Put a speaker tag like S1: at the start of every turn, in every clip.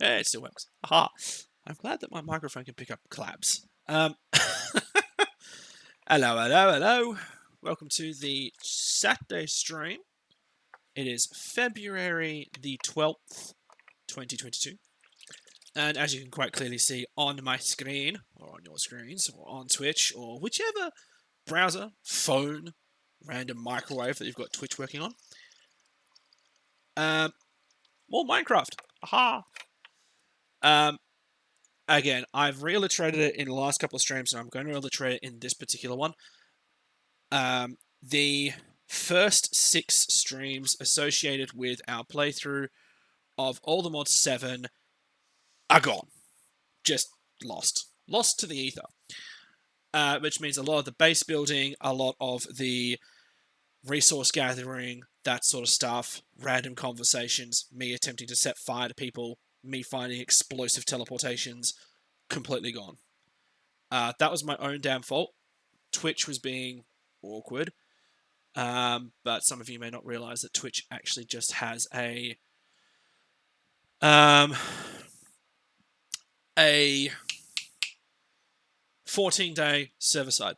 S1: Yeah, it still works. Aha. I'm glad that my microphone can pick up claps. Hello. Welcome to the Saturday stream. It is February the 12th, 2022. And as you can quite clearly see on my screen, or on your screens, or on Twitch, or whichever browser, phone, random microwave that you've got Twitch working on, more Minecraft. Aha! Again, I've reiterated it in the last couple of streams, and I'm going to reiterate it in this particular one. The first 6 streams associated with our playthrough of All the Mods 7 are gone. Just lost. Lost to the ether. Which means a lot of the base building, a lot of the resource gathering, that sort of stuff, random conversations, me attempting to set fire to people, me finding explosive teleportations, completely gone. That was my own damn fault. Twitch was being awkward. But some of you may not realize that Twitch actually just has a 14-day server side.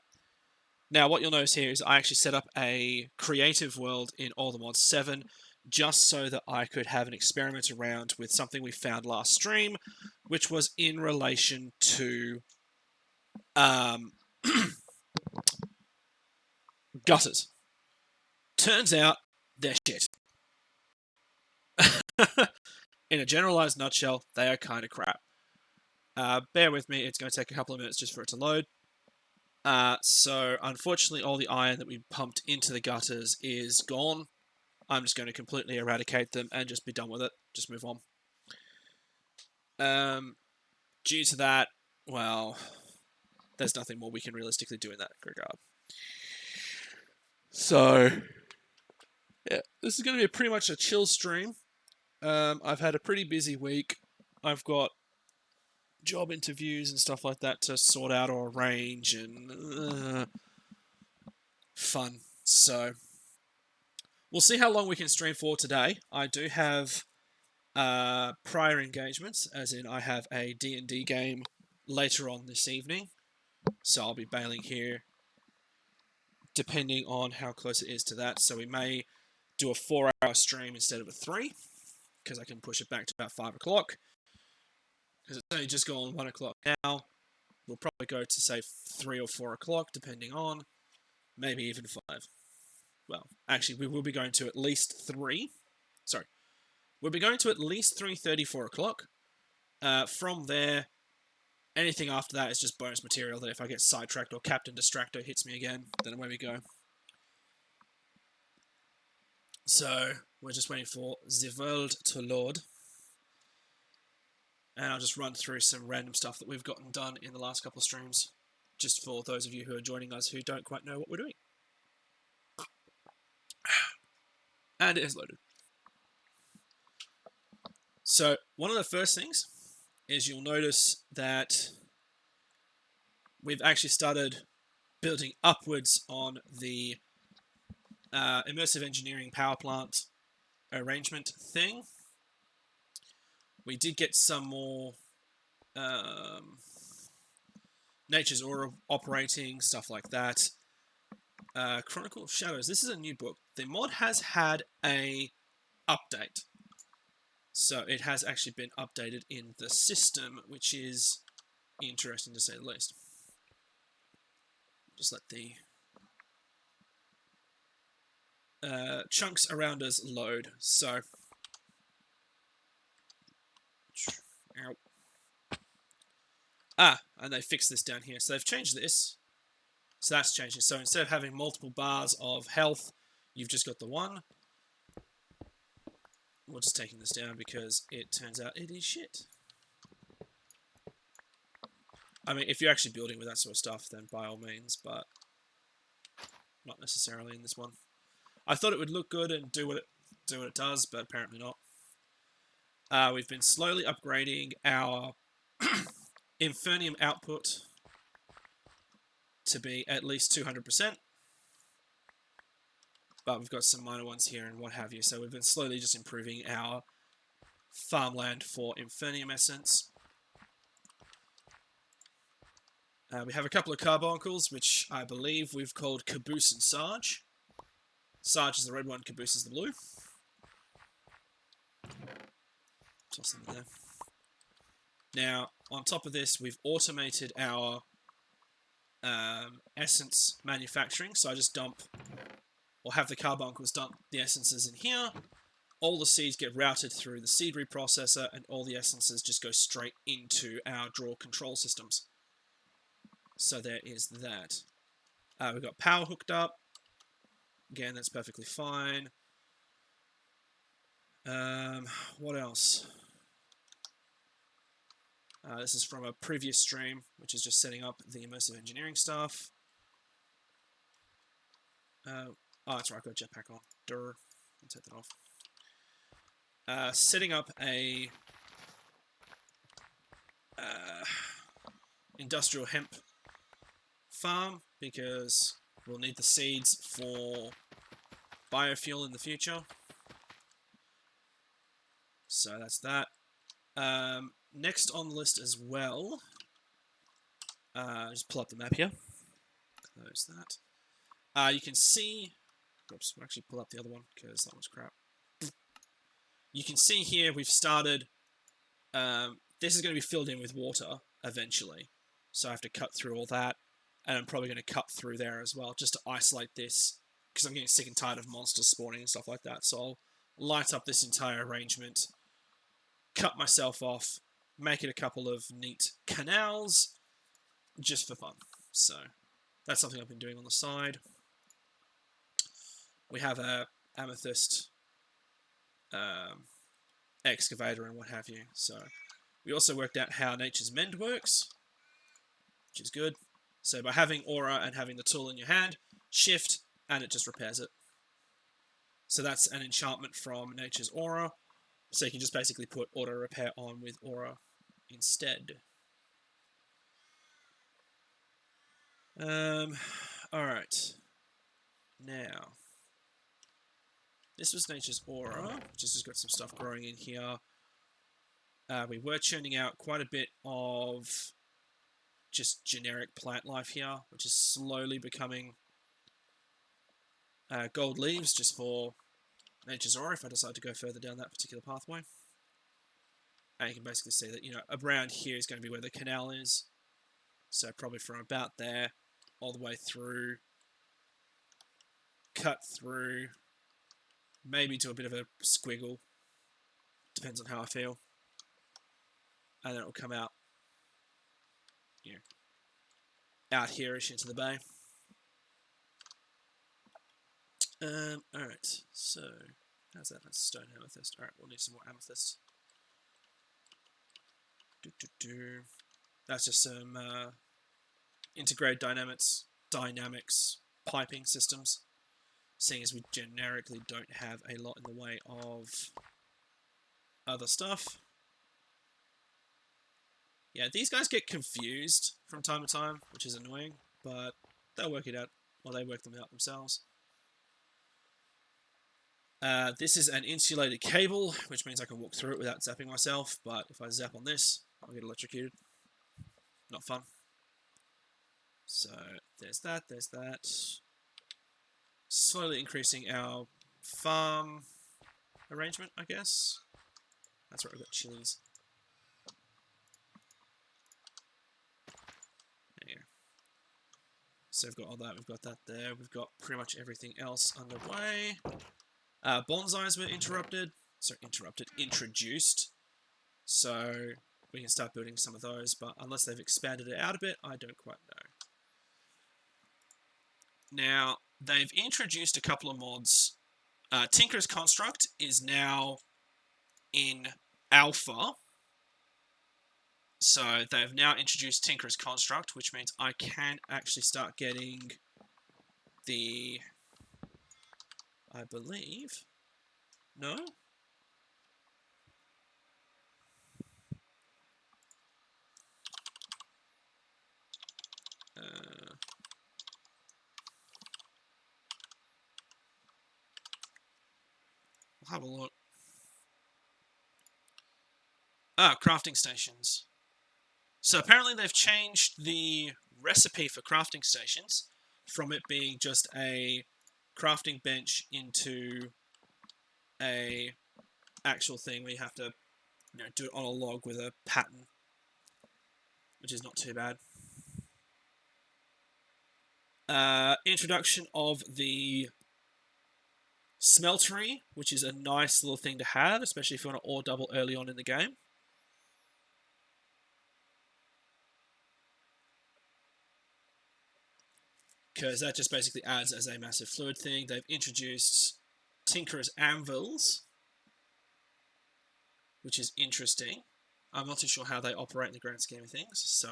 S1: Now, what you'll notice here is I actually set up a creative world in All the Mods 7 just so that I could have an experiment around with something we found last stream, which was in relation to gutters. Turns out they're shit. In a generalized nutshell, they are kind of crap. Bear with me, it's going to take a couple of minutes just for it to load. So, unfortunately, all the iron that we pumped into the gutters is gone. I'm just going to completely eradicate them and just be done with it. Just move on. Due to that, well, there's nothing more we can realistically do in that regard. So, yeah, this is going to be pretty much a chill stream. I've had a pretty busy week. I've got job interviews and stuff like that to sort out or arrange, and fun. So we'll see how long we can stream for today. I do have prior engagements, as in I have a D&D game later on this evening, so I'll be bailing here depending on how close it is to that. So we may do a 4-hour stream instead of a 3, because I can push it back to about 5 o'clock. Because it's only just gone 1 o'clock now. We'll probably go to, say, 3 or 4 o'clock, depending on. Maybe even 5. Well, actually, we will be going to at least 3. Sorry. We'll be going to at least 3:30, 4 o'clock. From there, anything after that is just bonus material that if I get sidetracked or Captain Distracto hits me again, then away we go. So, we're just waiting for the world to load. And I'll just run through some random stuff that we've gotten done in the last couple of streams, just for those of you who are joining us who don't quite know what we're doing. And it is loaded. So, one of the first things is you'll notice that we've actually started building upwards on the immersive engineering power plant arrangement thing. We did get some more Nature's Aura operating, stuff like that. Chronicle of Shadows. This is a new book. The mod has had a update. So it has actually been updated in the system, which is interesting to say the least. Just let the chunks around us load. So, ow. And they fixed this down here. So they've changed this. So that's changing. So instead of having multiple bars of health, you've just got the one. We're just taking this down because it turns out it is shit. I mean, if you're actually building with that sort of stuff, then by all means, but not necessarily in this one. I thought it would look good and do what it does, but apparently not. We've been slowly upgrading our Infernium output to be at least 200%. But we've got some minor ones here and what have you, so we've been slowly just improving our farmland for Infernium Essence. We have a couple of carbuncles, which I believe we've called Caboose and Sarge. Sarge is the red one, Caboose is the blue. Toss them in there. Now, on top of this, we've automated our essence manufacturing. So I just dump, or have the carbuncles dump the essences in here. All the seeds get routed through the seed reprocessor, and all the essences just go straight into our draw control systems. So there is that. We've got power hooked up. Again, that's perfectly fine. What else? This is from a previous stream, which is just setting up the immersive engineering stuff. Oh, that's right, I've got jetpack on. Durr. I'll take that off. Setting up a industrial hemp farm, because we'll need the seeds for biofuel in the future. So that's that. Next on the list as well, just pull up the map here. Close that. You can see, oops, we'll actually pull up the other one because that was crap. You can see here we've started, this is going to be filled in with water eventually. So I have to cut through all that, and I'm probably going to cut through there as well, just to isolate this, because I'm getting sick and tired of monsters spawning and stuff like that. So I'll light up this entire arrangement, cut myself off, make it a couple of neat canals, just for fun. So that's something I've been doing on the side. We have a amethyst excavator and what have you. So we also worked out how Nature's Mend works, which is good. So by having aura and having the tool in your hand, shift, and it just repairs it. So that's an enchantment from Nature's Aura. So you can just basically put auto repair on with aura instead. Alright. Now, this was Nature's Aura, which has just got some stuff growing in here. We were churning out quite a bit of just generic plant life here, which is slowly becoming gold leaves just for Nature's Aura if I decide to go further down that particular pathway. And you can basically see that, you know, around here is going to be where the canal is. So probably from about there all the way through, cut through, maybe to a bit of a squiggle. Depends on how I feel. And then it will come out, you know, out here-ish into the bay. Alright, so how's that? That's stone amethyst. Alright, we'll need some more amethyst. That's just some integrated dynamics piping systems, seeing as we generically don't have a lot in the way of other stuff. Yeah, these guys get confused from time to time, which is annoying, but they'll work it out, or they work them out themselves. This is an insulated cable, which means I can walk through it without zapping myself, but if I zap on this, I'll get electrocuted. Not fun. So, there's that, there's that. Slowly increasing our farm arrangement, I guess. That's right, we've got chilies. There you go. So we've got all that, we've got that there, we've got pretty much everything else underway. Bonsais were introduced. So we can start building some of those, but unless they've expanded it out a bit, I don't quite know. Now, they've introduced a couple of mods. Tinker's Construct is now in alpha. So they've now introduced Tinker's Construct, which means I can actually start getting the... I believe... No? I'll have a look. Crafting stations. So apparently they've changed the recipe for crafting stations from it being just a crafting bench into a actual thing where you have to do it on a log with a pattern, which is not too bad. Introduction of the smeltery, which is a nice little thing to have, especially if you want to ore double early on in the game. Because that just basically adds as a massive fluid thing. They've introduced Tinkerer's Anvils, which is interesting. I'm not too sure how they operate in the grand scheme of things, so...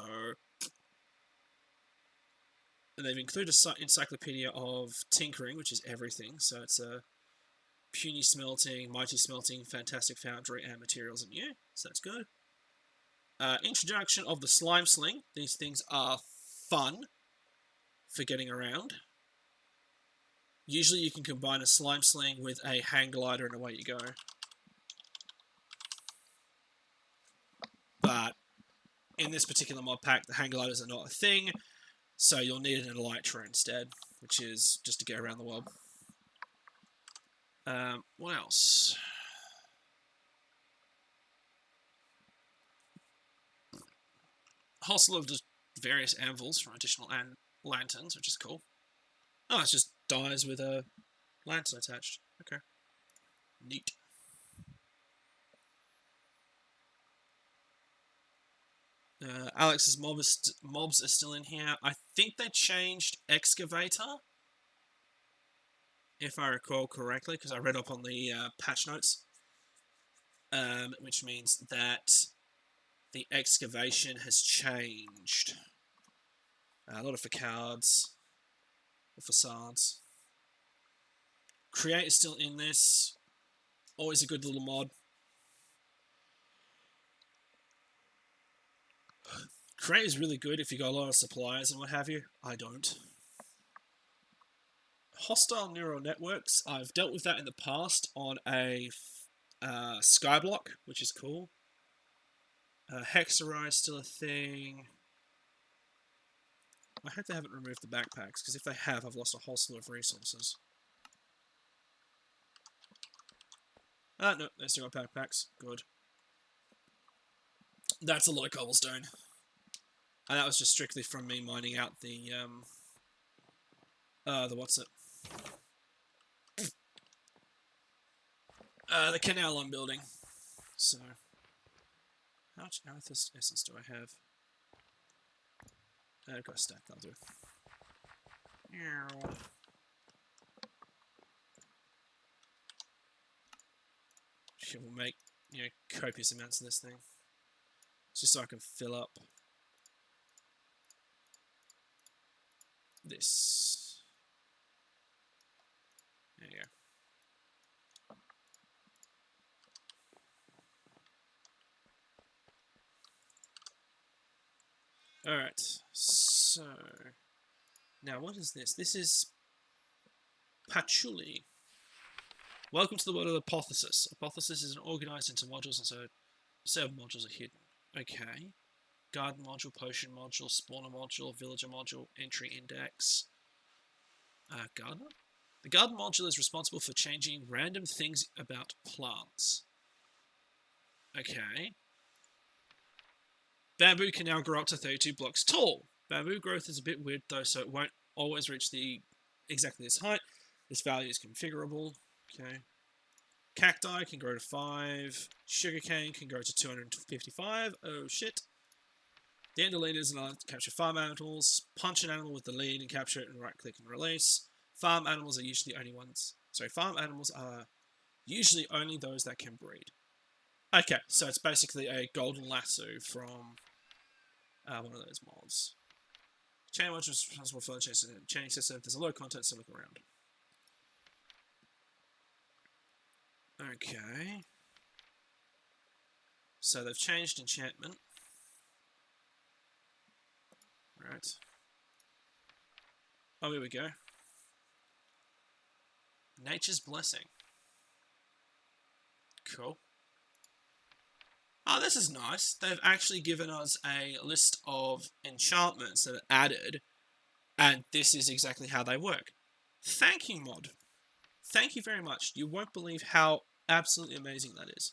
S1: And they've included an encyclopedia of tinkering, which is everything, so it's a puny smelting, mighty smelting, fantastic foundry, and materials and you, so that's good. Introduction of the slime sling. These things are fun for getting around. Usually you can combine a slime sling with a hang glider and away you go. But in this particular mod pack, the hang gliders are not a thing, so you'll need an elytra instead, which is just to get around the world. What else? A whole slew of just various anvils for additional lanterns, which is cool. Oh, it's just dies with a lantern attached. Okay. Neat. Alex's mobs are still in here. I think they changed Excavator, if I recall correctly, because I read up on the patch notes, which means that the excavation has changed. A lot of facades, or facades. Create is still in this. Always a good little mod. Create is really good if you got a lot of supplies and what have you. I don't. Hostile neural networks. I've dealt with that in the past on a skyblock, which is cool. Hexarai is still a thing. I hope they haven't removed the backpacks, because if they have, I've lost a whole slew of resources. No, they still got backpacks. Good. That's a lot of cobblestone. And that was just strictly from me mining out the what's it? The canal I'm building. So, how much amethyst essence do I have? I've got a stack, that'll do. We'll make, copious amounts of this thing. Just so I can fill up this. There you go. Alright, so... Now, what is this? This is... Patchouli. Welcome to the world of Hypothesis. Hypothesis is organized into modules, and so a set of modules are hidden. Okay. Garden module, potion module, spawner module, villager module, entry index. Gardener? The garden module is responsible for changing random things about plants. Okay. Bamboo can now grow up to 32 blocks tall. Bamboo growth is a bit weird though, so it won't always reach exactly this height. This value is configurable. Okay. Cacti can grow to 5. Sugarcane can grow to 255. Oh shit. The ender lead is allowed to capture farm animals. Punch an animal with the lead and capture it, and right click and release. Farm animals are usually farm animals are usually only those that can breed. Okay, so it's basically a golden lasso from one of those mods. Chain module is responsible for the chaining system. If there's a low content, so look around. Okay. So they've changed enchantment. Right. Oh, here we go. Nature's Blessing. Cool. Oh, this is nice. They've actually given us a list of enchantments that are added, and this is exactly how they work. Thank you, mod. Thank you very much. You won't believe how absolutely amazing that is.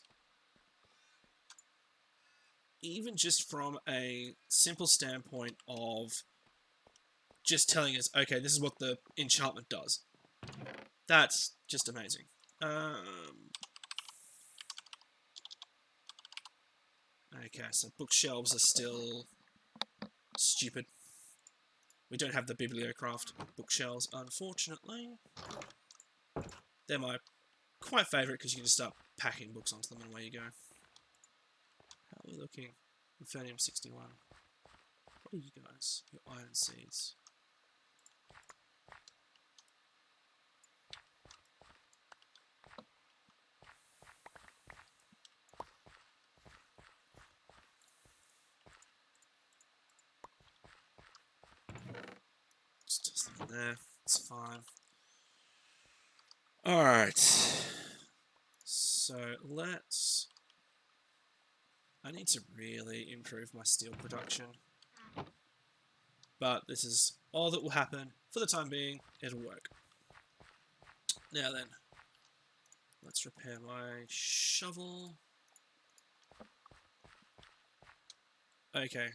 S1: Even just from a simple standpoint of just telling us, okay, this is what the enchantment does. That's just amazing. Okay, so bookshelves are still stupid. We don't have the bibliocraft bookshelves, unfortunately. They're my quite favourite because you can just start packing books onto them and away you go. How are we looking? Infernium 61. What are you guys? Your iron seeds. Just toss them in there. It's fine. Alright. So let's... I need to really improve my steel production. But this is all that will happen. For the time being, it'll work. Now then, let's repair my shovel. Okay.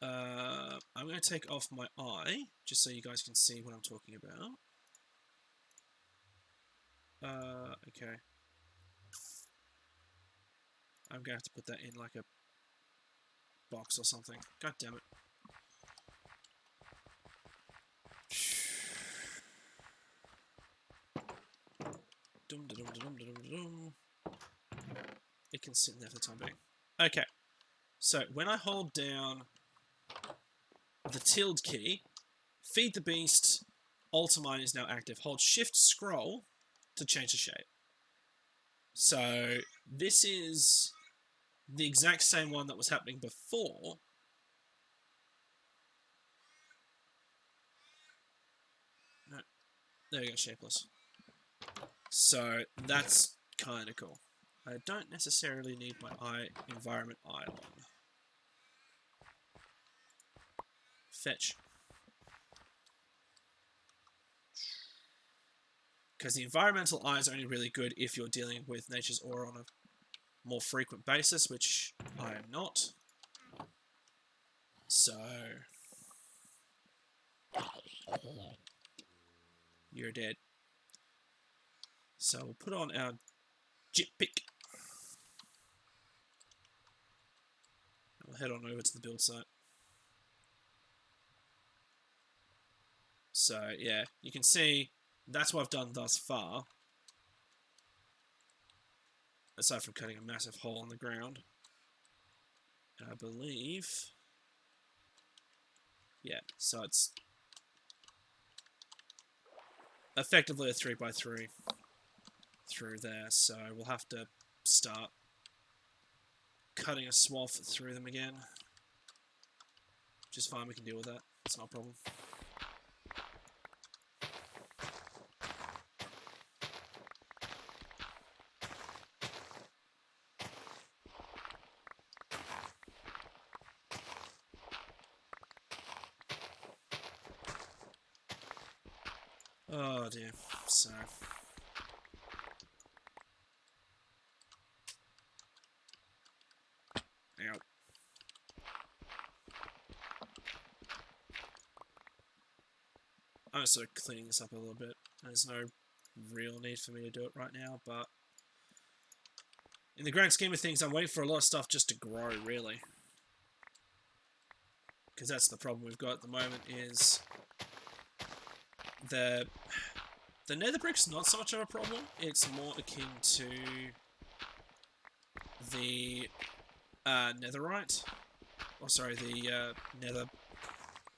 S1: I'm going to take off my eye, just so you guys can see what I'm talking about. Okay. I'm going to have to put that in like a box or something. God damn it. It can sit in there for the time being. Okay. So, when I hold down the tilde key, feed the beast, Ultimine is now active. Hold shift scroll to change the shape. So, this is the exact same one that was happening before. No, there we go, shapeless. So, that's kind of cool. I don't necessarily need my environment eye on. Fetch. Because the environmental eye is only really good if you're dealing with nature's aura on a more frequent basis, which I am not. So... you're dead. So we'll put on our jit pick. We'll head on over to the build site. So yeah, you can see that's what I've done thus far. Aside from cutting a massive hole in the ground. And I believe... yeah, so it's effectively a 3x3 through there, so we'll have to start cutting a swath through them again. Which is fine, we can deal with that. It's not a problem. Oh dear, so... out. I'm just sort of cleaning this up a little bit. There's no real need for me to do it right now, but... in the grand scheme of things, I'm waiting for a lot of stuff just to grow, really. Because that's the problem we've got at the moment, is... the nether brick's not so much of a problem. It's more akin to the netherite. Or sorry, the nether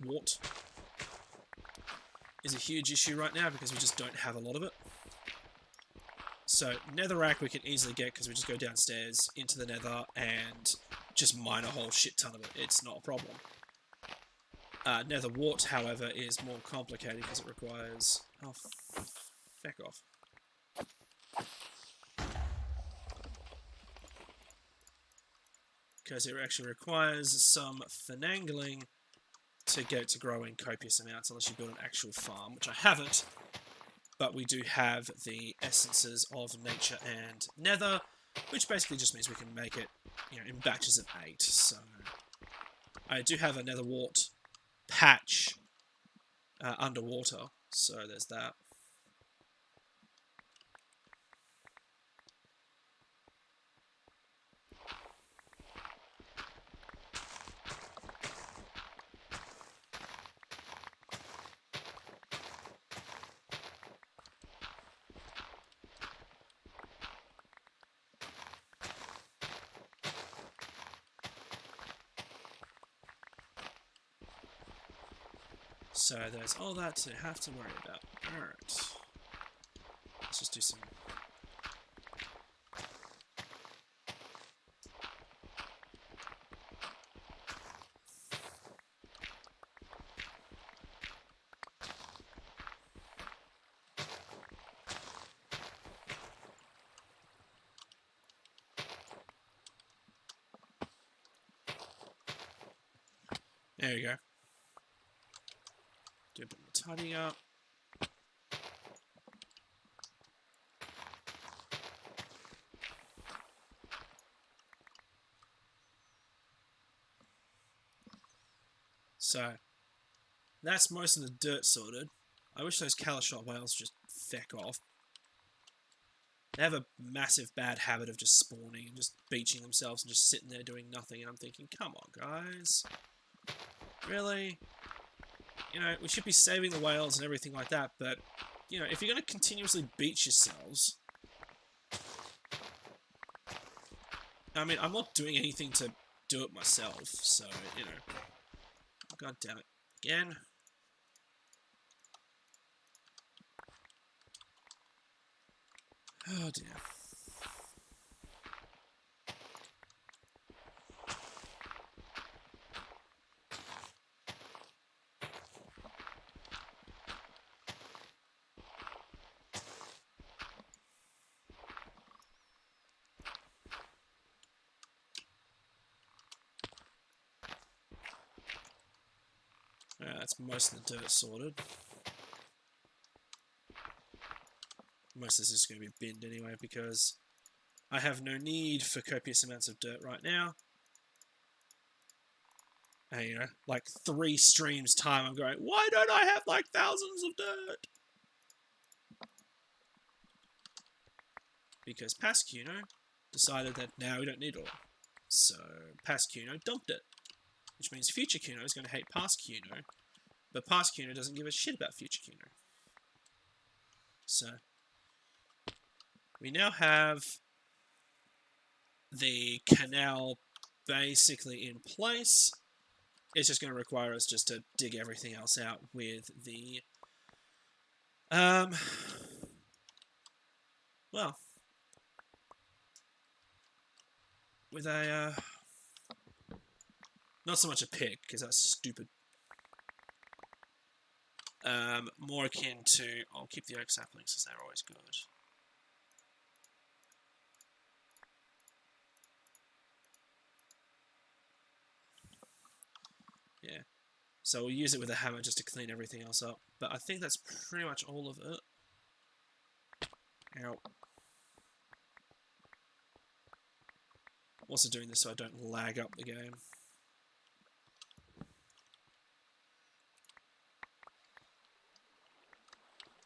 S1: wart is a huge issue right now because we just don't have a lot of it. So netherrack we can easily get because we just go downstairs into the nether and just mine a whole shit ton of it. It's not a problem. Nether wart, however, is more complicated because it requires... oh, feck off. because it actually requires some finagling to get it to grow in copious amounts, unless you build an actual farm, which I haven't. But we do have the essences of nature and nether, which basically just means we can make it, in batches of 8. So I do have a nether wart patch underwater, so there's that. So there's all that to have to worry about. Alright. Let's just do some... There you go. Do a bit more tidying up. So, that's most of the dirt sorted. I wish those Calashot whales just feck off. They have a massive bad habit of just spawning and just beaching themselves and just sitting there doing nothing, and I'm thinking, come on, guys. Really? We should be saving the whales and everything like that, but, if you're going to continuously beach yourselves... I mean, I'm not doing anything to do it myself, so, God damn it. Again. Oh dear. That's most of the dirt sorted. Most of this is going to be binned anyway, because I have no need for copious amounts of dirt right now. And, like 3 streams time, I'm going, why don't I have, like, thousands of dirt? Because Pascuno decided that now we don't need it all. So, Pascuno dumped it. Which means future Cuno is going to hate past Cuno. But past Cuno doesn't give a shit about future Cuno. So, we now have the canal basically in place. It's just going to require us just to dig everything else out with the... well... with a... not so much a pick, because that's stupid. More akin to... I'll keep the oak saplings, because they're always good. Yeah. So we'll use it with a hammer just to clean everything else up. But I think that's pretty much all of it. Ow. I'm also doing this so I don't lag up the game.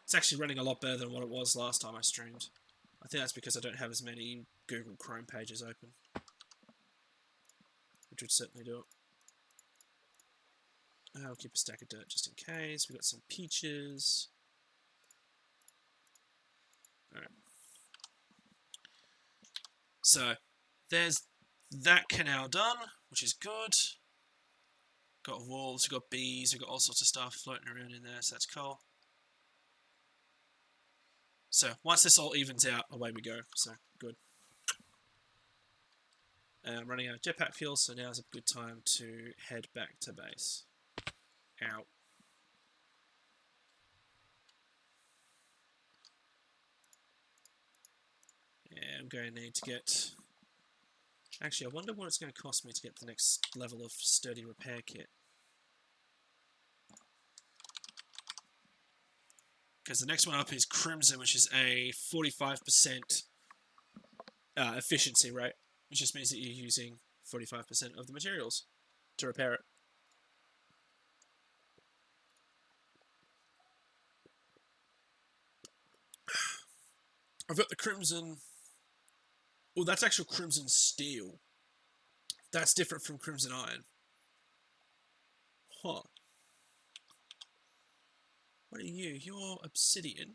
S1: It's actually running a lot better than what it was last time I streamed. I think that's because I don't have as many Google Chrome pages open. Which would certainly do it. I'll keep a stack of dirt just in case. We've got some peaches. Alright. So, there's that canal done, which is good. Got wolves, we've got bees, we've got all sorts of stuff floating around in there, so that's cool. So, once this all evens out, away we go. So, good. I'm running out of jetpack fuel, so now's a good time to head back to base. Ow. Yeah, I'm going to need to get Actually, I wonder what it's going to cost me to get the next level of sturdy repair kit. Because the next one up is Crimson, which is a 45% efficiency rate, which just means that you're using 45% of the materials to repair it. I've got the Crimson. Oh, that's actual Crimson Steel. That's different from Crimson Iron. Huh. What are you? You're Obsidian.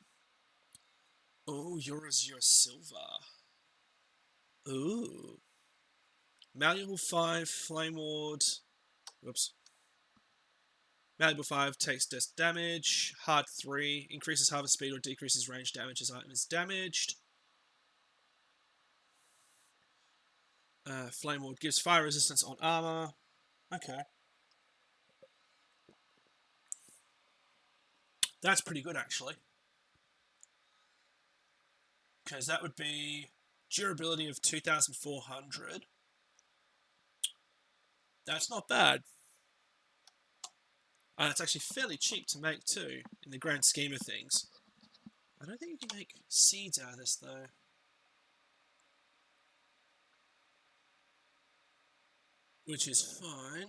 S1: Oh, you're Azure Silver. Ooh. Malleable 5, Flame Ward. Whoops. Malleable 5 takes less damage. Hard 3 increases harvest speed or decreases range damage as item is damaged. Flame Ward gives fire resistance on armor. Okay. That's pretty good, actually. Because that would be durability of 2,400. That's not bad. And it's actually fairly cheap to make too, in the grand scheme of things. I don't think you can make seeds out of this though. Which is fine.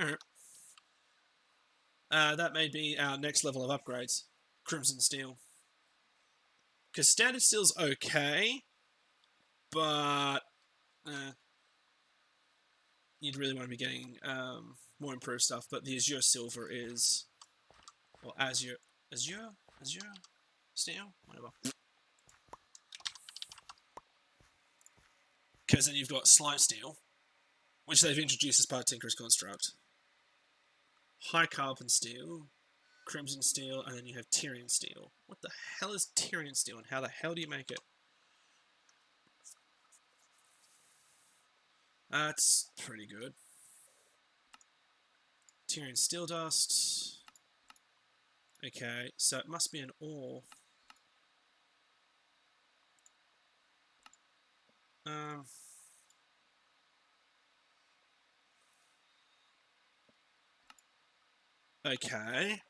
S1: Alright. That may be our next level of upgrades. Crimson Steel. Because Standard Steel's okay, but you'd really want to be getting more improved stuff. But the Azure Silver is... Or Azure Steel? Whatever. Because then you've got Slime Steel, which they've introduced as part of Tinker's Construct. High Carbon Steel, Crimson Steel, and then you have Tyrian Steel. What the hell is Tyrian Steel, and how the hell do you make it? That's pretty good. Tyrian Steel Dust. Okay, so it must be an ore. Okay.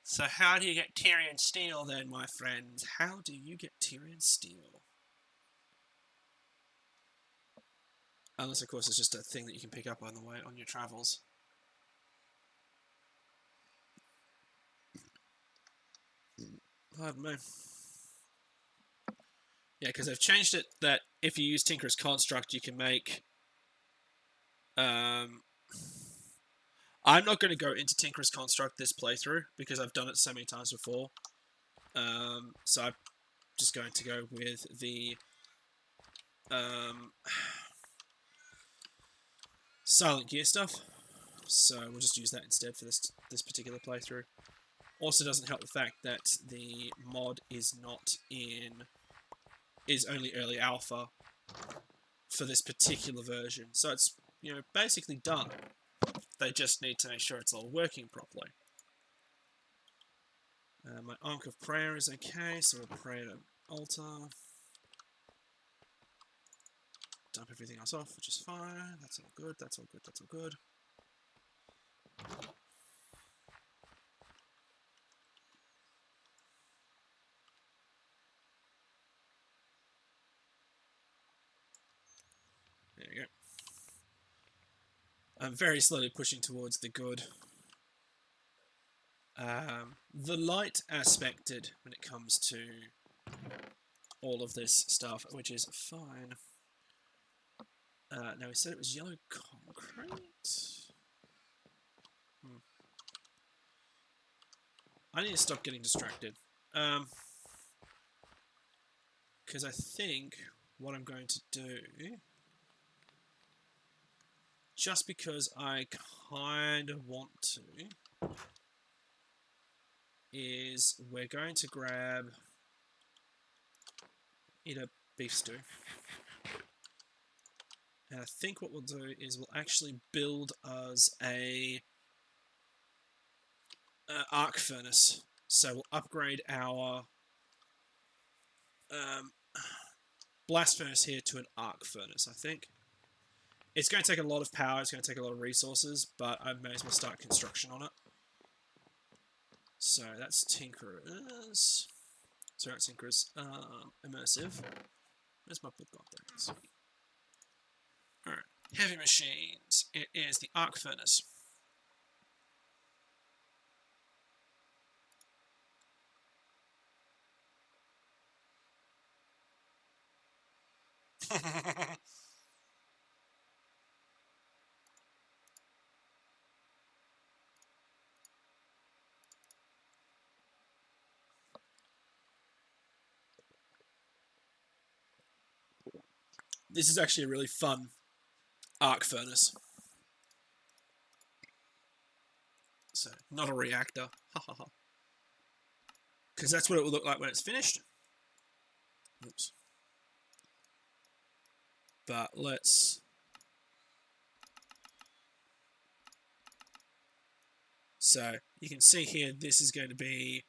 S1: So how do you get Tyrian Steel then, my friends? How do you get Tyrian Steel? Unless, of course, it's just a thing that you can pick up on the way on your travels. Pardon me. Yeah, because they've changed it that if you use Tinker's Construct, you can make... I'm not going to go into Tinker's Construct this playthrough, because I've done it so many times before. So I'm just going to go with the... Silent Gear stuff. So we'll just use that instead for this particular playthrough. Also doesn't help the fact that the mod is only early alpha for this particular version. So it's, basically done. They just need to make sure it's all working properly. My Ankh of Prayer is okay, so we'll pray at an altar. Dump everything else off, which is fine. That's all good, that's all good, that's all good. There you go. I'm very slowly pushing towards the good. The light aspected when it comes to all of this stuff, which is fine. Now we said it was yellow concrete. I need to stop getting distracted. Because I think what I'm going to do, just because I kind of want to, is we're going to grab, eat a beef stew. And I think what we'll do is we'll actually build us a arc furnace. So we'll upgrade our blast furnace here to an arc furnace, I think. It's going to take a lot of power, it's going to take a lot of resources, but I may as well start construction on it. So that's Tinkerers. Sorry, not Tinkerers. Immersive. Where's my book gone? There it is. Alright. Heavy machines. It is the arc furnace. This is actually a really fun arc furnace. So, not a reactor. Because that's what it will look like when it's finished. Oops. But let's... So, you can see here, this is going to be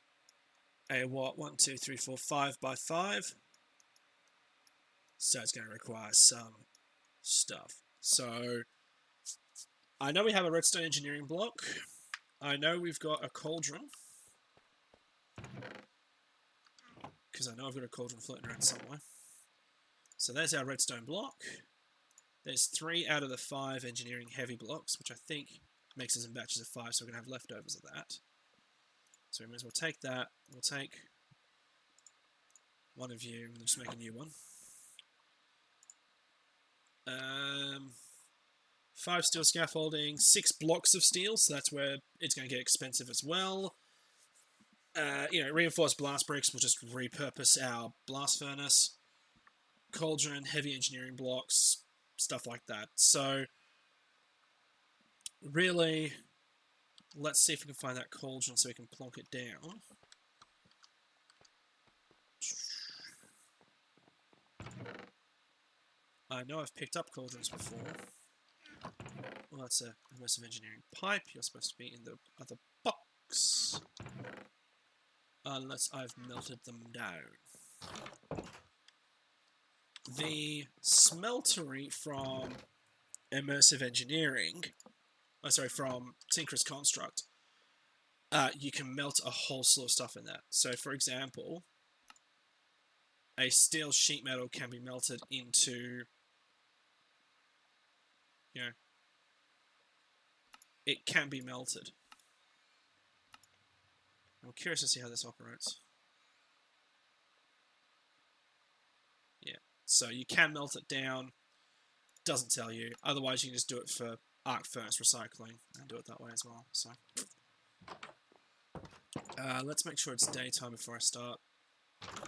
S1: a what? 1, 2, 3, 4, 5 by 5. So it's going to require some stuff. So, I know we have a redstone engineering block. I know we've got a cauldron. Because I know I've got a cauldron floating around somewhere. So there's our redstone block. There's 3 out of the 5 engineering heavy blocks, which I think makes us in batches of 5, so we're going to have leftovers of that. So we may as well take that. We'll take one of you, and we'll just make a new one. 5 steel scaffolding, 6 blocks of steel, so that's where it's going to get expensive as well. Reinforced blast bricks, we'll just repurpose our blast furnace. Cauldron, heavy engineering blocks, stuff like that. So, really, let's see if we can find that cauldron so we can plonk it down. I know I've picked up cauldrons before. Well, that's a immersive engineering pipe. You're supposed to be in the other box. Unless I've melted them down. The smeltery from immersive engineering, from Tinker's Construct, you can melt a whole slew of stuff in that. So, for example, a steel sheet metal can be melted into, it can be melted. I'm curious to see how this operates. Yeah, so you can melt it down. Doesn't tell you. Otherwise, you can just do it for arc furnace recycling and do it that way as well. So, let's make sure it's daytime before I start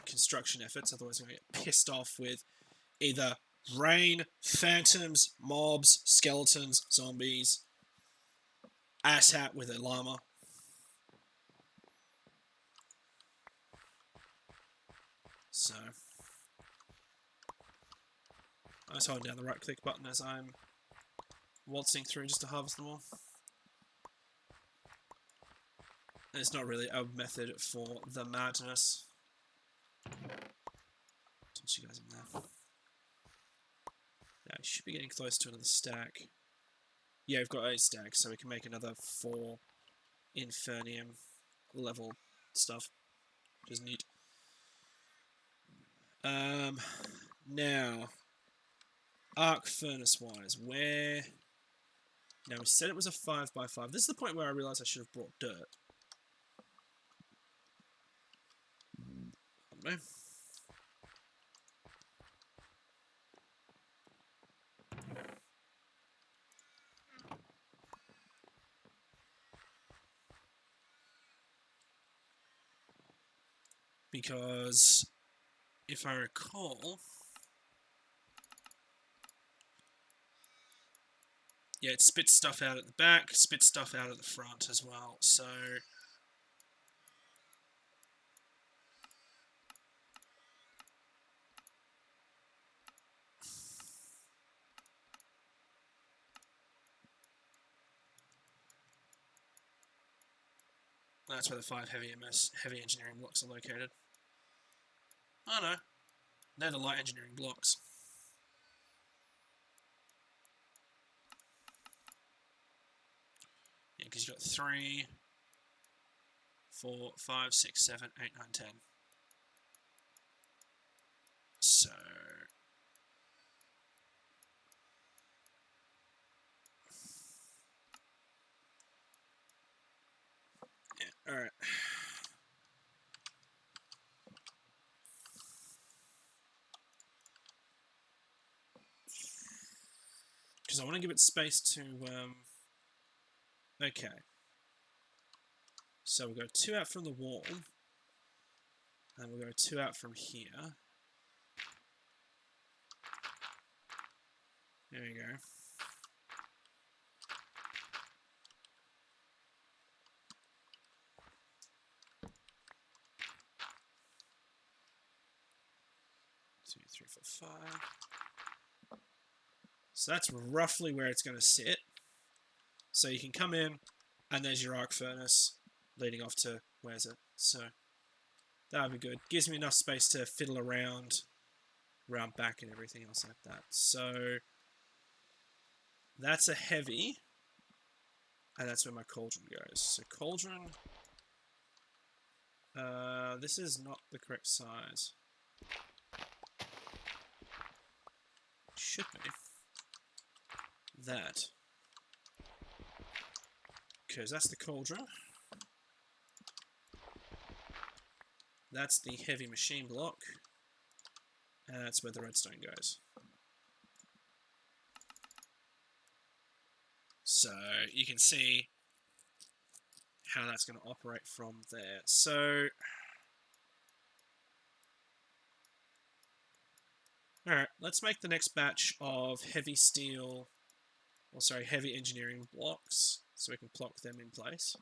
S1: construction efforts. Otherwise, I'm going to get pissed off with either rain, phantoms, mobs, skeletons, zombies, asshat with a llama. So, I was holding down the right click button as I'm waltzing through just to harvest them all. And it's not really a method for the madness. Toss you guys in there. Yeah, I should be getting close to another stack. Yeah, we've got 8 stacks, so we can make another 4 Infernium level stuff, which is neat. Now, arc furnace wise, where... Now, we said it was a 5 by 5. This is the point where I realised I should have brought dirt. I don't know. Because, if I recall... Yeah, it spits stuff out at the back, spits stuff out at the front as well, so... That's where the 5 heavy engineering blocks are located. Oh no, They're the light engineering blocks. Yeah, because you've got 3, 4, 5, 6, 7, 8, 9, 10. So yeah, alright. Because I want to give it space to okay. So we'll go 2 out from the wall. And we'll go 2 out from here. There we go. Two, three, four, 5. So that's roughly where it's going to sit. So you can come in, and there's your arc furnace leading off to where's it. So that would be good. Gives me enough space to fiddle around back and everything else like that. So that's a heavy, and that's where my cauldron goes. So cauldron, this is not the correct size. Should be that, because that's the cauldron. That's the heavy machine block, and that's where the redstone goes. So you can see how that's going to operate from there. So, alright, let's make the next batch of heavy steel, or sorry, heavy engineering blocks, so we can plonk them in place.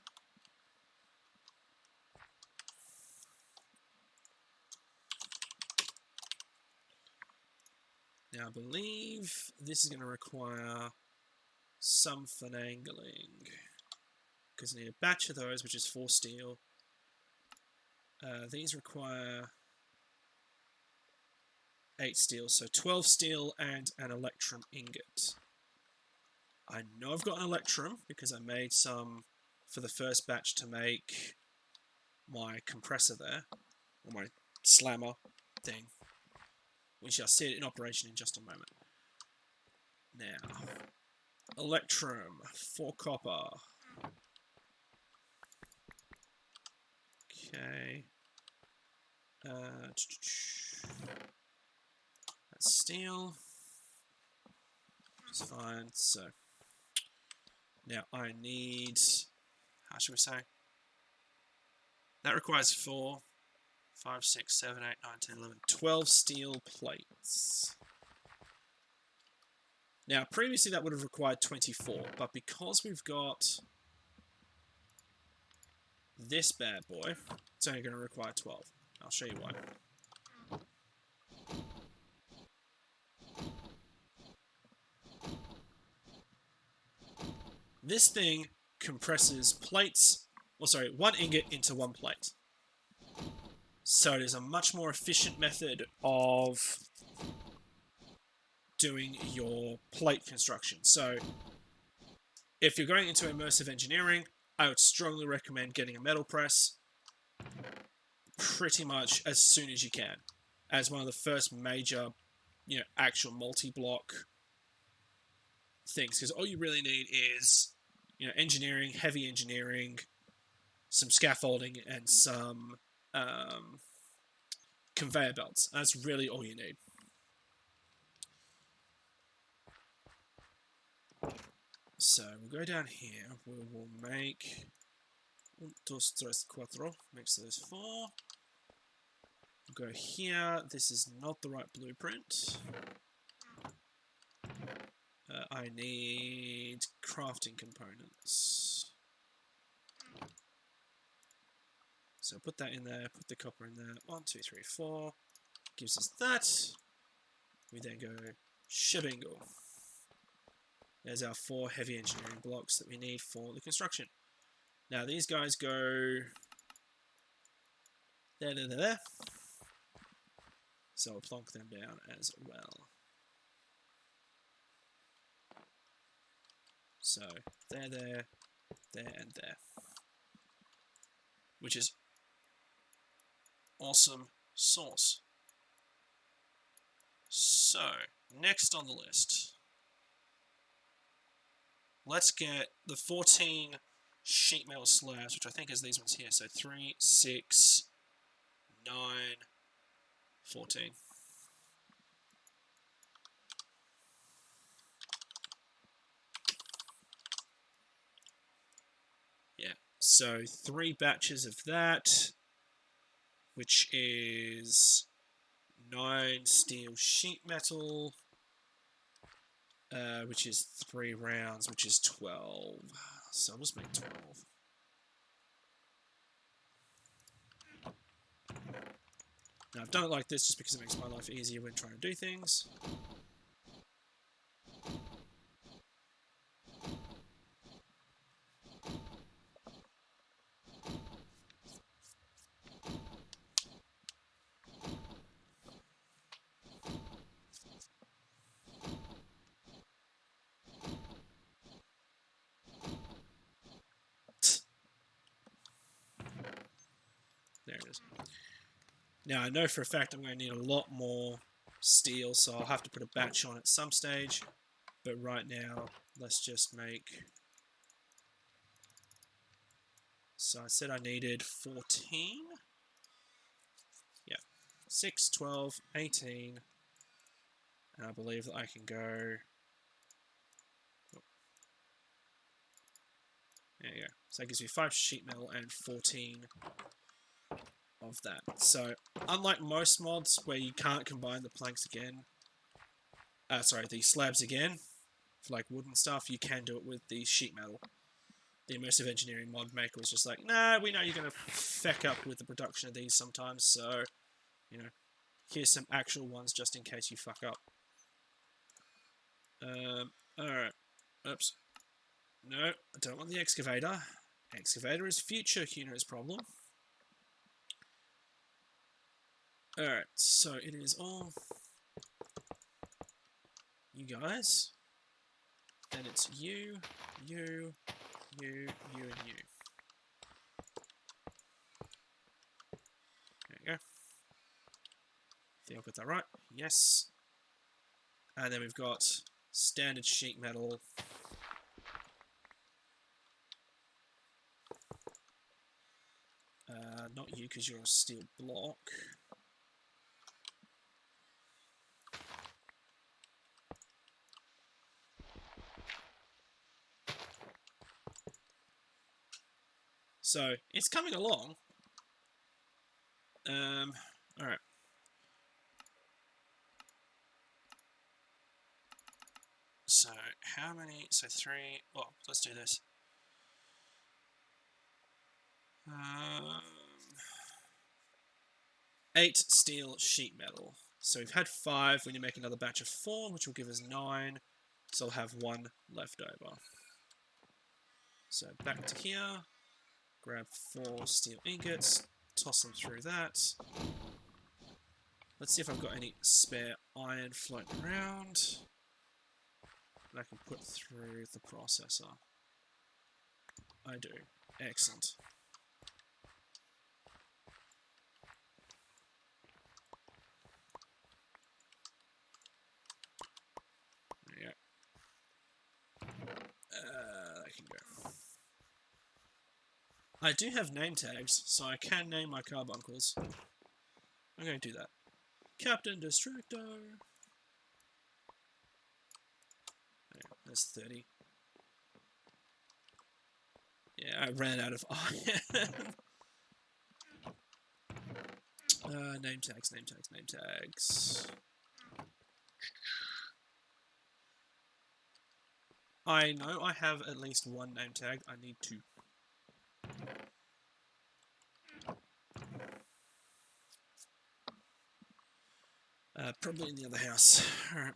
S1: Now I believe this is going to require some finagling, because I need a batch of those, which is 4 steel. These require 8 steel, so 12 steel and an electrum ingot. I know I've got an electrum because I made some for the first batch to make my compressor there, or my slammer thing. We shall see it in operation in just a moment. Now, electrum, 4 copper. Okay. That's steel. It's fine. So, now I need, how should we say? That requires 4, 5, 6, 7, 8, 9, 10, 11, 12 steel plates. Now, previously that would have required 24, but because we've got this bad boy, it's only going to require 12. I'll show you why. This thing compresses plates, or sorry, 1 ingot into 1 plate. So it is a much more efficient method of doing your plate construction. So if you're going into immersive engineering, I would strongly recommend getting a metal press pretty much as soon as you can, as one of the first major, actual multi-block things, because all you really need is, engineering, heavy engineering, some scaffolding, and some conveyor belts. That's really all you need. So we'll go down here. We will make 1, 2, 3, 4. Makes those 4. We'll go here. This is not the right blueprint. I need crafting components. So put that in there, put the copper in there. 1, 2, 3, 4. Gives us that. We then go shabingo. There's our 4 heavy engineering blocks that we need for the construction. Now these guys go there. So I'll plonk them down as well. So there, and there. Which is awesome sauce. So, next on the list, let's get the 14 sheet metal slabs, which I think is these ones here. So 3, 6, 9, 14. Yeah, so 3 batches of that, which is 9 steel sheet metal, which is 3 rounds, which is 12. So I'll just make 12. Now I've done it like this just because it makes my life easier when trying to do things. There it is. Now I know for a fact I'm going to need a lot more steel, so I'll have to put a batch on at some stage. But right now, let's just make... So I said I needed 14. Yeah. 6, 12, 18. And I believe that I can go... There you go. So that gives me 5 sheet metal and 14 of that. So, unlike most mods where you can't combine the planks again, the slabs again, for like wooden stuff, you can do it with the sheet metal. The immersive engineering mod maker was just like, nah, we know you're going to feck up with the production of these sometimes, so, you know, here's some actual ones just in case you fuck up. Alright. Oops. No, I don't want the excavator. Excavator is future Huno's problem. Alright, so it is all you guys. Then it's you, you, you, you, and you. There you go. Think I've got that right. Yes. And then we've got standard sheet metal. Not you, because you're a steel block. So, it's coming along. Alright. So, how many? So, 3. Well, let's do this. 8 steel sheet metal. So, we've had 5. We need to make another batch of 4, which will give us 9. So, I'll have 1 left over. So, back to here. Grab 4 steel ingots. Toss them through that. Let's see if I've got any spare iron floating around that I can put through the processor. I do. Excellent. There you go. That can go. I do have name tags, so I can name my carbuncles. I'm going to do that. Captain Distractor. There's 30. Yeah, I ran out of iron. Name tags, name tags, name tags. I know I have at least 1 name tag. I need 2. Probably in the other house. Alright.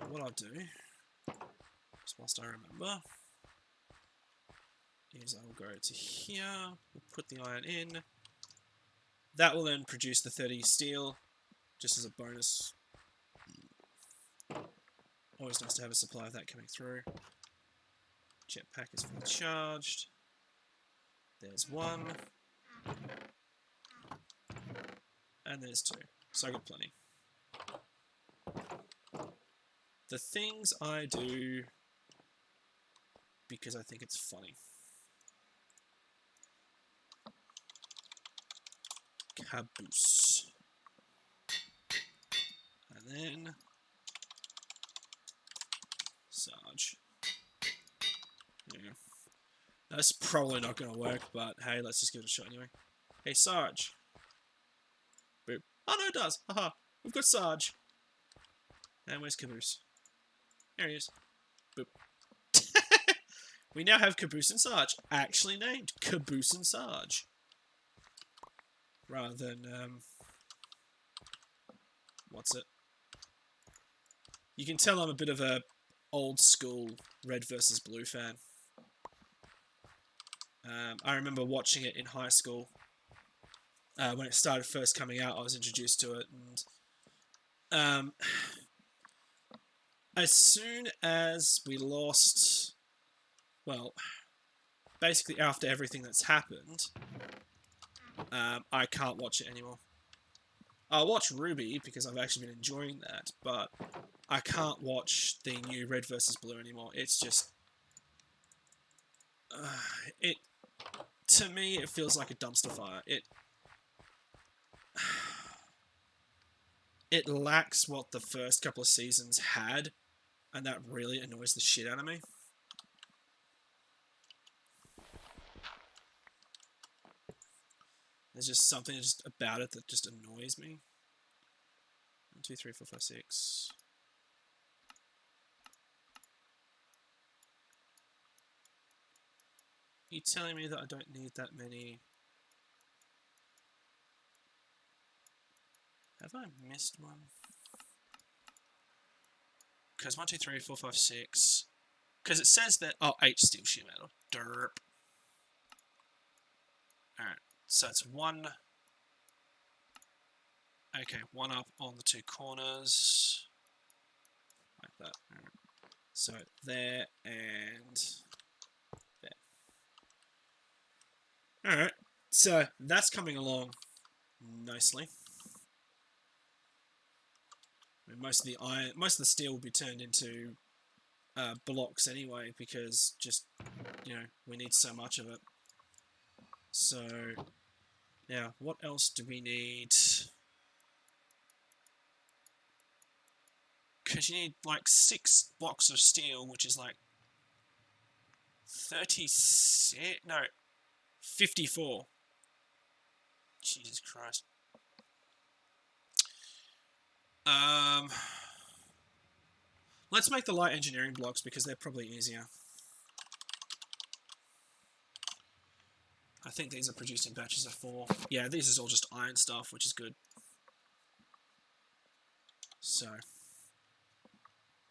S1: What I'll do, just whilst I remember, is I'll go to here, we'll put the iron in, that will then produce the 30 steel, just as a bonus. Always nice to have a supply of that coming through. Jetpack is fully charged. There's one. And there's two. So I got plenty. The things I do because I think it's funny. Caboose. And then Sarge. Yeah. That's probably not going to work, but hey, let's just give it a shot anyway. Hey, Sarge. Boop. Oh, no, it does. Haha. We've got Sarge. And where's Caboose? There he is. Boop. We now have Caboose and Sarge, actually named Caboose and Sarge. Rather than, what's it? You can tell I'm a bit of a old school red versus blue fan. I remember watching it in high school. When it started first coming out, I was introduced to it, and as soon as we lost, well, basically after everything that's happened, I can't watch it anymore. I'll watch Ruby because I've actually been enjoying that, but I can't watch the new Red vs. Blue anymore. It's just, to me, it feels like a dumpster fire. It lacks what the first couple of seasons had, and that really annoys the shit out of me. There's just something just about it that just annoys me. 1, 2, 3, 4, 5, 6. You telling me that I don't need that many? Have I missed one? Because 1, 2, 3, 4, 5, 6. Because it says that, oh, 8 steel sheet metal. Derp. Alright, so it's 1. Okay, 1 up on the 2 corners. Like that. Alright. So there and there. Alright, so that's coming along nicely. I mean, most of the steel will be turned into blocks anyway, because just, you know, we need so much of it. So, now, what else do we need? Because you need like 6 blocks of steel, which is like 36, no, 54. Jesus Christ. Let's make the light engineering blocks because they're probably easier. I think these are produced in batches of 4. Yeah, this is all just iron stuff, which is good. So,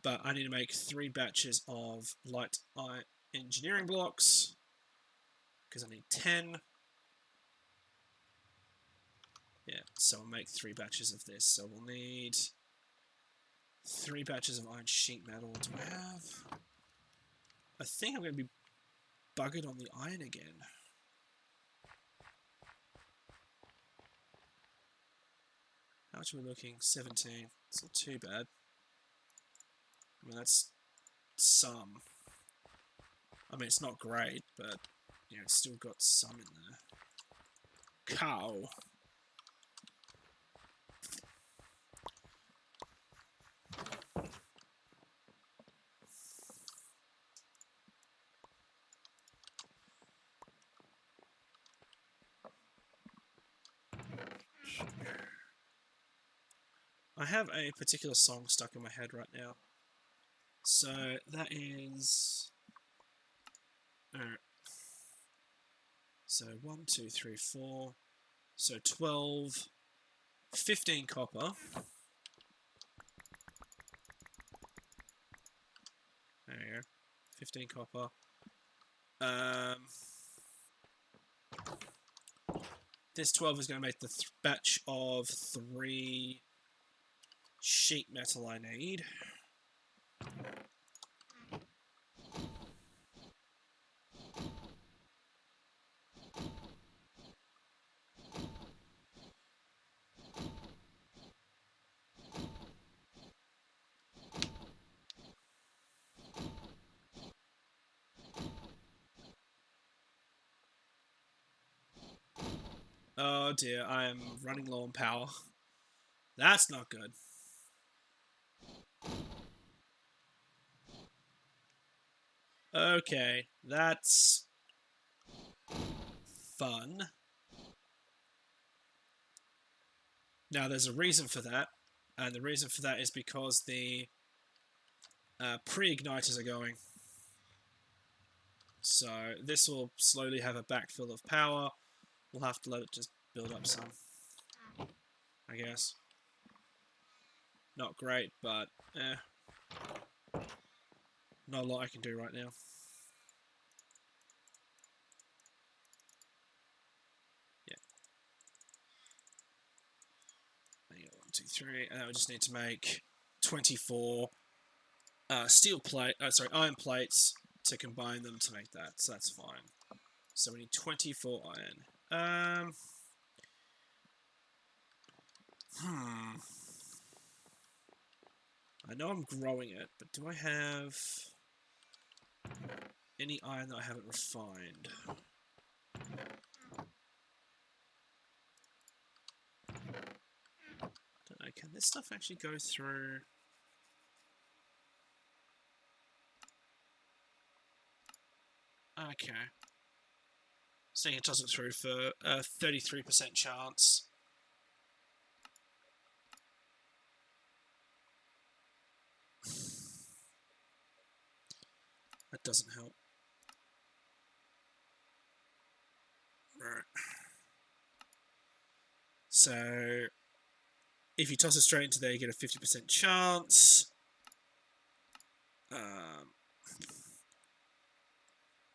S1: but I need to make 3 batches of light iron engineering blocks because I need 10. Yeah, so I'll make 3 batches of this. So we'll need 3 batches of iron sheet metal. Do I have? I think I'm going to be buggered on the iron again. How much are we looking? 17. It's not too bad. I mean, that's some. I mean, it's not great, but, you know, it's still got some in there. Cow. I have a particular song stuck in my head right now. So that is... So 1, 2, 3, 4. So 12, 15 copper. There you go. 15 copper. this 12 is going to make the batch of 3 sheet metal I need. Oh dear, I am running low on power. That's not good. Okay, that's fun. Now, there's a reason for that, and the reason for that is because the pre-igniters are going. So this will slowly have a backfill of power. We'll have to let it just build up some, I guess. Not great, but not a lot I can do right now. Yeah. 1, 2, 3, and we just need to make 24 iron plates to combine them to make that, so that's fine. So we need 24 iron. I know I'm growing it, but do I have any iron that I haven't refined? Don't know, can this stuff actually go through? Okay. Seeing it does it through for a 33% chance. That doesn't help. Right. So, if you toss it straight into there, you get a 50% chance.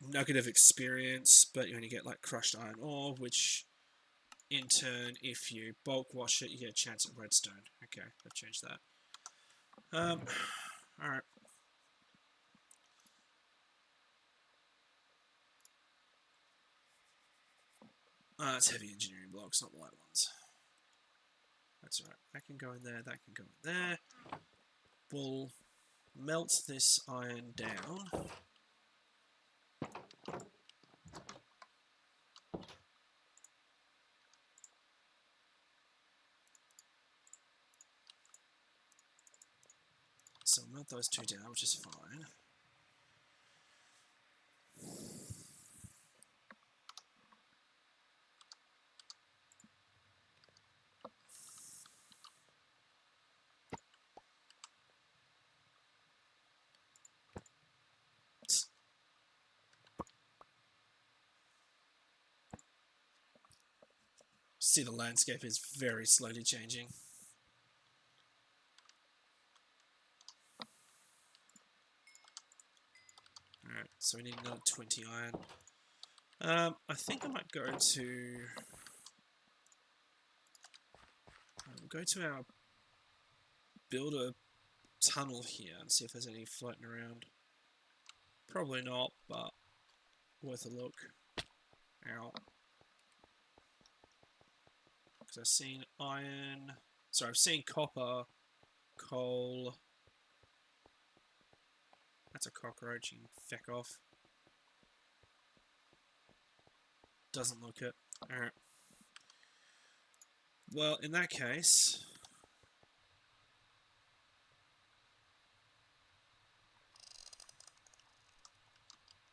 S1: Nugget of experience, but you only get like crushed iron ore, which in turn, if you bulk wash it, you get a chance at redstone. Okay, I've changed that. Alright. That's heavy engineering blocks, not light ones. That's alright. That can go in there, that can go in there. We'll melt this iron down. So I'll melt those 2 down, which is fine. See, the landscape is very slowly changing. Alright, so we need another 20 iron. I think I might go to our builder tunnel here and see if there's any floating around. Probably not, but worth a look. Ow. Because I've seen iron. Sorry, I've seen copper, coal. That's a cockroach, you can feck off. Doesn't look it. Alright. Well, in that case,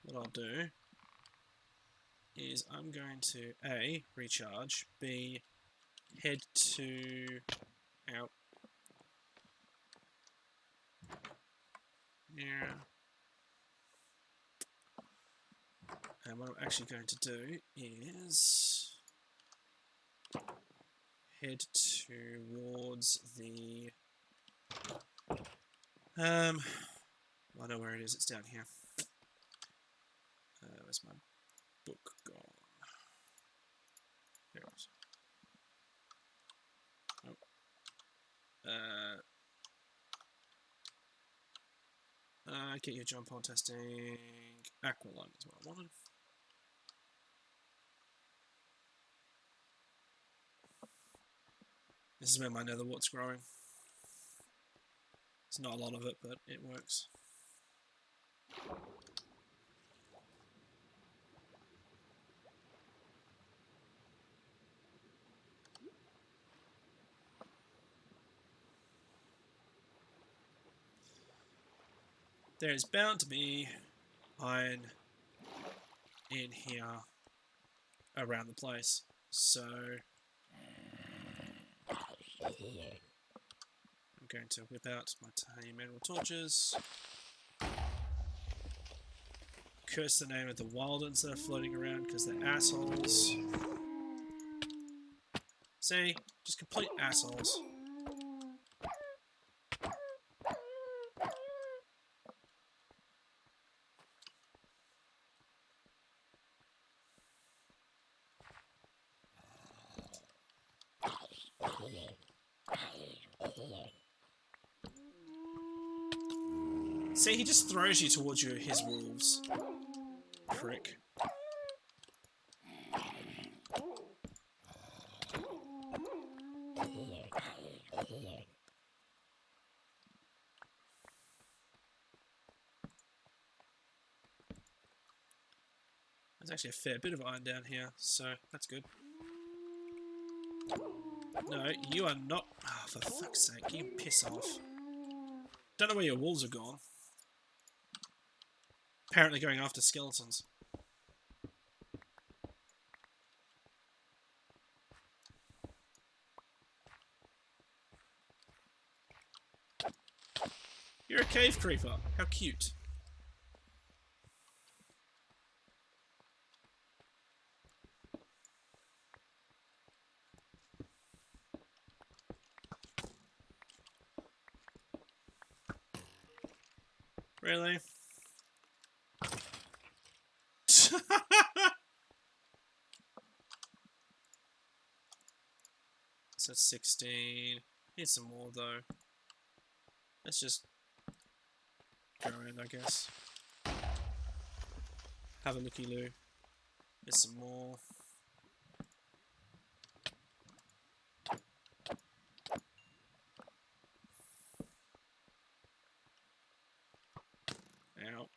S1: what I'll do is I'm going to A, recharge, B, head to out. Yeah. And what I'm actually going to do is head towards the I know where it is, it's down here. Where's my book gone? There it is. Get your jump on testing. Aqualine is what I wanted. This is where my nether wart's growing. It's not a lot of it, but it works. There's bound to be iron in here around the place, so I'm going to whip out my tiny mineral torches, curse the name of the wildens that are floating around because they're assholes. See? Just complete assholes. See, he just throws you towards his wolves. Prick. There's actually a fair bit of iron down here, so that's good. No, you are not... Oh, for fuck's sake, you piss off. Don't know where your wolves are gone. Apparently going after skeletons. You're a cave creeper. How cute. Really? So 16. Here's some more though. Let's just go around, I guess. Have a looky-loo. There's some more. Ow.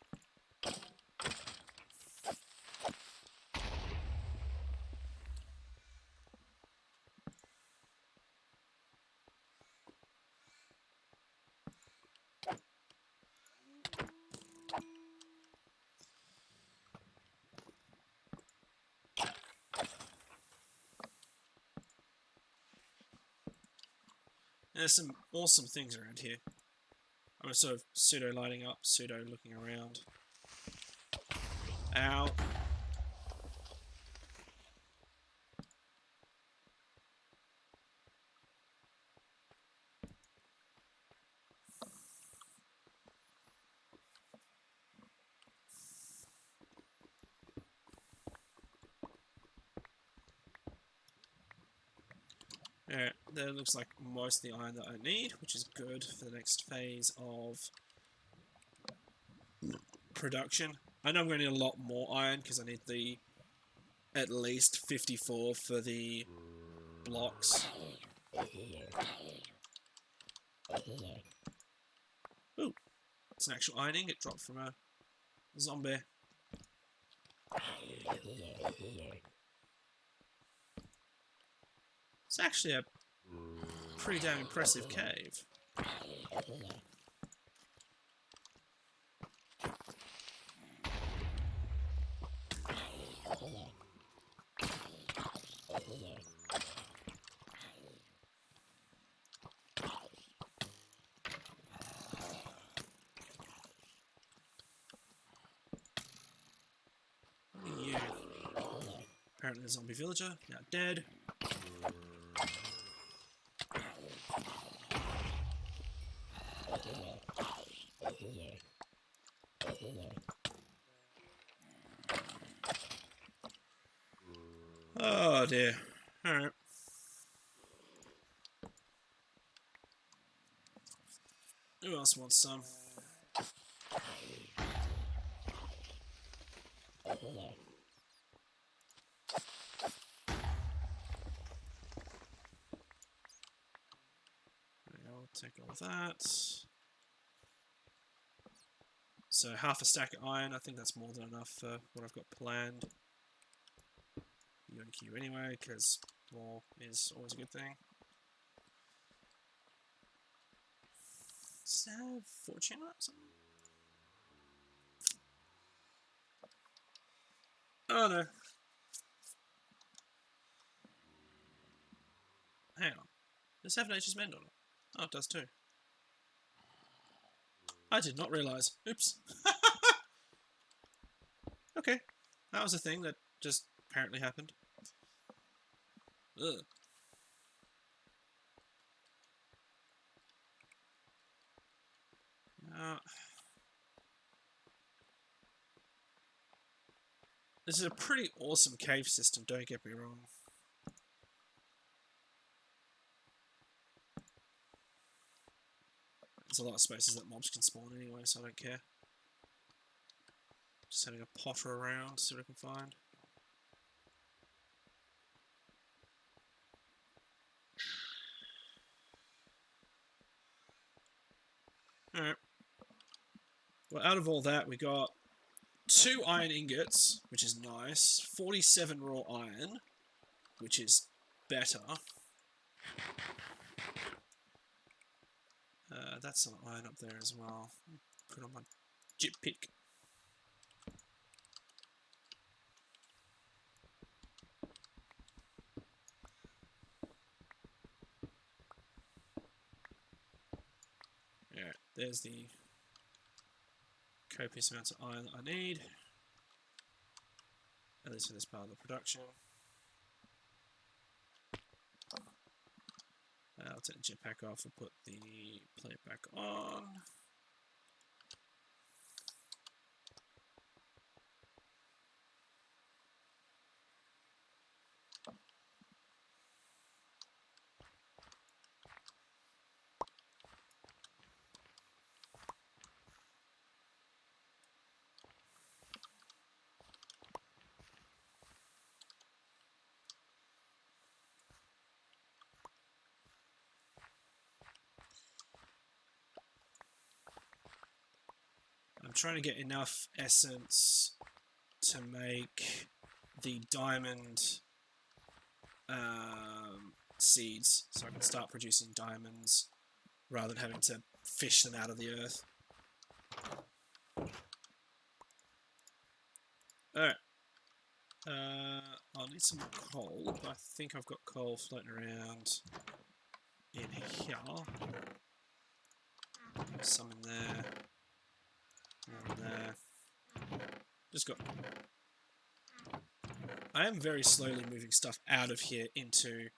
S1: There's some awesome things around here. I'm sort of pseudo lighting up, pseudo looking around. Ow. Alright, that looks like most of the iron that I need, which is good for the next phase of production. I know I'm going to need a lot more iron because I need the at least 54 for the blocks. Ooh, it's an actual iron ingot dropped from a zombie. It's actually a pretty damn impressive cave. You. Apparently the zombie villager, now dead. Oh dear. Alright. Who else wants some? I'll take all of that. So half a stack of iron, I think that's more than enough for what I've got planned. Yonk you anyway, because more is always a good thing. Does that have fortune or something? Oh no. Hang on. Does it have Nature's Mend on it? Oh, it does too. I did not realise. Oops. Okay. That was a thing that just apparently happened. Ugh. This is a pretty awesome cave system, don't get me wrong. There's a lot of spaces that mobs can spawn anyway, so I don't care. Just having a potter around, see what I can find. Alright. Well, out of all that, we got 2 iron ingots, which is nice. 47 raw iron, which is better. That's some iron up there as well. Put on my jip pick. Yeah, there's the copious amounts of iron that I need. At least for this part of the production. I'll take the jetpack off and put the plate back on. I'm trying to get enough essence to make the diamond seeds so I can start producing diamonds rather than having to fish them out of the earth. Alright. I'll need some coal, but I think I've got coal floating around in here. Some in there. More in there. Just got... I am very slowly moving stuff out of here into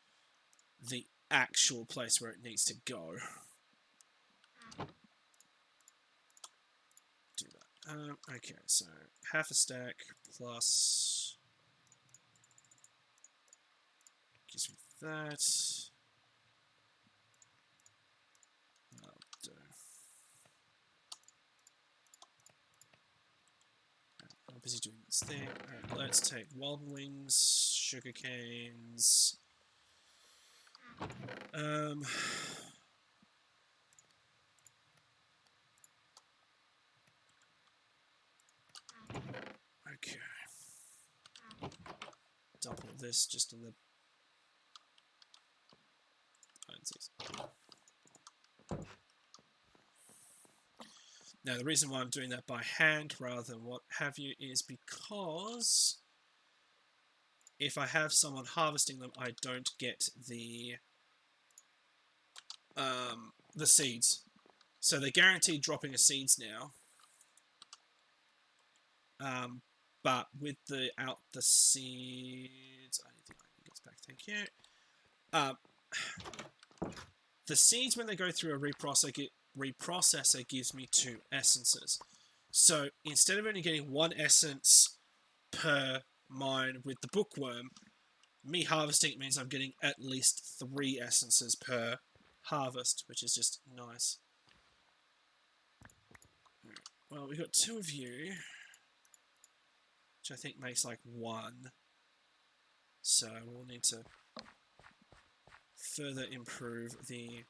S1: the actual place where it needs to go. Do that. Okay, so half a stack plus gives me that. That'll do. I'm busy doing this thing. Alright, let's take wild wings, sugar canes. Okay. Dump all this just in the... Now, the reason why I'm doing that by hand rather than what have you is because if I have someone harvesting them, I don't get the seeds. So they're guaranteed dropping of seeds now. But without the seeds, I need the iron ingots back. Thank you. The seeds, when they go through a reprocessor, gives me 2 essences. So instead of only getting 1 essence per mine with the bookworm, me harvesting it means I'm getting at least 3 essences per harvest, which is just nice. Well, we've got 2 of you, which I think makes like 1. So we'll need to further improve the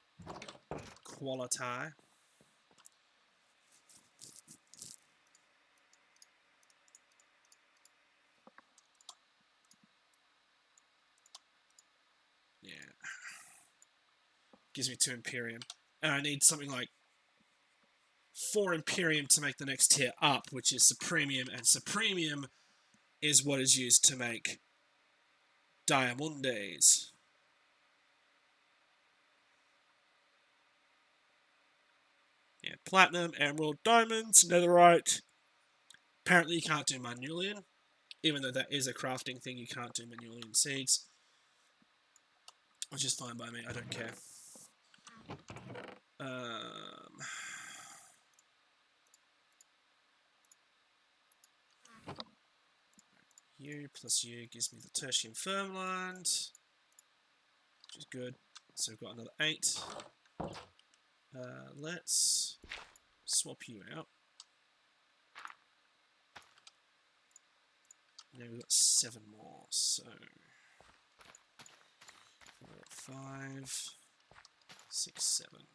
S1: quality. Yeah. Gives me 2 Imperium. And I need something like 4 Imperium to make the next tier up, which is Supremium, and Supremium is what is used to make Diamondes. Yeah, Platinum, Emerald, Diamonds, Netherite. Apparently you can't do Manulian, even though that is a crafting thing, you can't do Manulian seeds. Which is fine by me, I don't care. U plus U gives me the tertium firmland, which is good. So we've got another 8. Let's swap you out. Now we've got 7 more, so 4, 5, 6, 7.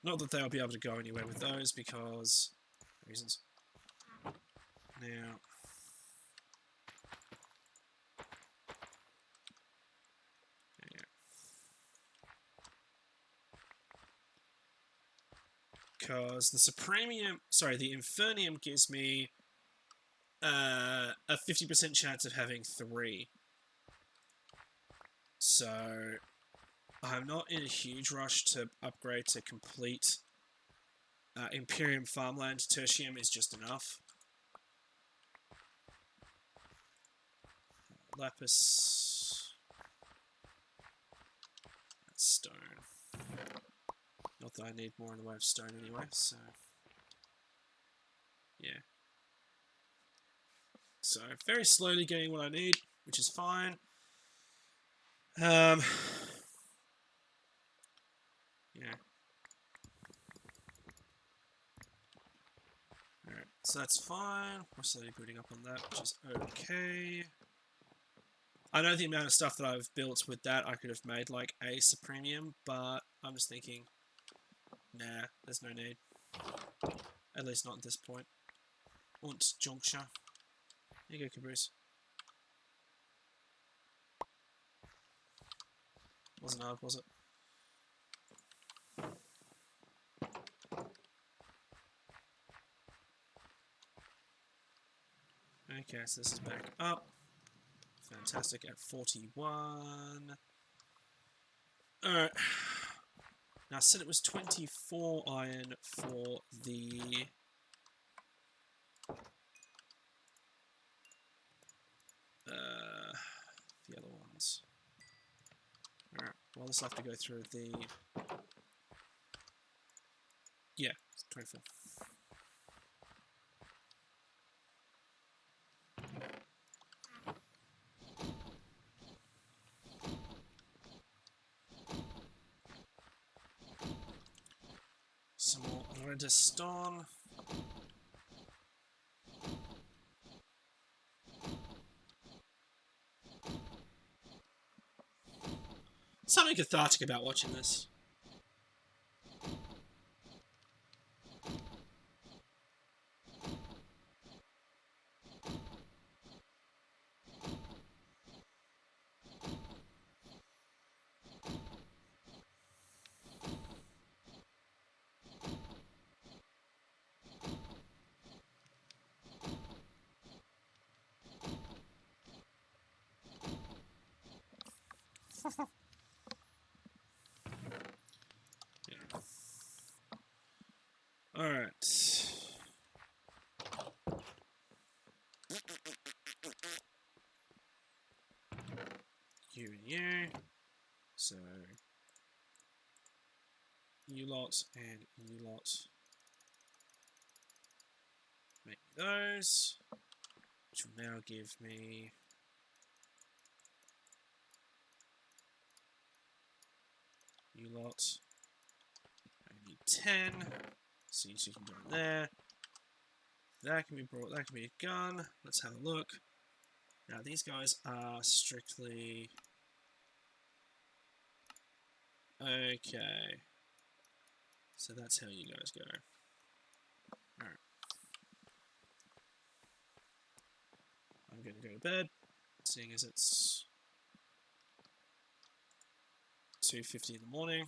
S1: Not that they'll be able to go anywhere with those because reasons. Now, because the the Infernium gives me a 50% chance of having 3. So I'm not in a huge rush to upgrade to complete Imperium farmland. Tertium is just enough. Lapis. That's stone. Not that I need more in the way of stone anyway, so yeah. So very slowly getting what I need, which is fine. Yeah. Alright, so that's fine. We're slowly building up on that, which is okay. I know the amount of stuff that I've built with that, I could have made like a Supremium, but I'm just thinking, nah, there's no need. At least not at this point. Und juncture. There you go, Caboose. Wasn't hard, was it? Okay, so this is back up. Fantastic, at 41. Alright. Now, I said it was 24 iron for the... the other ones. Alright, well, this will have to go through the... Yeah, it's 24. Some more redstone. Something cathartic about watching this. Yeah. Alright. You and you. So, you lot and you lot. make those, which will now give me you lot. I need 10, so you two can go in there. That can be brought, that can be a gun. Let's have a look. Now these guys are strictly... Okay. So that's how you guys go. Alright. I'm going to go to bed, seeing as it's 2:50 in the morning.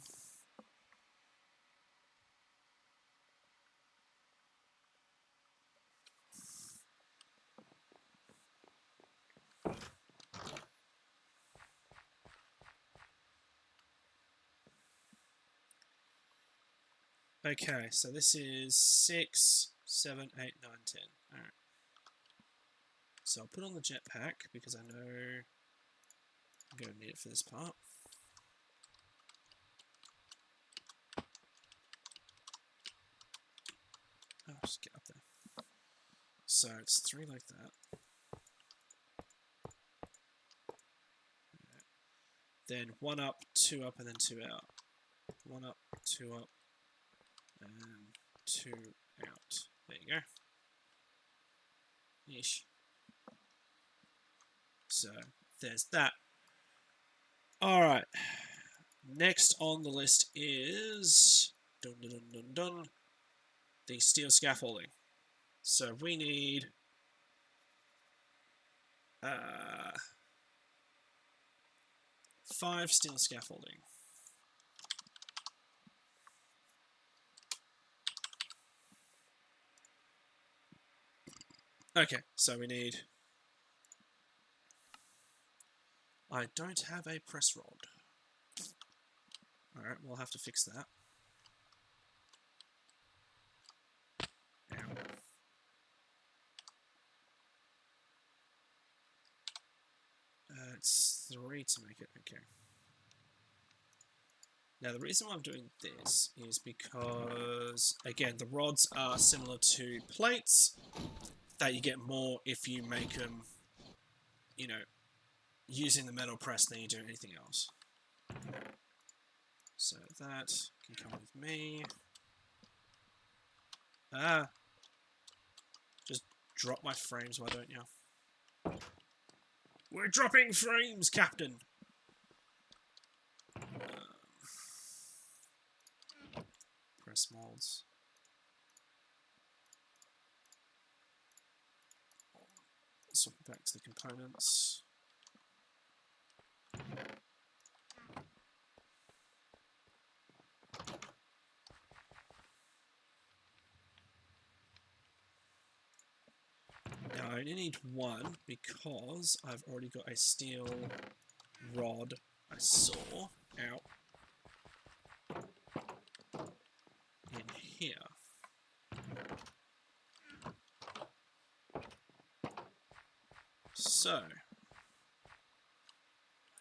S1: Okay, so this is 6, 7, 8, 9, 10. Alright. So I'll put on the jetpack because I know I'm going to need it for this part. Oh, just get up there. So it's 3 like that. Then 1 up, 2 up, and then 2 out. 1 up, 2 up, and 2 out. There you go. Ish. So there's that. Alright. Next on the list is dun, dun, dun, dun, dun, the steel scaffolding. So we need 5 steel scaffolding. Okay, so we need... I don't have a press rod. Alright, we'll have to fix that. Ow. It's 3 to make it, okay. Now the reason why I'm doing this is because, again, the rods are similar to plates, that you get more if you make them, you know, using the metal press than you do anything else. So that can come with me. Just drop my frames, why don't you? We're dropping frames, Captain! Press molds. Swap it back to the components. Now I only need 1 because I've already got a steel rod I saw out in here. So, why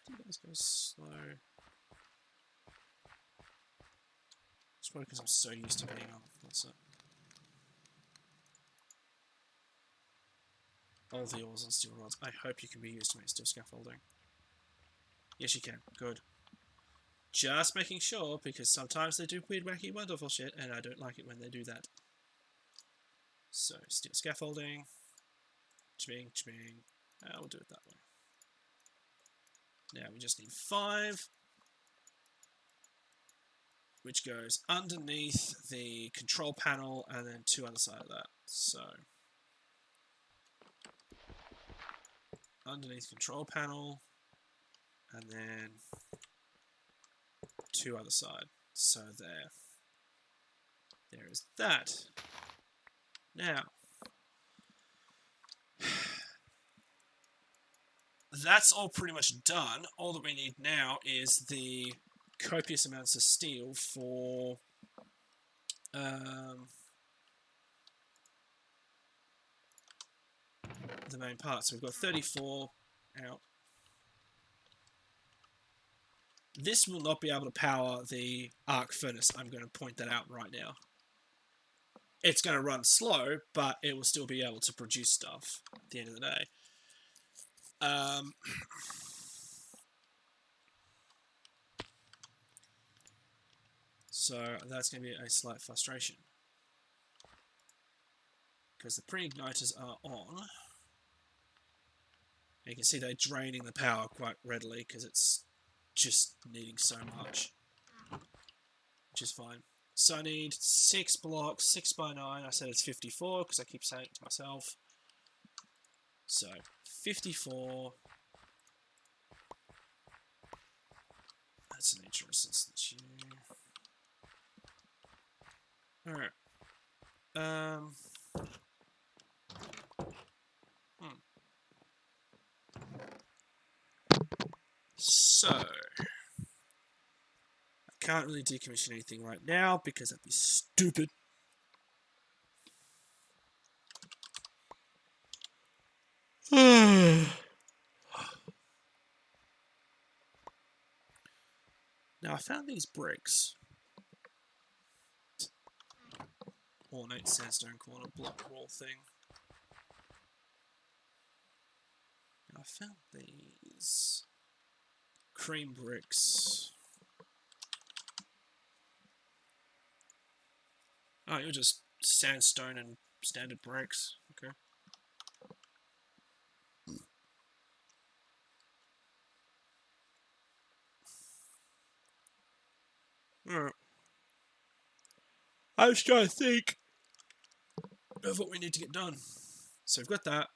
S1: do you guys go slow? It's probably because I'm so used to being on. That's it. All the ores and steel rods. I hope you can be used to make steel scaffolding. Yes, you can. Good. Just making sure, because sometimes they do weird, wacky, wonderful shit, and I don't like it when they do that. So, steel scaffolding. Chbing, chbing. We'll do it that way. Now we just need 5, which goes underneath the control panel and then 2 on the side of that. So, underneath control panel and then 2 other side. So there is that. Now, that's all pretty much done. All that we need now is the copious amounts of steel for the main part. So we've got 34 out. This will not be able to power the arc furnace. I'm going to point that out right now. it's going to run slow, but it will still be able to produce stuff at the end of the day. So that's going to be a slight frustration. Because the pre-igniters are on. You can see they're draining the power quite readily because it's just needing so much, which is fine. So I need 6 blocks, 6 by 9. I said it's 54 because I keep saying it to myself. So 54. That's an nature resistance. Alright. So I can't really decommission anything right now because that'd be stupid. Now I found these bricks. Ornate sandstone corner block wall thing. I found these cream bricks. Oh, you're just sandstone and standard bricks. Okay. Alright. I was trying to think of what we need to get done. So we've got that.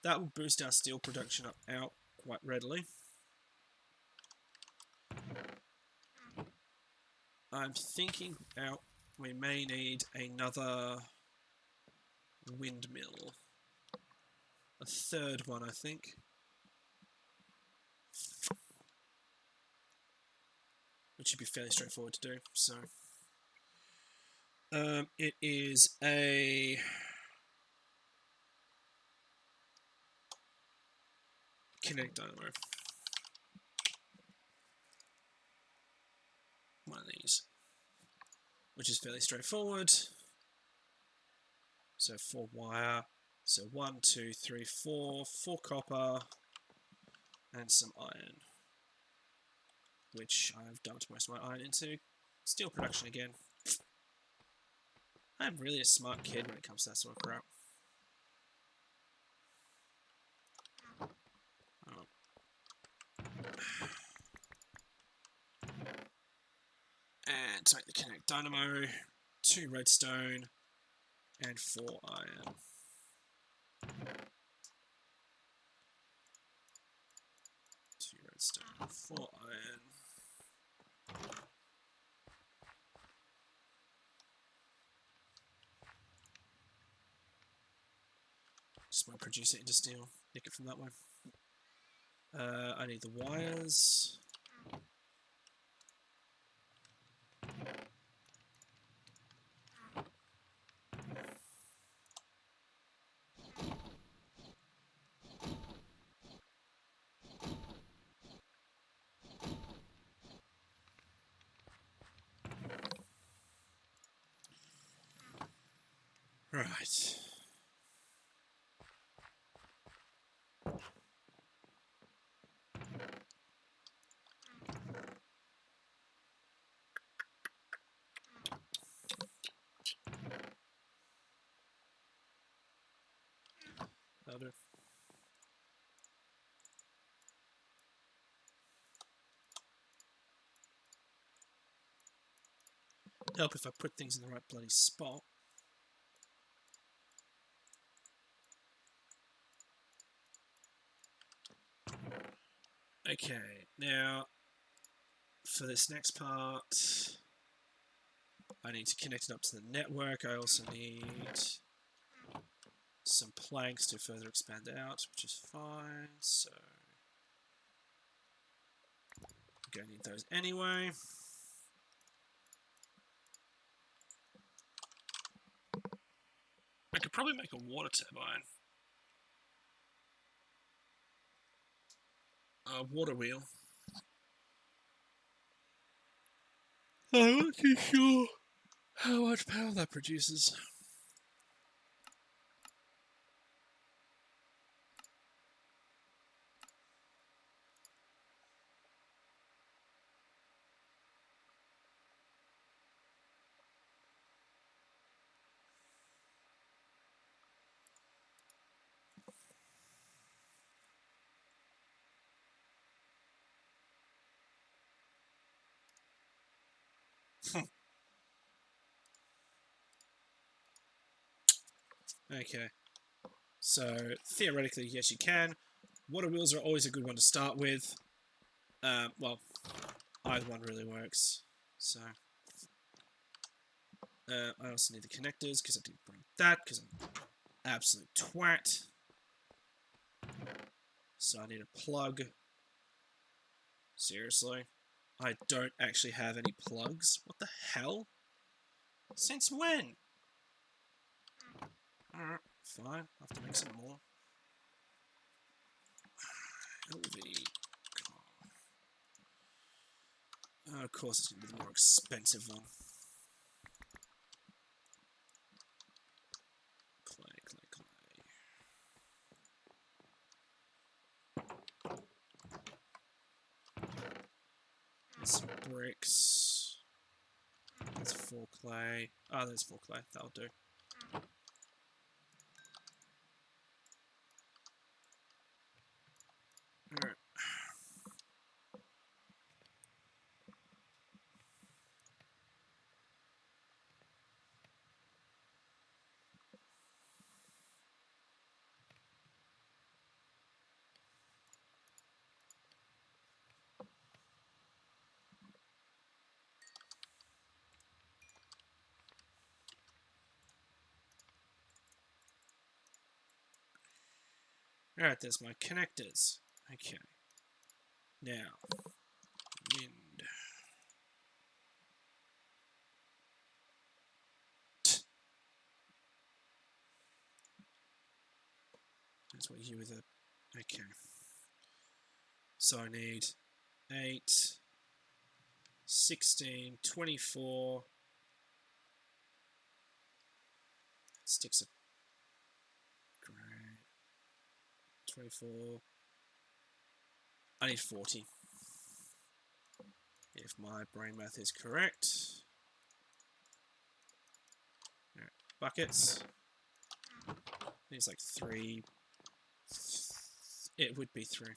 S1: That will boost our steel production out quite readily. I'm thinking we may need another windmill. A third one, I think. Which should be fairly straightforward to do. So it is a kinetic dynamo. One of these, which is fairly straightforward. So 4 wire. So 1, 2, 3, 4, 4 copper, and some iron, which I've dumped most of my iron into. Steel production again. I'm really a smart kid when it comes to that sort of crap. Oh. And to make the kinetic dynamo, 2 redstone and 4 iron. Two redstone, 4 iron. Just want to produce it into steel. Nick it from that one. I need the wires. Right. That'll do. Help if I put things in the right bloody spot. Okay, now for this next part, I need to connect it up to the network. I also need some planks to further expand out, which is fine. So I'm going to need those anyway. I could probably make a water turbine. A water wheel. I'm not too sure how much power that produces. Okay. So, theoretically, yes, you can. Water wheels are always a good one to start with. Well, either one really works. So, I also need the connectors, because I didn't bring that, because I'm an absolute twat. So I need a plug. Seriously? I don't actually have any plugs? What the hell? Since when? Alright, fine. I'll have to make some more. LV. Of course it's going to be the more expensive one. Clay, clay, clay. There's some bricks. There's 4 clay. Oh, there's 4 clay. That'll do. Alright. Alright, there's my connectors. Okay. Now, wind. That's what you with a... Okay. So I need 8, 16, 24. Sticks of grey. 24. I need 40. If my brain math is correct. Alright, buckets. There's like 3. It would be 3.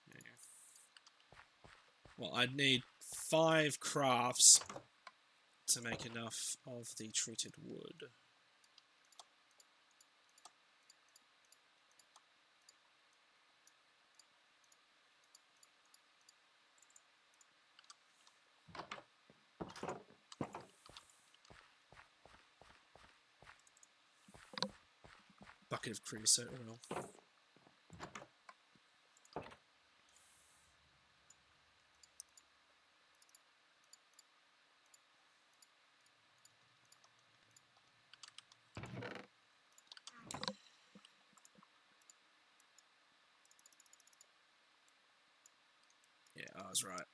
S1: There you go. Well, I'd need 5 crafts to make enough of the treated wood. Bucket of creosote oil. Yeah, I was right.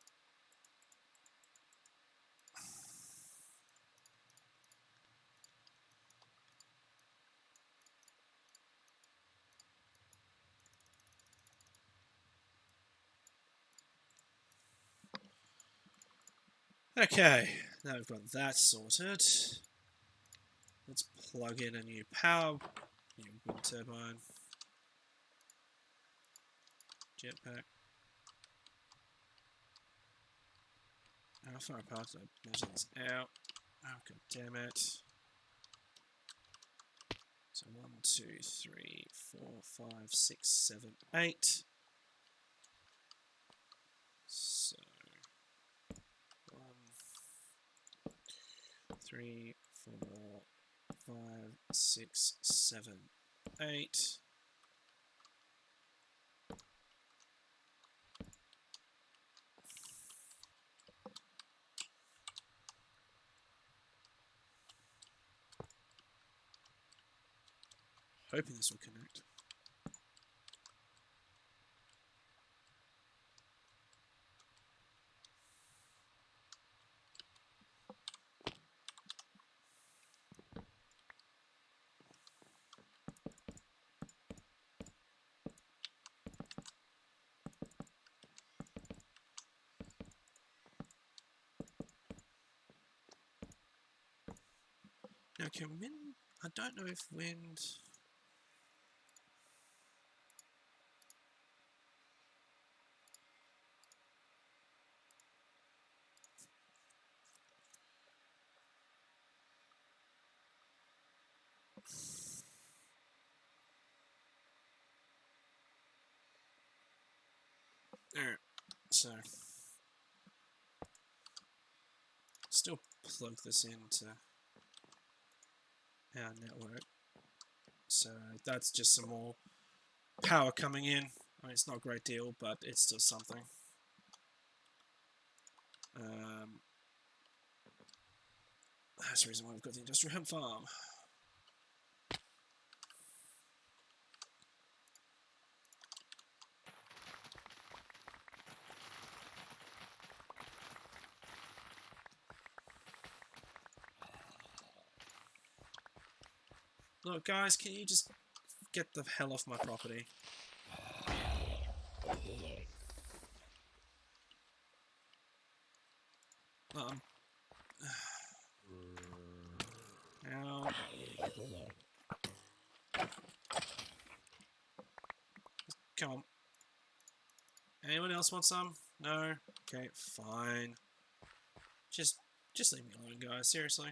S1: Okay, now we've got that sorted. Let's plug in a new new wind turbine, jetpack. How far apart did I measure this out? Oh, god damn it. So 1, 2, 3, 4, 5, 6, 7, 8. So 1, 3, 4, 5, 6, 7, 8. Hoping this will connect. Now can wind... I don't know if wind... Alright, so still plug this into our network. So that's just some more power coming in. I mean, it's not a great deal, but it's still something. That's the reason why we've got the industrial hemp farm. Look, guys, can you just get the hell off my property? Ow. Come on. Anyone else want some? No? Okay, fine. Just leave me alone, guys. Seriously.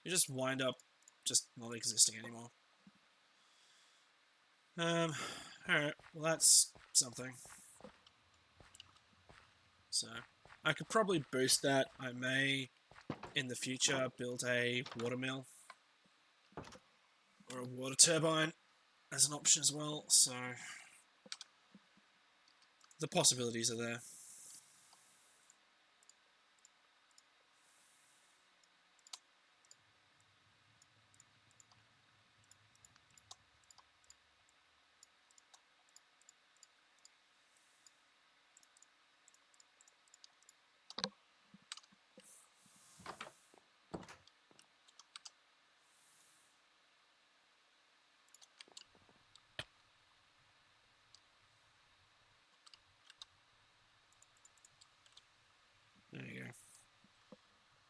S1: You just wind up just not existing anymore. Alright. Well, that's something. So, I could probably boost that. I may, in the future, build a water mill. Or a water turbine as an option as well, so the possibilities are there. There you go.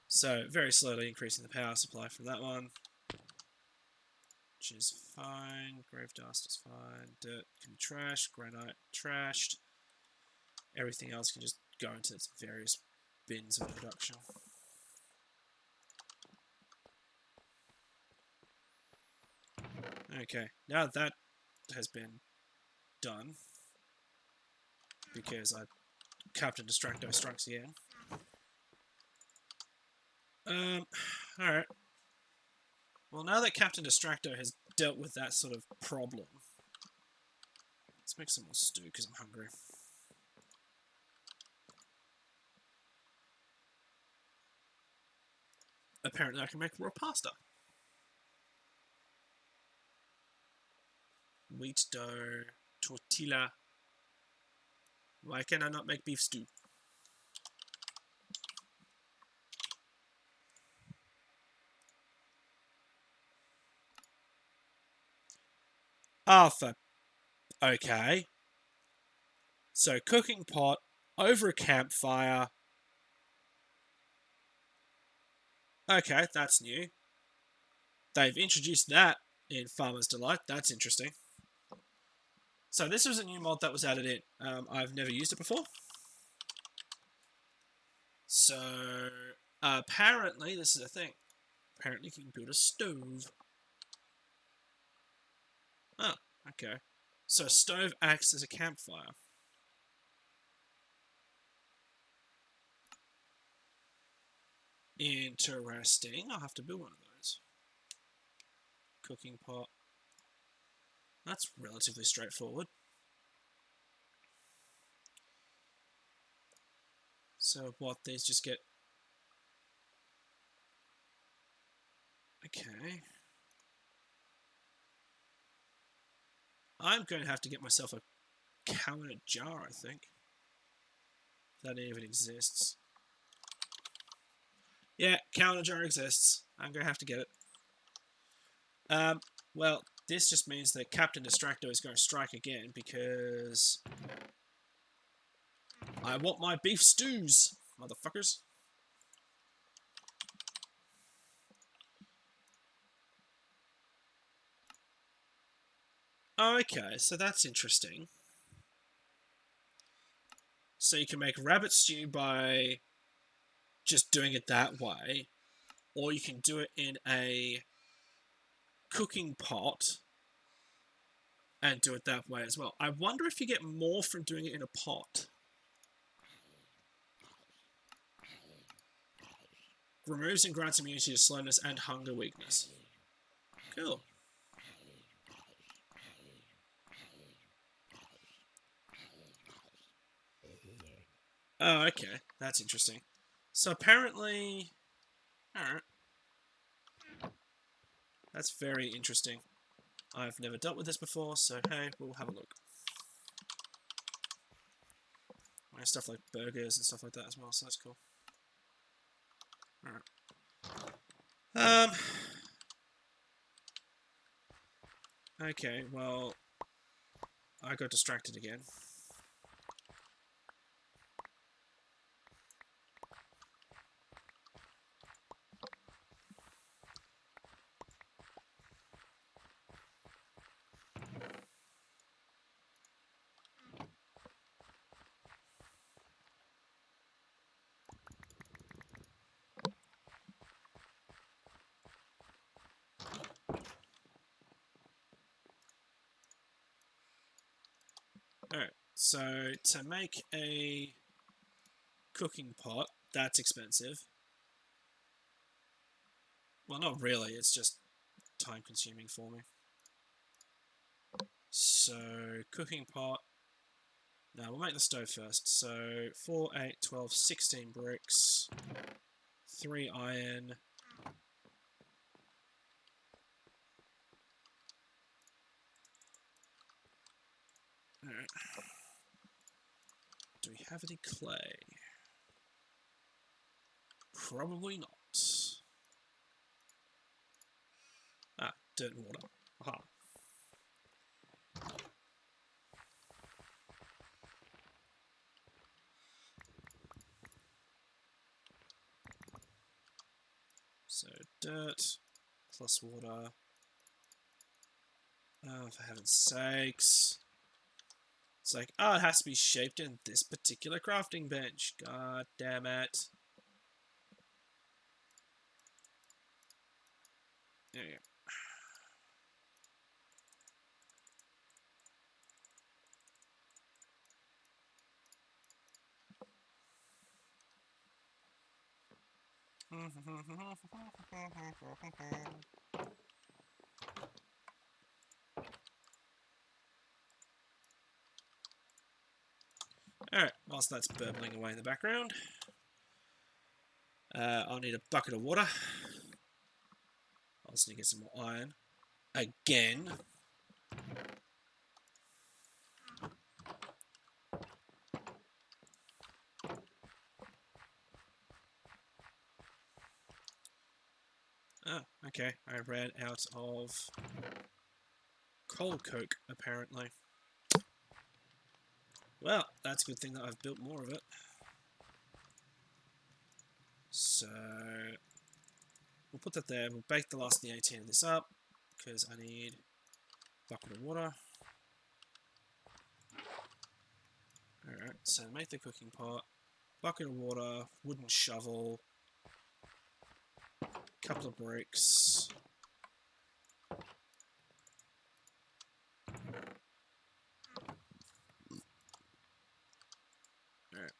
S1: So, very slowly increasing the power supply from that one. Which is fine. Grave dust is fine. Dirt can be trashed. Granite trashed. Everything else can just go into its various bins of production. Okay, now that has been done, because Captain Distracto strikes again. Alright. Well, now that Captain Distracto has dealt with that sort of problem, let's make some more stew, because I'm hungry. Apparently I can make raw pasta. Wheat dough, tortilla. Why can I not make beef stew? Arthur. Okay. So, cooking pot over a campfire. Okay, that's new. They've introduced that in Farmer's Delight. That's interesting. So this was a new mod that was added in. I've never used it before. So apparently this is a thing. Apparently you can build a stove. Oh, okay. So a stove acts as a campfire. Interesting. I'll have to build one of those. Cooking pot. That's relatively straightforward. So what, these just get... Okay. I'm going to have to get myself a counter jar, I think. If that even exists. Yeah, counter jar exists. I'm going to have to get it. Well, this just means that Captain Distracto is going to strike again, because I want my beef stews, motherfuckers. Okay, so that's interesting. So you can make rabbit stew by just doing it that way, or you can do it in a cooking pot and do it that way as well. I wonder if you get more from doing it in a pot. Removes and grants immunity to slowness and hunger weakness. Cool. Oh, okay. That's interesting. So apparently... Alright. That's very interesting. I've never dealt with this before, so hey, we'll have a look. Stuff like burgers and stuff like that as well, so that's cool. Alright. Okay, well... I got distracted again. Alright, so to make a cooking pot, that's expensive. Well, not really, it's just time consuming for me. So, cooking pot. No, we'll make the stove first. So, 4, 8, 12, 16 bricks, 3 iron. Alright. Do we have any clay? Probably not. Ah, dirt and water. Aha. So, dirt plus water. Oh, for heaven's sakes. It's like, oh, it has to be shaped in this particular crafting bench. God damn it. There you go. Alright, whilst that's burbling away in the background, I'll need a bucket of water. I'll just need to get some more iron. Again. Oh, okay. I ran out of coal coke, apparently. Well, that's a good thing that I've built more of it. So, we'll put that there. We'll bake the last of the 18 of this up, because I need a bucket of water. Alright, so make the cooking pot, bucket of water, wooden shovel, couple of bricks. Alright.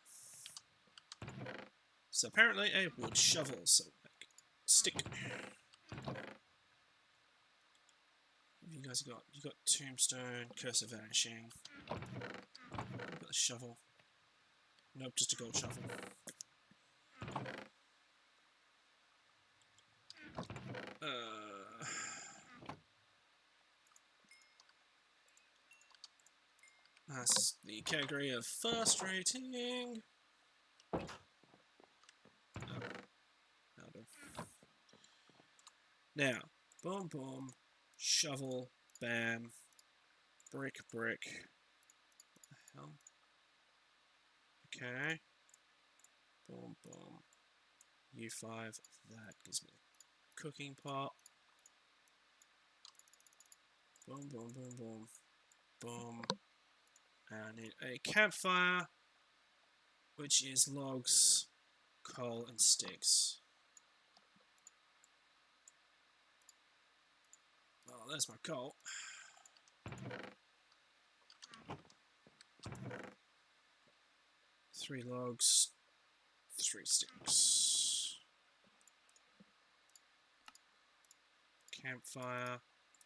S1: So apparently a wood shovel, so like, stick. What have you guys got? You got tombstone, curse of vanishing. Got the shovel. Nope, just a gold shovel. That's the category of first rating. Oh. That'll do. Now, boom, boom, shovel, bam, brick, brick. What the hell? Okay. Boom, boom. U5, that gives me a cooking pot. Boom, boom, boom, boom. Boom. And I need a campfire, which is logs, coal, and sticks. Well, there's my coal. 3 logs, 3 sticks. Campfire.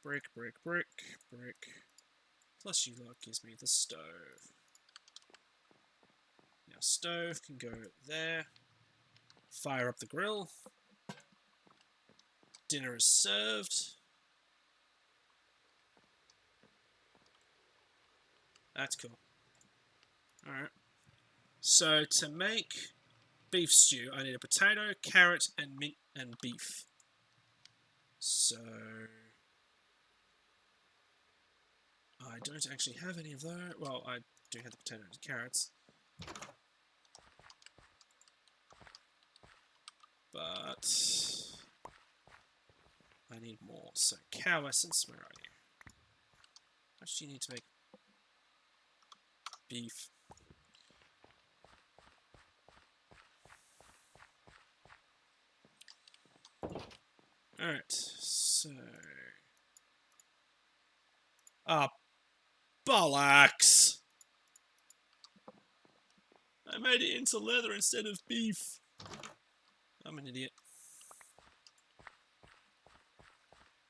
S1: Brick, brick, brick, brick. Plus you lot gives me the stove. Now stove can go there. Fire up the grill. Dinner is served. That's cool. Alright. So to make beef stew, I need a potato, carrot, and meat and beef. So I don't actually have any of those. Well, I do have the potato and carrots. But I need more. So cow essence, where are you? How much do you need to make beef? Alright, so... Ah, bollocks! I made it into leather instead of beef. I'm an idiot.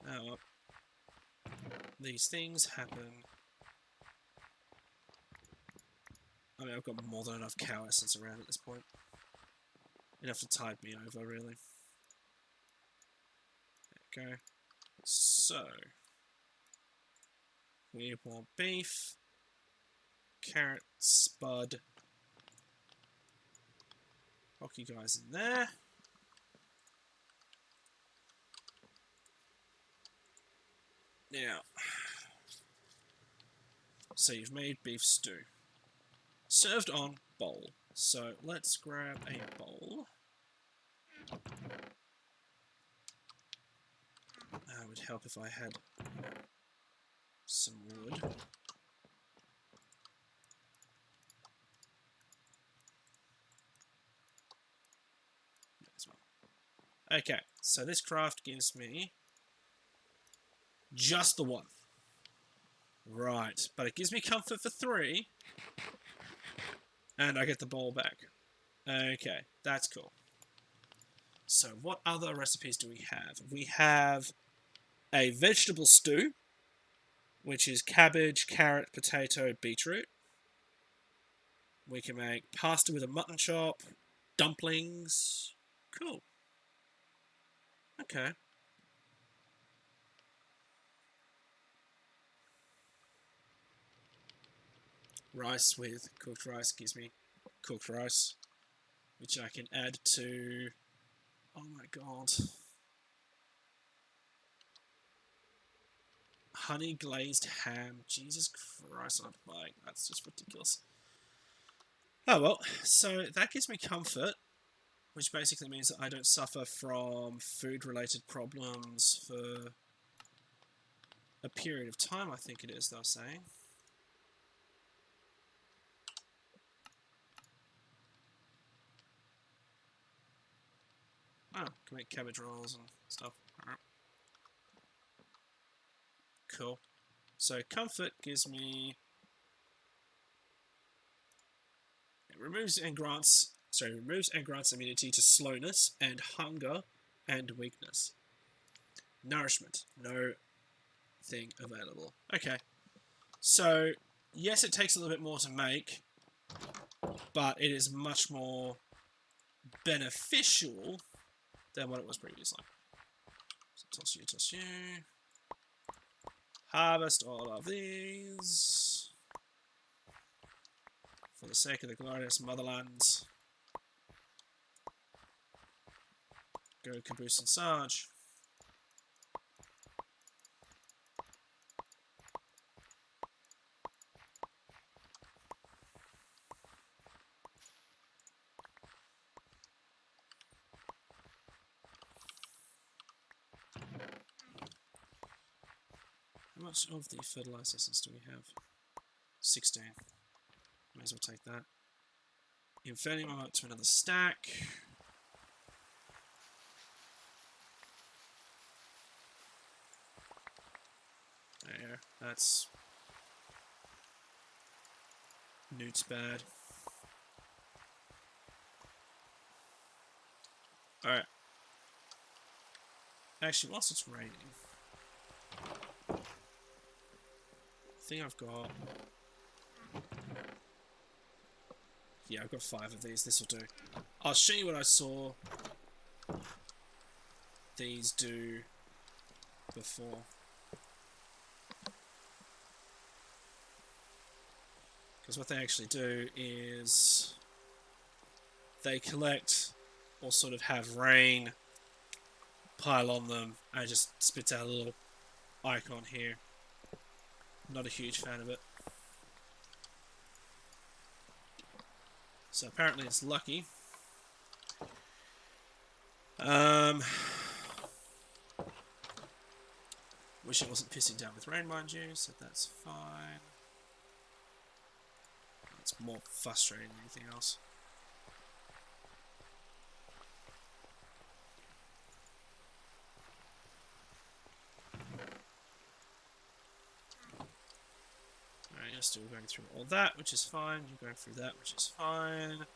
S1: Oh well. These things happen. I mean, I've got more than enough cow essence around at this point. Enough to tide me over, really. There we go. So, we want beef, carrot, spud. Pop you guys in there. Now, so you've made beef stew. Served on bowl. So let's grab a bowl. It would help if I had some wood. Okay, so this craft gives me just the one. Right, but it gives me comfort for 3. And I get the bowl back. Okay, that's cool. So what other recipes do we have? We have a vegetable stew, which is cabbage, carrot, potato, beetroot. We can make pasta with a mutton chop, dumplings. Cool. Okay. Rice with cooked rice gives me cooked rice, which I can add to... Oh my god. Honey glazed ham. Jesus Christ, I'm like, that's just ridiculous. Oh well, so that gives me comfort, which basically means that I don't suffer from food-related problems for a period of time, I think it is, they're saying. Oh, can make cabbage rolls and stuff. Alright. Cool. So comfort gives me... It removes and grants immunity to slowness and hunger and weakness. Nourishment. No thing available. Okay. So, yes, it takes a little bit more to make, but it is much more beneficial than what it was previously. So toss you. Harvest all of these. For the sake of the glorious motherlands. Go Caboose and Sarge. How much of the fertilizer essence do we have? 16. May as well take that. Infernium, I'm up to another stack. There, that's... Newt's bad. Alright. Actually, whilst it's raining, I think I've got... Yeah, I've got 5 of these. This will do. I'll show you what I saw these do before. Because what they actually do is they collect or sort of have rain pile on them and it just spits out a little icon here. Not a huge fan of it. So apparently it's lucky. Wish it wasn't pissing down with rain, mind you, so that's fine. It's more frustrating than anything else. Alright, you're still going through all that, which is fine. You're going through that, which is fine.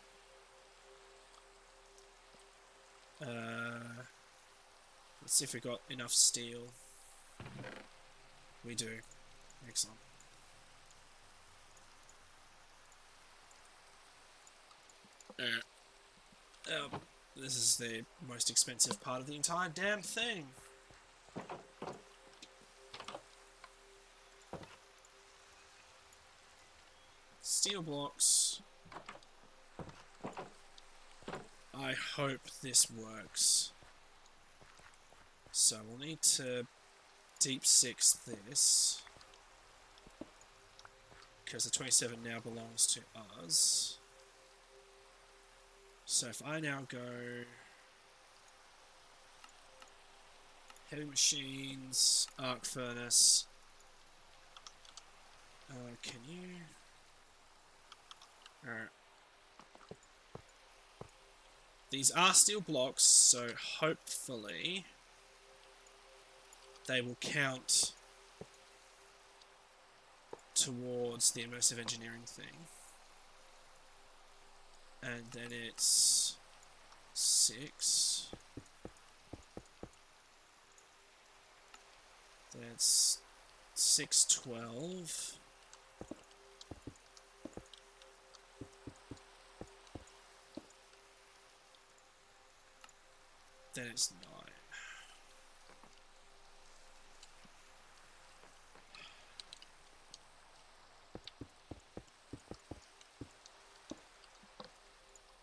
S1: Let's see if we got enough steel. We do. Excellent. This is the most expensive part of the entire damn thing. Steel blocks. I hope this works. So we'll need to deep 6 this. Because the 27 now belongs to us. So if I now go heavy machines, arc furnace, can you? Alright. These are steel blocks, so hopefully they will count towards the immersive engineering thing. And then it's 6. That's 6, 12. Then it's 9.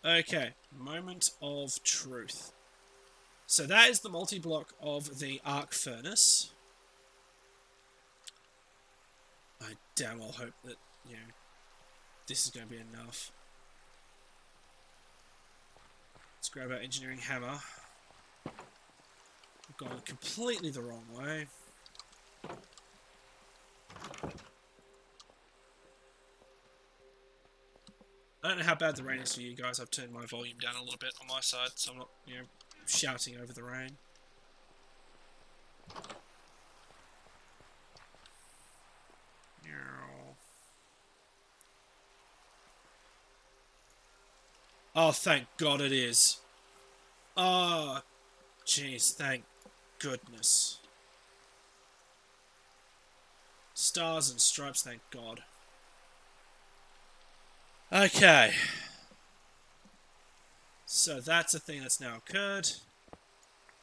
S1: Okay, moment of truth. So that is the multi-block of the arc furnace. I damn well hope that, you know, this is going to be enough. Let's grab our engineering hammer. I've gone completely the wrong way. I don't know how bad the rain is for you guys. I've turned my volume down a little bit on my side, so I'm not, you know, shouting over the rain. Oh, thank God it is. Oh, jeez, thank goodness. Stars and stripes, thank God. Okay. So that's a thing that's now occurred.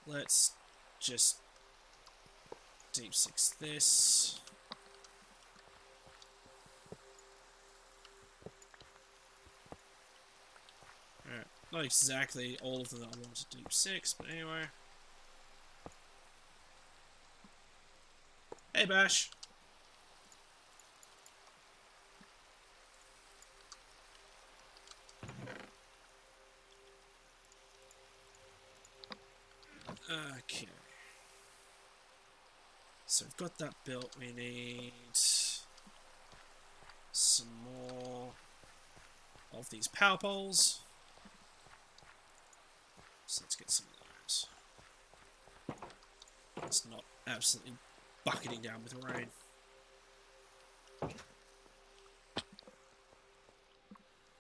S1: Let's just deep 6 this. Alright, not exactly all of them that I want to deep 6, but anyway. Hey Bash! Okay. So we've got that built. We need some more of these power poles. So let's get some of those. It's not absolutely bucketing down with rain.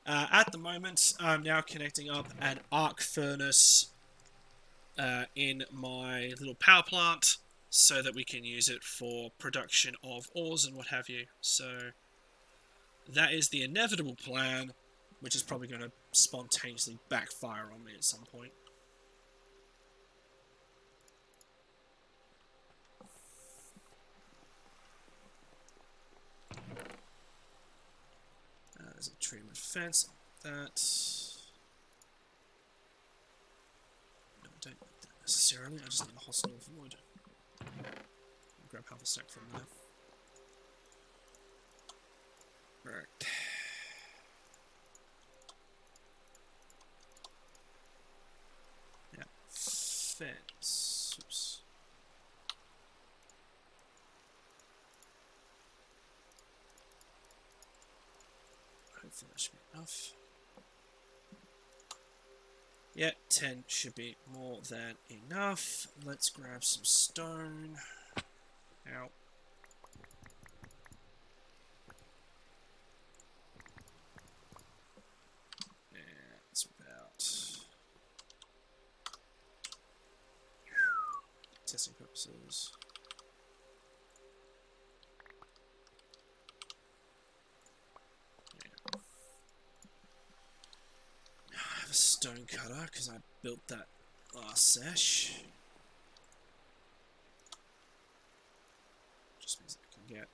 S1: At the moment, I'm now connecting up an arc furnace in my little power plant so that we can use it for production of ores and what have you. So that is the inevitable plan, which is probably going to spontaneously backfire on me at some point. There's a treatment fence like that. No, I don't need that necessarily. I just need a hostile of wood. I'll grab half a stack from there. Right. Yeah. Fence. Oops. Hopefully that should be enough. Yeah, 10 should be more than enough. Let's grab some stone. Ow. Yeah, it's about... testing purposes. Yeah. I have a stone cutter because I built that last sesh. Just means I can get...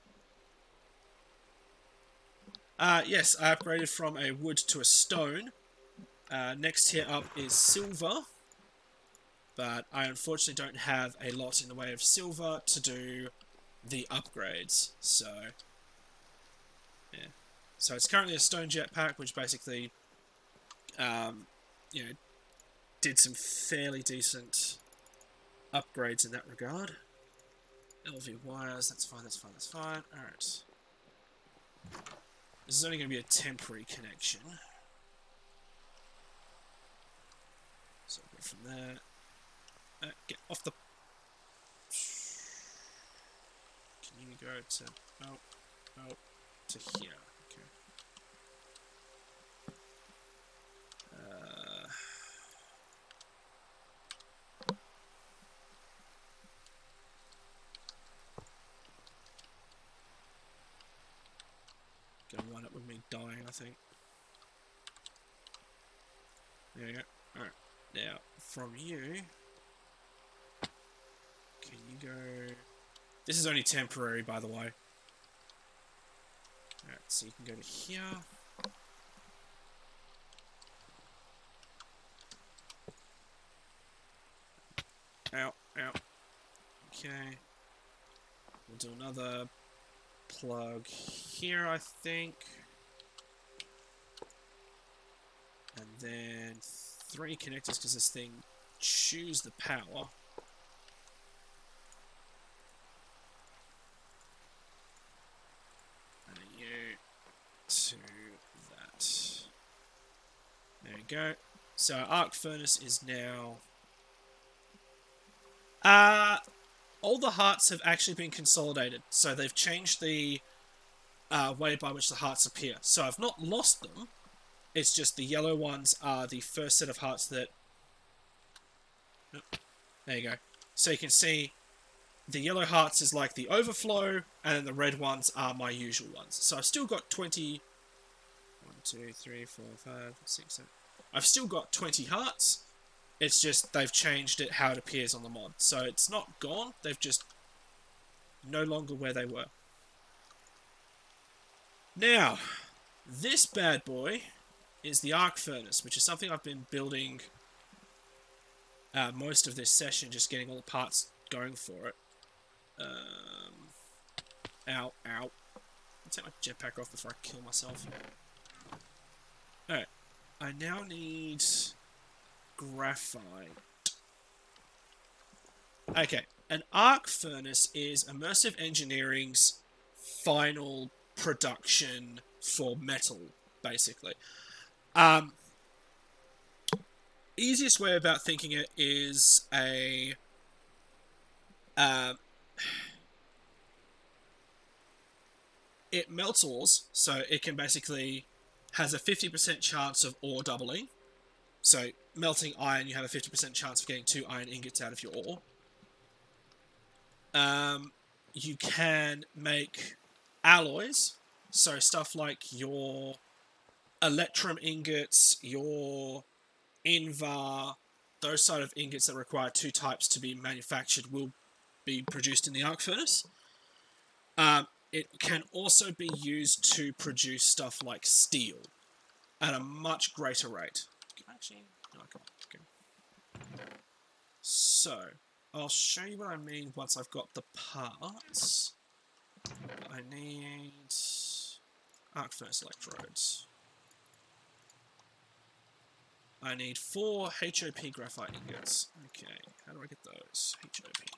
S1: yes, I upgraded from a wood to a stone. Next tier up is silver. But I unfortunately don't have a lot in the way of silver to do the upgrades. So, yeah. So it's currently a stone jetpack, which basically, you know, did some fairly decent upgrades in that regard. LV wires, that's fine, that's fine, that's fine. Alright. This is only going to be a temporary connection. So I'll go from there. Get off the... Can you go to... Oh, to here. Okay. Gonna wind up with me dying, I think. There you go. Alright. Now, from you... Can you go... This is only temporary, by the way. Alright, so you can go to here. Ow, ow. Okay. We'll do another plug here, I think. And then 3 connectors, because this thing chews the power. To that. There we go. So our arc furnace is now... all the hearts have actually been consolidated. So they've changed the way by which the hearts appear. So I've not lost them. It's just the yellow ones are the first set of hearts that... Nope. There you go. So you can see the yellow hearts is like the overflow, and then the red ones are my usual ones. So I've still got 20... 1, 2, 3, 4, 5, 6, 7... I've still got 20 hearts. It's just they've changed it how it appears on the mod. So it's not gone. They've just no longer where they were. Now, this bad boy is the arc furnace, which is something I've been building most of this session, just getting all the parts going for it. Ow, ow. I'll take my jetpack off before I kill myself. Alright. I now need graphite. Okay. An arc furnace is Immersive Engineering's final production for metal, basically. Easiest way about thinking it is a... it melts ores, so it can basically... has a 50% chance of ore doubling. So melting iron, you have a 50% chance of getting 2 iron ingots out of your ore. You can make alloys, so stuff like your electrum ingots, your invar, those sort of ingots that require 2 types to be manufactured will be produced in the arc furnace. It can also be used to produce stuff like steel at a much greater rate. Actually, no, I can't. Okay. So, I'll show you what I mean once I've got the parts. I need arc furnace electrodes. I need 4 HOP graphite ingots. Okay, how do I get those? HOP.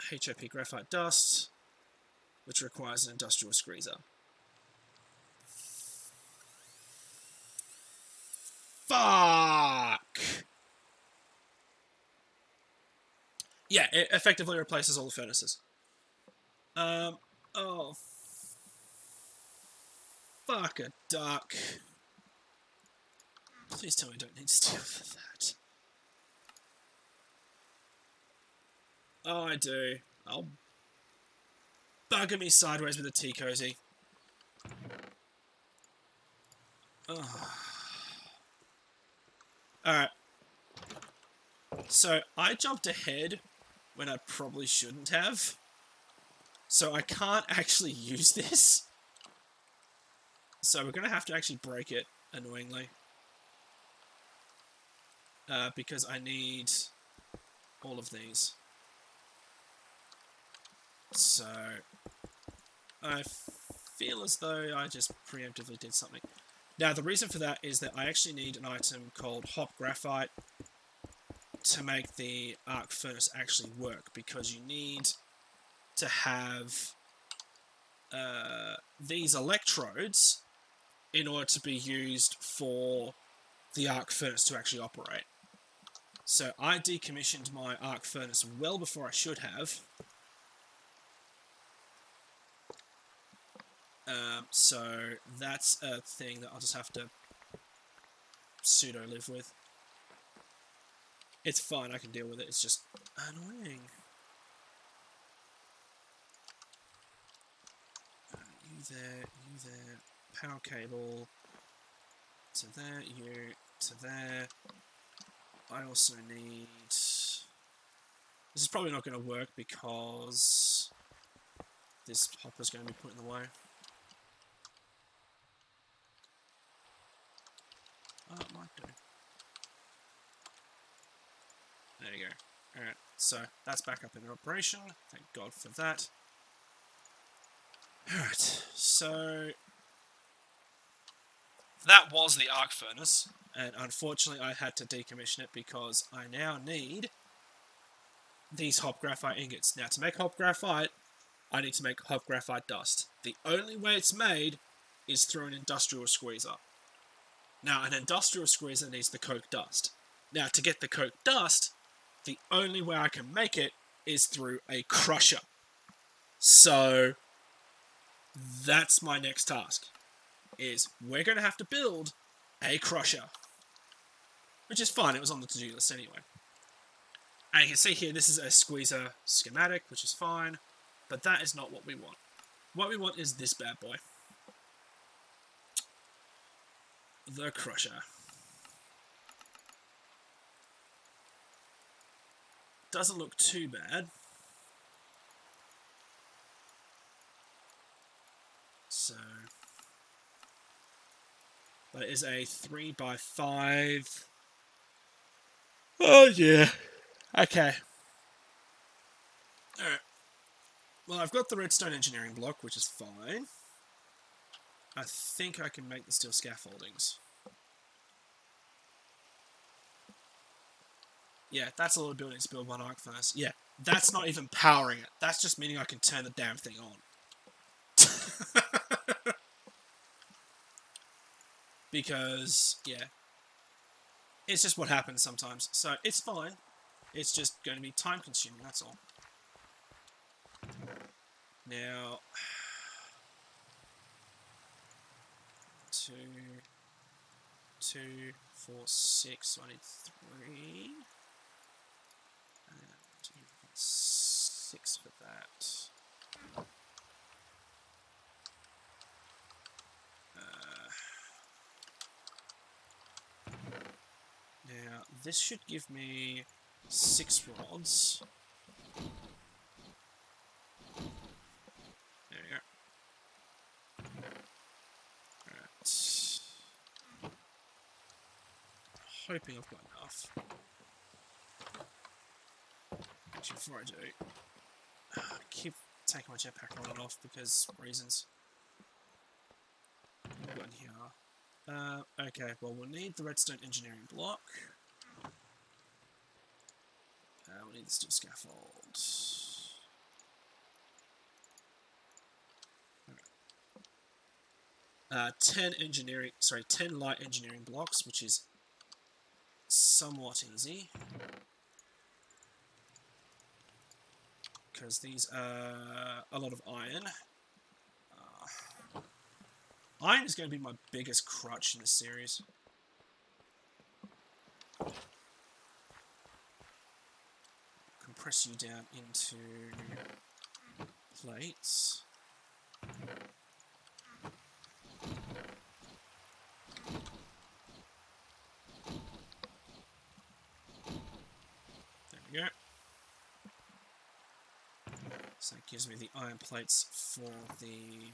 S1: HOP graphite dust, which requires an industrial squeezer. Fuck! Yeah, it effectively replaces all the furnaces. Oh. Fuck a duck. Please tell me I don't need steel for that. Oh, I do. I'll bugger me sideways with a tea cozy. Oh. Alright. So, I jumped ahead when I probably shouldn't have. So I can't actually use this. So we're going to have to actually break it, annoyingly. Because I need all of these. So I feel as though I just preemptively did something. Now the reason for that is that I actually need an item called hop graphite to make the arc furnace actually work, because you need to have these electrodes in order to be used for the arc furnace to actually operate. So I decommissioned my arc furnace well before I should have. So that's a thing that I'll just have to pseudo live with. It's fine, I can deal with it, it's just annoying. You there, power cable, to there, you, to there. I also need... This is probably not going to work because this hopper's going to be put in the way. Oh, it might do. There you go. Alright, so that's back up in operation. Thank God for that. Alright, so that was the arc furnace, and unfortunately I had to decommission it because I now need these hop graphite ingots. Now, to make hop graphite, I need to make hop graphite dust. The only way it's made is through an industrial squeezer. Now, an industrial squeezer needs the coke dust. Now, to get the coke dust, the only way I can make it is through a crusher. So that's my next task, is we're going to have to build a crusher. Which is fine, it was on the to-do list anyway. And you can see here, this is a squeezer schematic, which is fine, but that is not what we want. What we want is this bad boy. The crusher. Doesn't look too bad. So, that is a 3x5. Oh yeah. Okay. Alright. Well, I've got the redstone engineering block, which is fine. I think I can make the steel scaffoldings. Yeah, that's a lot of buildings to build one arc furnace. Yeah, that's not even powering it. That's just meaning I can turn the damn thing on. Because, yeah, it's just what happens sometimes. So, it's fine. It's just going to be time consuming, that's all. Now, 2, 4, 6. So I need 3. And 2, 4, 6 for that. Now, this should give me 6 rods. There we go. Alright. Hoping I've got enough. Actually, before I do, I keep taking my jetpack on and off because reasons. What have we got in here? Okay, well, we'll need the redstone engineering block. We'll need the steel scaffold. 10 light engineering blocks, which is somewhat easy. Because these are a lot of iron. Iron is going to be my biggest crutch in this series. Compress you down into plates. There we go. So it gives me the iron plates for the...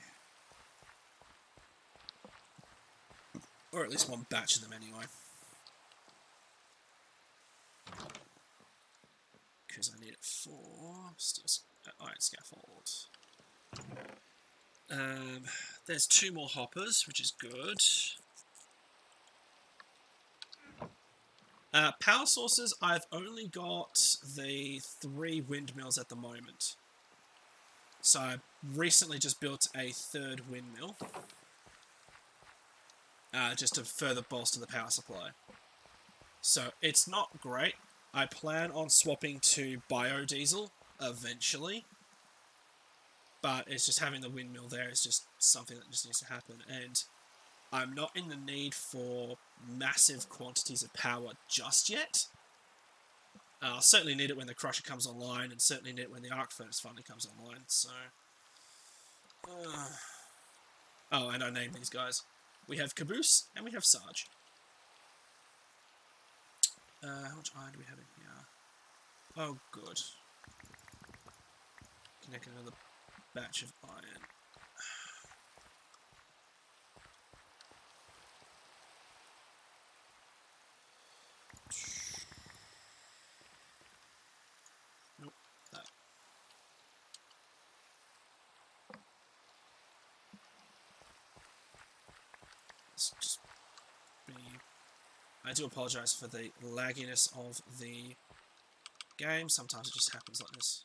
S1: or at least one batch of them anyway. Because I need it for iron scaffold. There's 2 more hoppers, which is good. Power sources, I've only got the 3 windmills at the moment. So I recently just built a 3rd windmill. Just to further bolster the power supply. So it's not great. I plan on swapping to biodiesel eventually. But it's just having the windmill there is just something that just needs to happen. And I'm not in the need for massive quantities of power just yet. I'll certainly need it when the crusher comes online, and certainly need it when the arc furnace finally comes online. So, oh, and I named these guys. We have Caboose and we have Sarge. How much iron do we have in here? Oh, good. Connect another batch of iron. Nope, that. Let's just be... I do apologise for the lagginess of the game. Sometimes it just happens like this.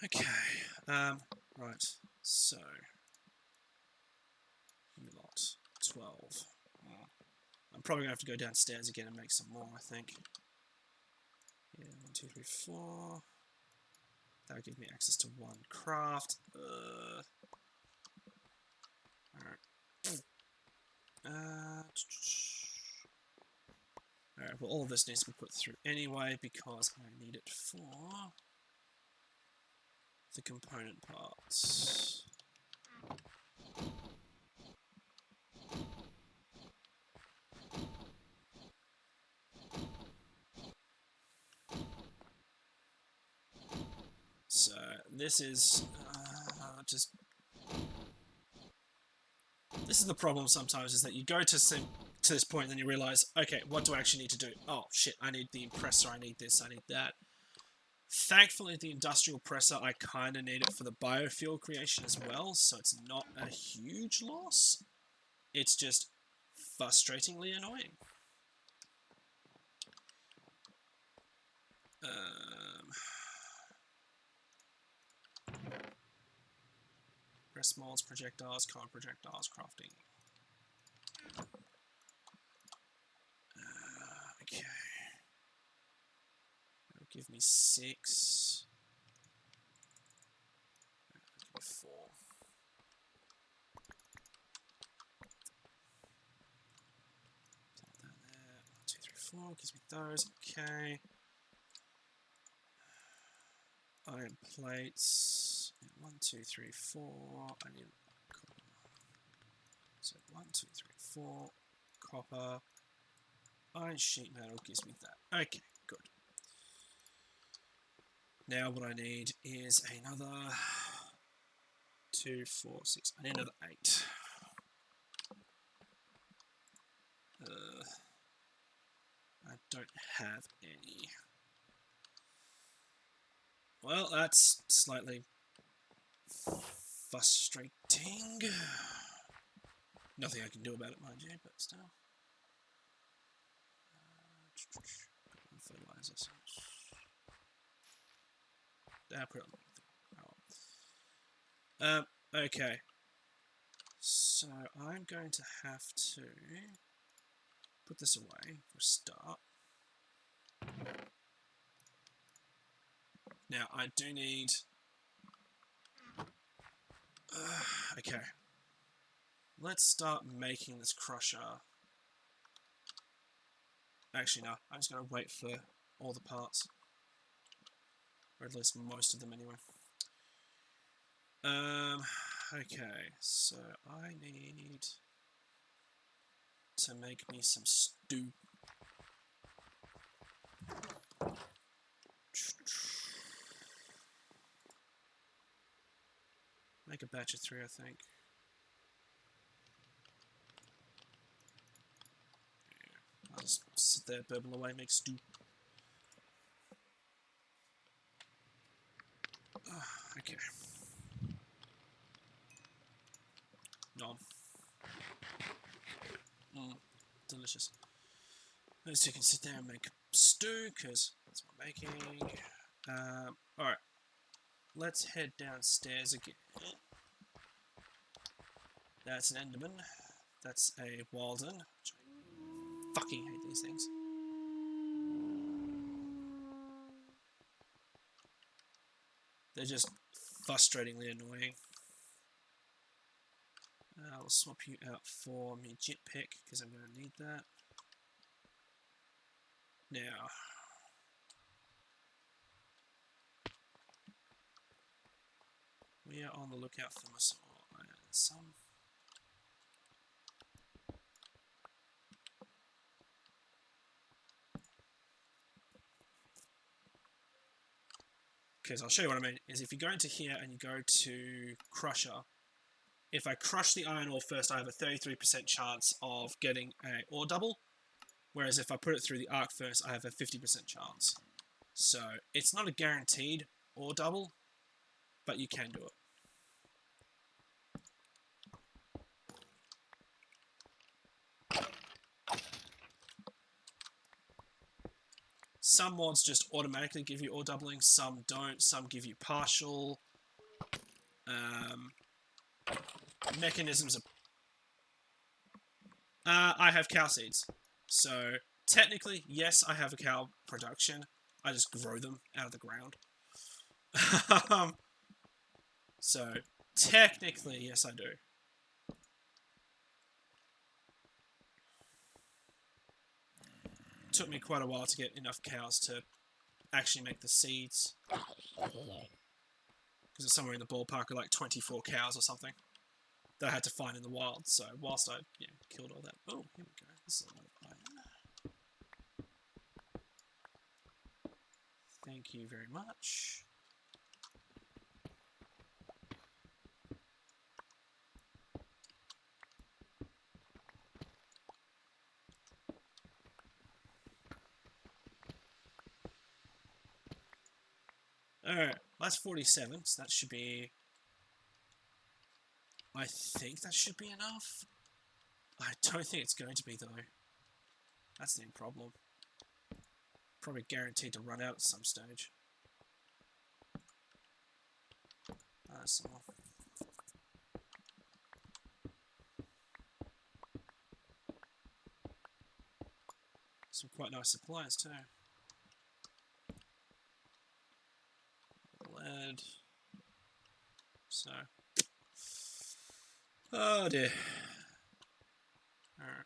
S1: Okay, right, so, lot 12. I'm probably going to have to go downstairs again and make some more, I think. Yeah, 1, 2, 3, 4. That'll give me access to 1 craft. Alright, well, all of this needs to be put through anyway because I need it for the component parts. So this is this is the problem sometimes, is that you go to this point and then you realize, okay, what do I actually need to do? Oh shit, I need the compressor, I need this, I need that. Thankfully, the industrial presser, I kind of need it for the biofuel creation as well, so it's not a huge loss. It's just frustratingly annoying. Press molds, projectiles, card projectiles, crafting. Okay. That'll give me 6. That'll give me 4. 4 gives me those. Okay. Iron plates. 1, 2, 3, 4. I need copper. So 1, 2, 3, 4. Copper. Iron sheet metal gives me that. Okay, good. Now what I need is another 2, 4, 6. I need another 8. I don't have any. Well, that's slightly frustrating. Nothing I can do about it, mind you, but still. Fertilizers. Put it on. Okay. So I'm going to have to put this away for a start. Now I do need. Okay. Let's start making this crusher. Actually, no. I'm just going to wait for all the parts. Or at least most of them anyway. Okay, so I need to make me some stew. Make a batch of 3, I think. Yeah, I'll just sit there, burble away, make stew. Okay. Nom. Delicious. At least you can sit there and make stew, because that's what I'm making. Alright. Let's head downstairs again. That's an Enderman. That's a Walden. I fucking hate these things. They're just frustratingly annoying. I'll swap you out for my jetpack because I'm going to need that. Now, we are on the lookout for some. Because I'll show you what I mean. Is if you go into here and you go to Crusher, if I crush the iron ore first, I have a 33% chance of getting an ore double. Whereas if I put it through the arc first, I have a 50% chance. So it's not a guaranteed ore double, but you can do it. Some mods just automatically give you ore doubling, some don't, some give you partial. Mechanisms are... I have cow seeds. So, technically, yes, I have a cow production. I just grow them out of the ground. So, technically, yes, I do. Took me quite a while to get enough cows to actually make the seeds. Because it's somewhere in the ballpark of like 24 cows or something that I had to find in the wild. So whilst I killed all that... Oh, here we go. This is a lot of iron. Thank you very much. Alright, that's 47, so that should be... I think that should be enough. I don't think it's going to be, though. That's the problem. Probably guaranteed to run out at some stage. Some more. Some quite nice supplies, too. Lead. So. Oh dear. Alright.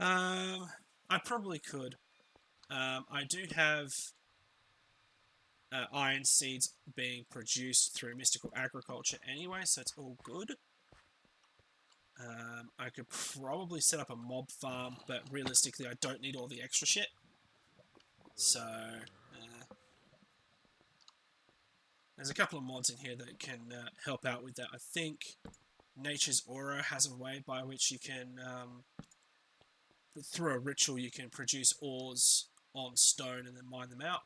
S1: I probably could. I do have iron seeds being produced through mystical agriculture anyway, so it's all good. I could probably set up a mob farm, but realistically I don't need all the extra shit. So, there's a couple of mods in here that can help out with that. I think Nature's Aura has a way by which you can, through a ritual, you can produce ores on stone and then mine them out.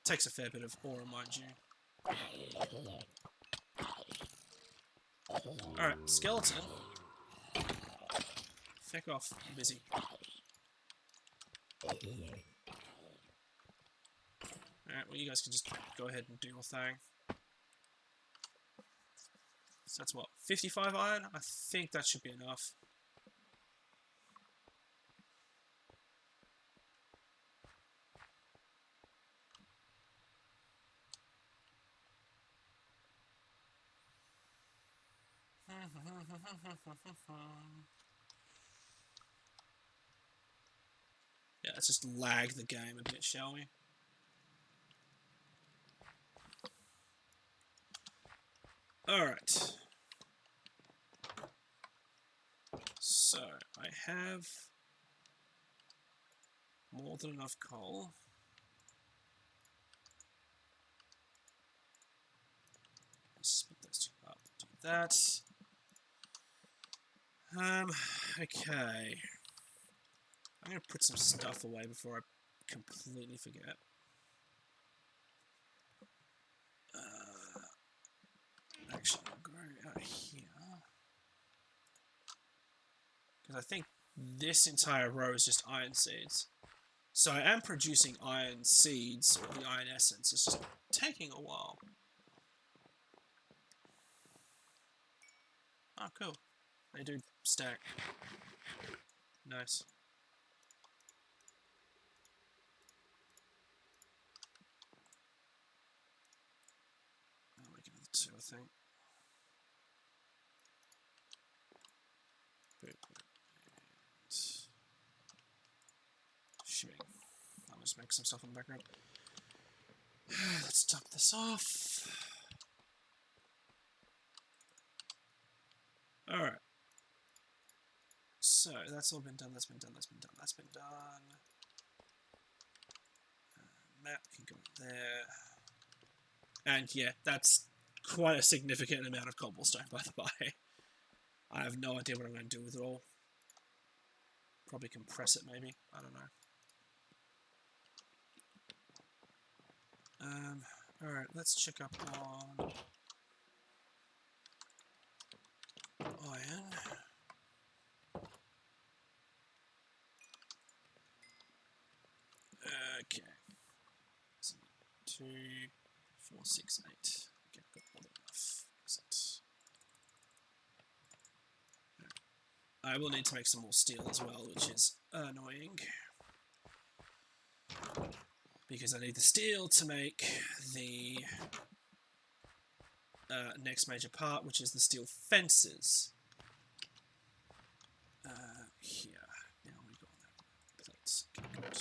S1: Takes a fair bit of aura, mind you. Alright, skeleton. Feck off, I'm busy. Alright, well you guys can just go ahead and do your thing. So that's what, 55 iron? I think that should be enough. Yeah, let's just lag the game a bit, shall we? Alright. So, I have more than enough coal. Let's split those two up. Do that. Okay. I'm going to put some stuff away before I completely forget. Actually, I'll go out here. Because I think this entire row is just iron seeds. So I am producing iron seeds, or the iron essence. It's just taking a while. Oh, cool. They do stack. Nice. I'll make another two, I think. Shipping. I'll just make some stuff in the background. Let's top this off. Alright. So, that's all been done, that's been done, that's been done, that's been done. Map can go there. And yeah, that's quite a significant amount of cobblestone, by the way. I have no idea what I'm going to do with it all. Probably compress it, maybe. I don't know. Alright, let's check up on iron. Okay. So 2, 4, 6, 8. Okay, I've got more than enough. Excellent. I will need to make some more steel as well, which is annoying. Because I need the steel to make the next major part, which is the steel fences. Here. Now we've got that plates. Okay, good.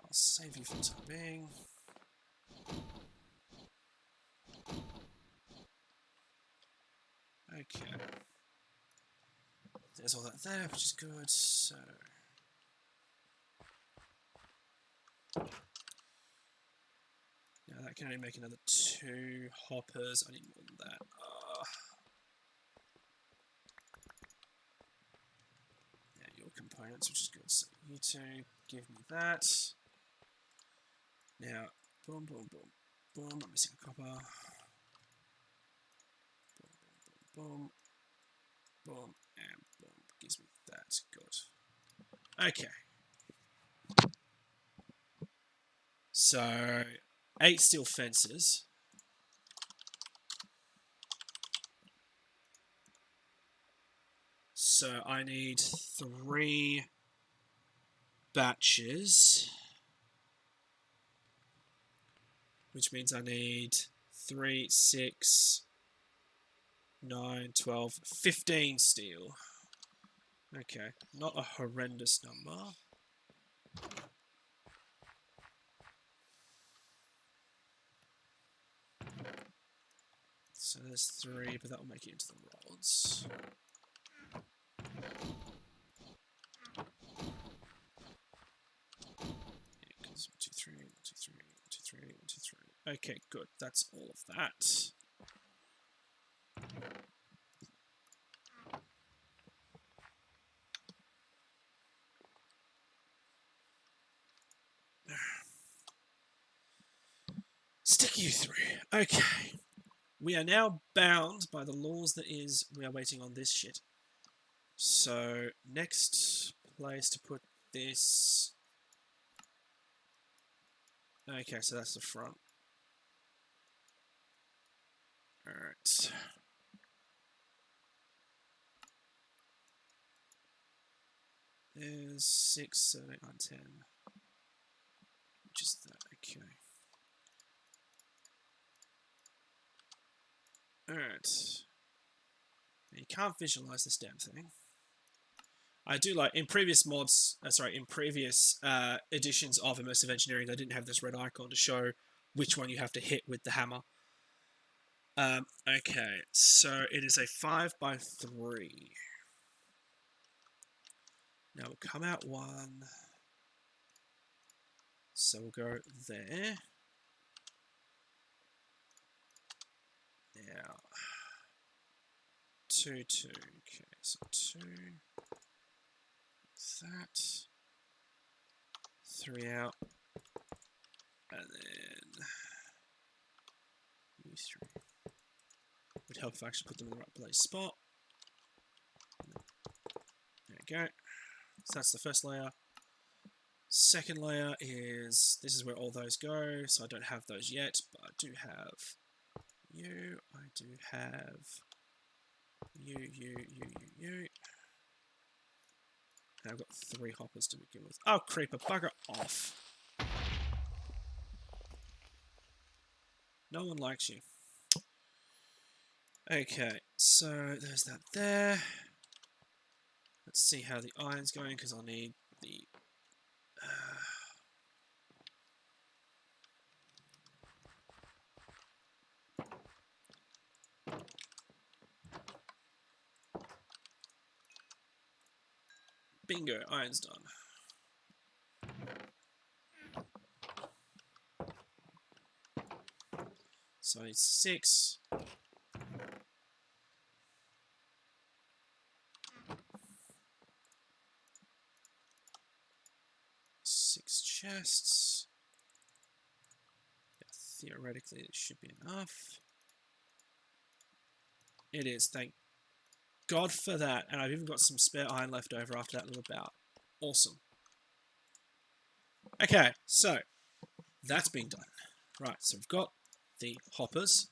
S1: I'll save you for the time being. Okay. There's all that there, which is good, so... Now that can only make another 2 hoppers. I need more than that. Yeah, your components, which is good. So you two, give me that. Now, boom, boom, boom, boom. I'm missing a copper. Boom, boom, and boom. Gives me that. Good. Okay. So, 8 steel fences. So I need 3 batches. which means I need 3, 6, 9, 12, 15 steel. Okay, not a horrendous number. So there's 3, but that will make it into the rods. Yeah, 'cause 1, 2, 3, 1, 2, 3, 1, 2, 3, 1, 2, 3. Okay, good. That's all of that. Stick you through. Okay. We are now bound by the laws that is we are waiting on this shit. So, next place to put this. Okay, so that's the front. Alright. There's 6, 7, 8, 9, 10. Which is that? Okay. Alright. You can't visualize this damn thing. I do like, in previous mods, in previous editions of Immersive Engineering, they didn't have this red icon to show which one you have to hit with the hammer. Okay, so it is a 5 by 3. Now we'll come out 1. So we'll go there. Now, 2, 2. Okay, so 2. That. 3 out. And then use 3. Would help if I actually put them in the right place spot. There we go. So that's the first layer. Second layer is, this is where all those go, so I don't have those yet, but I do have you, I do have you. And I've got 3 hoppers to begin with. Oh, creeper, bugger off. No one likes you. Okay, so there's that there. Let's see how the iron's going, because I'll need the... Bingo, iron's done. So I need 6. 6 chests. Yeah, theoretically, it should be enough. It is, thank God for that. And I've even got some spare iron left over after that little bout. Awesome. Okay, so that's been done. Right, so we've got the hoppers.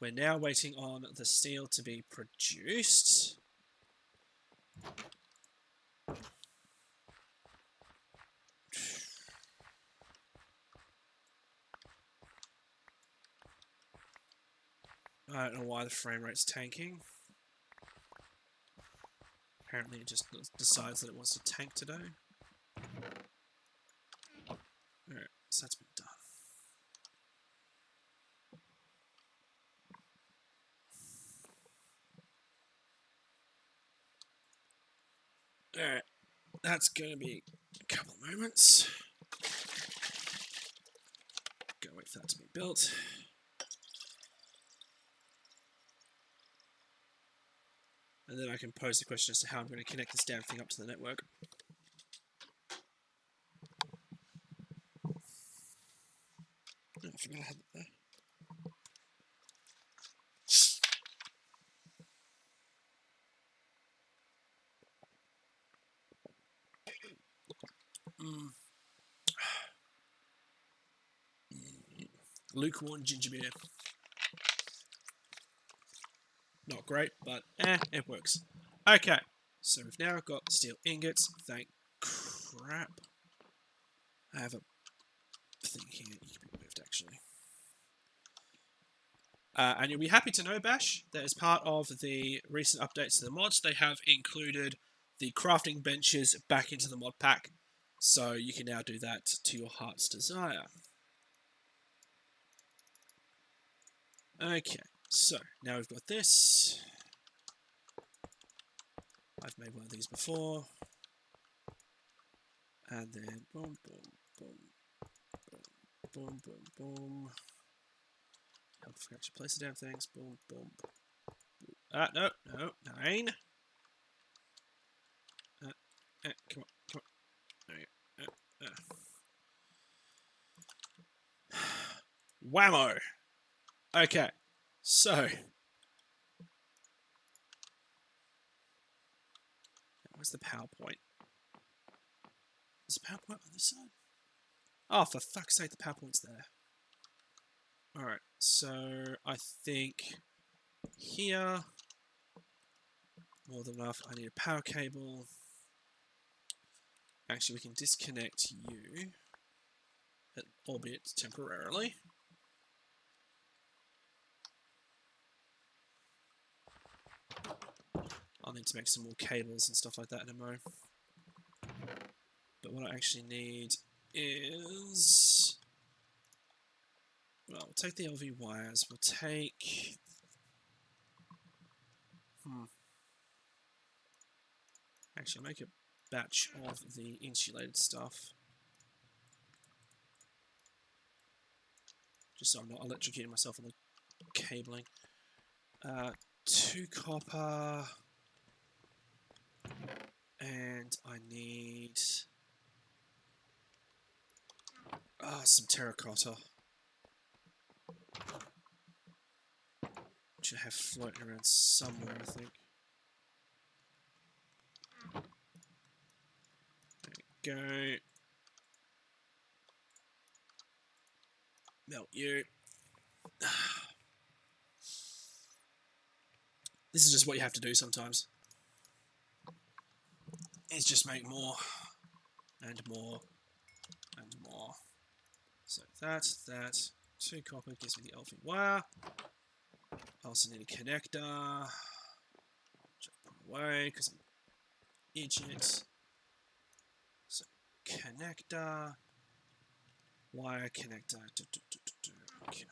S1: We're now waiting on the steel to be produced. I don't know why the frame rate's tanking. Apparently it just decides that it wants to tank today. Alright, so that's been done. Alright, that's going to be a couple of moments. Gotta wait for that to be built. And then I can pose the question as to how I'm going to connect this damn thing up to the network. Oh, I forgot I had that there. Lukewarm ginger beer. Not great, but it works. Okay, so we've now got steel ingots. Thank crap. I have a thing here that you can be moved, actually. And you'll be happy to know, Bash, that as part of the recent updates to the mods, they have included the crafting benches back into the mod pack. So you can now do that to your heart's desire. Okay, so now we've got this. I've made one of these before. And then boom, boom, boom, boom, boom, boom, boom. Help if I actually place the damn things. Boom, boom. No, 9. Come on, come on. There you go. Whammo! Okay, so. Where's the PowerPoint? Is the PowerPoint on this side? Oh, for fuck's sake, the PowerPoint's there. Alright, so I think here, more than enough. I need a power cable. Actually, we can disconnect you, albeit temporarily. I'll need to make some more cables and stuff like that in a mo. But what I actually need is... Well, we'll take the LV wires. We'll take... Actually, make a batch of the insulated stuff. Just so I'm not electrocuting myself on the cabling. 2 copper. And I need... some terracotta. Which I have floating around somewhere, I think. There we go. Melt you. This is just what you have to do sometimes. Is just make more and more and more. So that 2 copper gives me the LV wire. I also need a connector, which I've put away because I'm an idiot. So connector, wire connector. Okay.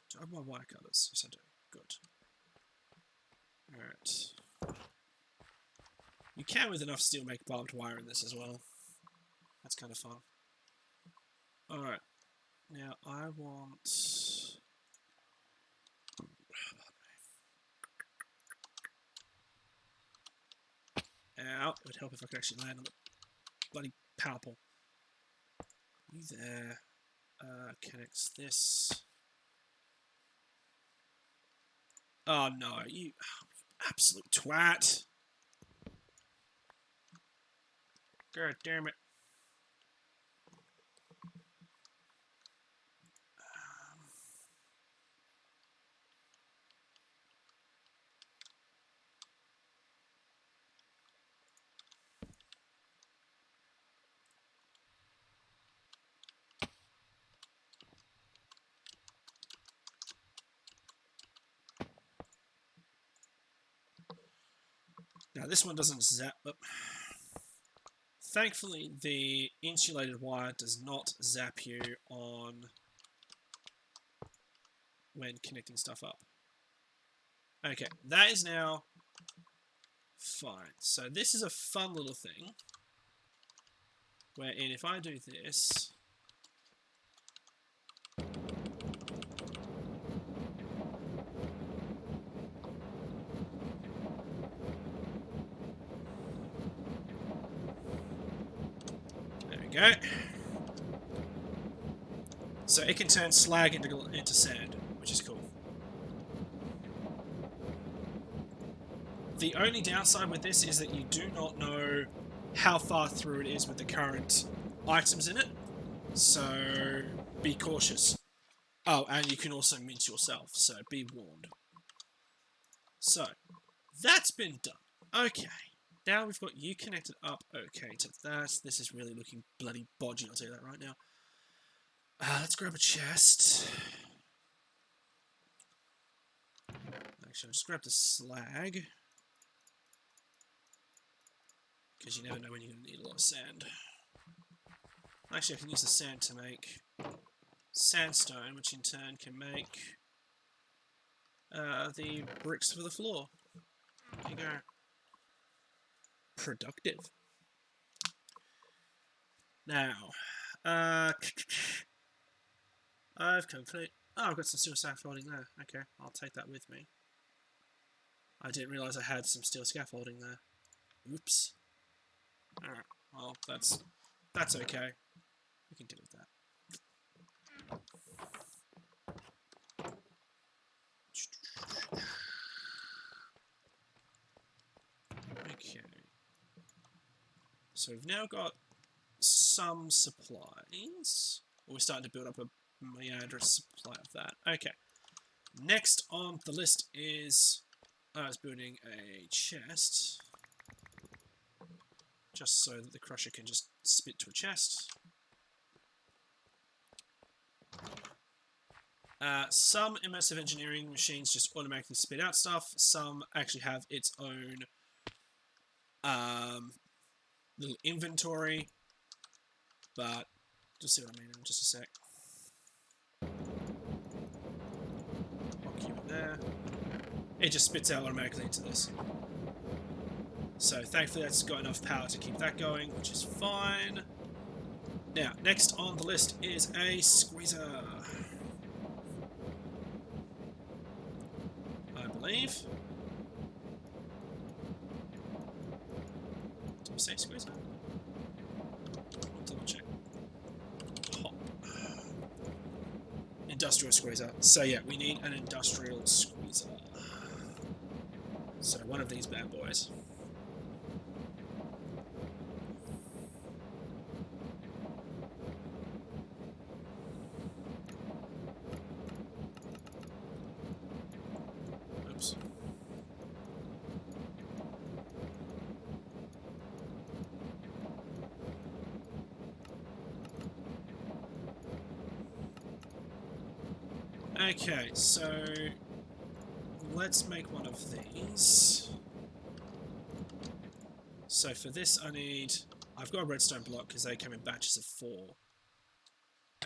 S1: Do I have my wire cutters? Yes, I do. Good. Alright. You can, with enough steel, make barbed wire in this as well. That's kind of fun. Alright. Now, I want... Ow. It would help if I could actually land on the bloody power pole. You there. Connects this. Oh no, you absolute twat. God damn it. Now this one doesn't zap, but thankfully the insulated wire does not zap you on when connecting stuff up. Okay, that is now fine. So this is a fun little thing, wherein if I do this, go. So it can turn slag into sand, which is cool. The only downside with this is that you do not know how far through it is with the current items in it, so be cautious. Oh, and you can also mint yourself, so be warned. So, that's been done. Okay. Now we've got you connected up okay to that. This is really looking bloody bodgy, I'll tell you that right now. Let's grab a chest. Actually, I'll just grab the slag. Because you never know when you're going to need a lot of sand. Actually, I can use the sand to make sandstone, which in turn can make the bricks for the floor. There you go. Productive. Now, I've complete. Oh, I've got some steel scaffolding there. Okay, I'll take that with me. I didn't realise I had some steel scaffolding there. Oops. Alright, well, that's okay. We can deal with that. Okay. So we've now got some supplies. We're starting to build up a meandrous supply of that. Okay. Next on the list is I was building a chest. Just so that the crusher can just spit to a chest. Some immersive engineering machines just automatically spit out stuff. Some actually have its own little inventory. But you'll see what I mean in just a sec. I'll keep it there. It just spits out automatically into this. So thankfully that's got enough power to keep that going, which is fine. Now, next on the list is a squeezer. I believe. Did we say squeezer? I'll double check. Hop. Industrial squeezer. So yeah, we need an industrial squeezer. So one of these bad boys. Oops. Okay, so let's make one of these. So for this I've got a redstone block because they come in batches of 4.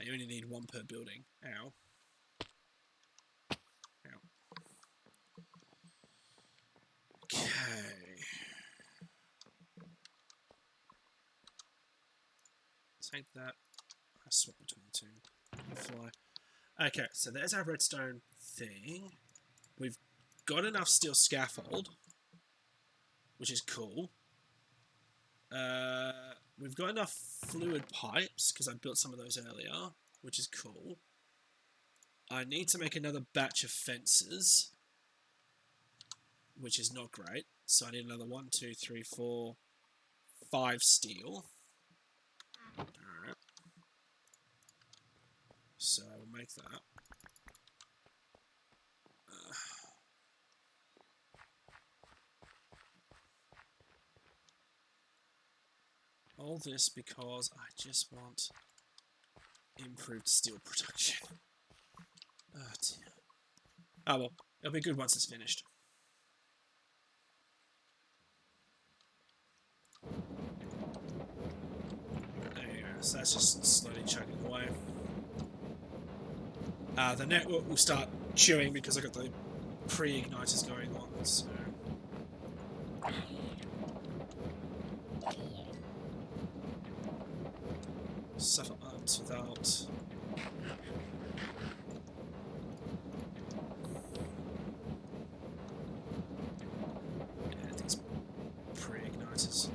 S1: You only need 1 per building. Ow. Ow. Okay. Take that. I swap between the two. Fly. Okay, so there's our redstone thing. We've got enough steel scaffold, which is cool. We've got enough fluid pipes, because I built some of those earlier, which is cool. I need to make another batch of fences, which is not great. So I need another 1, 2, 3, 4, 5 steel. Alright. So we'll make that. All this because I just want improved steel production. Oh dear. Oh well, it'll be good once it's finished. There you go, so that's just slowly chugging away. The network will start chewing because I got the pre-igniters going on, so... Suffer arms without... Yeah, these pre-igniters.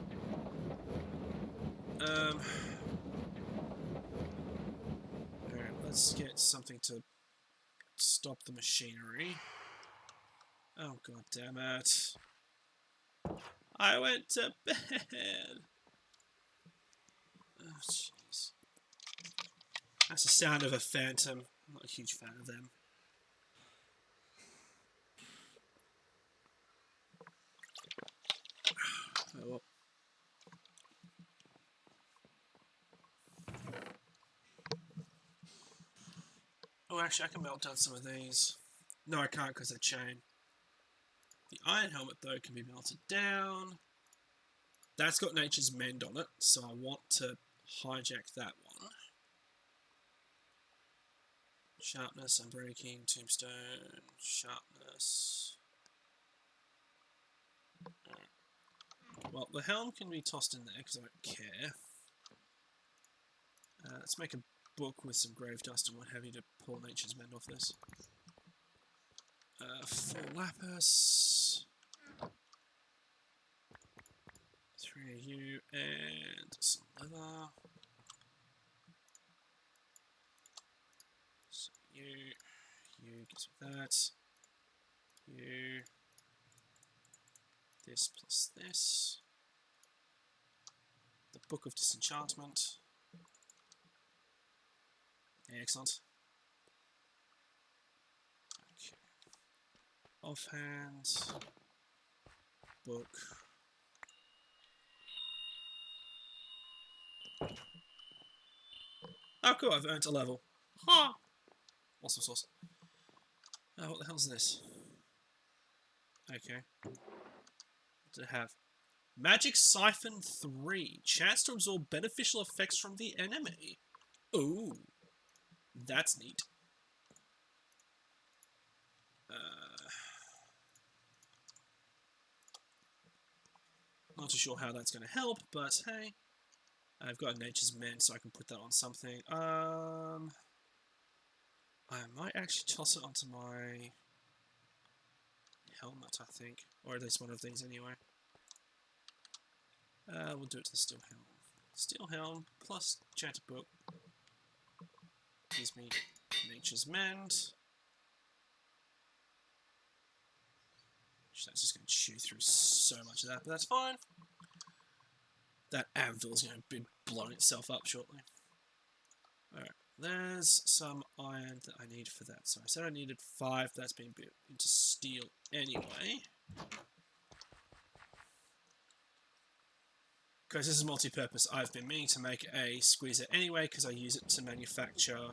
S1: Alright, let's get something to stop the machinery. Oh god damn it. I went to bed! Oh jeez. That's the sound of a phantom. I'm not a huge fan of them. Oh well. Oh, actually, I can melt down some of these. No, I can't because they're chain. The iron helmet, though, can be melted down. That's got Nature's Mend on it, so I want to hijack that one. Sharpness, unbreaking, tombstone, sharpness. Well, the helm can be tossed in there because I don't care. Let's make a book with some grave dust and what have you to pull Nature's Mend off this. 4 lapis. 3 of you and some leather. So you gives me that. You. This plus this. The Book of Disenchantment. Excellent. Okay. Offhand. Book. Oh cool, I've earned a level. Ha! Awesome sauce. What the hell's this? Okay. What does it have? Magic Siphon 3. Chance to absorb beneficial effects from the enemy. Ooh. That's neat. Not too sure how that's going to help, but hey. I've got a Nature's Mend, so I can put that on something. I might actually toss it onto my helmet, I think. Or at least one of these anyway. We'll do it to the Steel Helm. Steel Helm plus Enchanted Book gives me Nature's Mend. That's just going to chew through so much of that, but that's fine. That anvil's going to be blowing itself up shortly. Alright, there's some iron that I need for that. So I said I needed 5, that's been built into steel anyway. Because this is multi-purpose, I've been meaning to make a squeezer anyway, because I use it to manufacture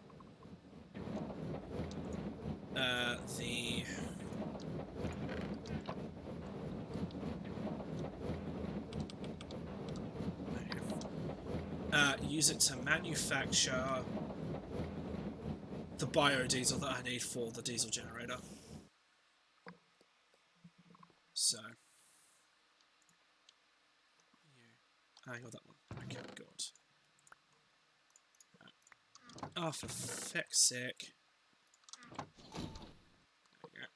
S1: use it to manufacture the biodiesel that I need for the diesel generator. So, I got that one. Okay, good. Oh, for feck's sake. There we go.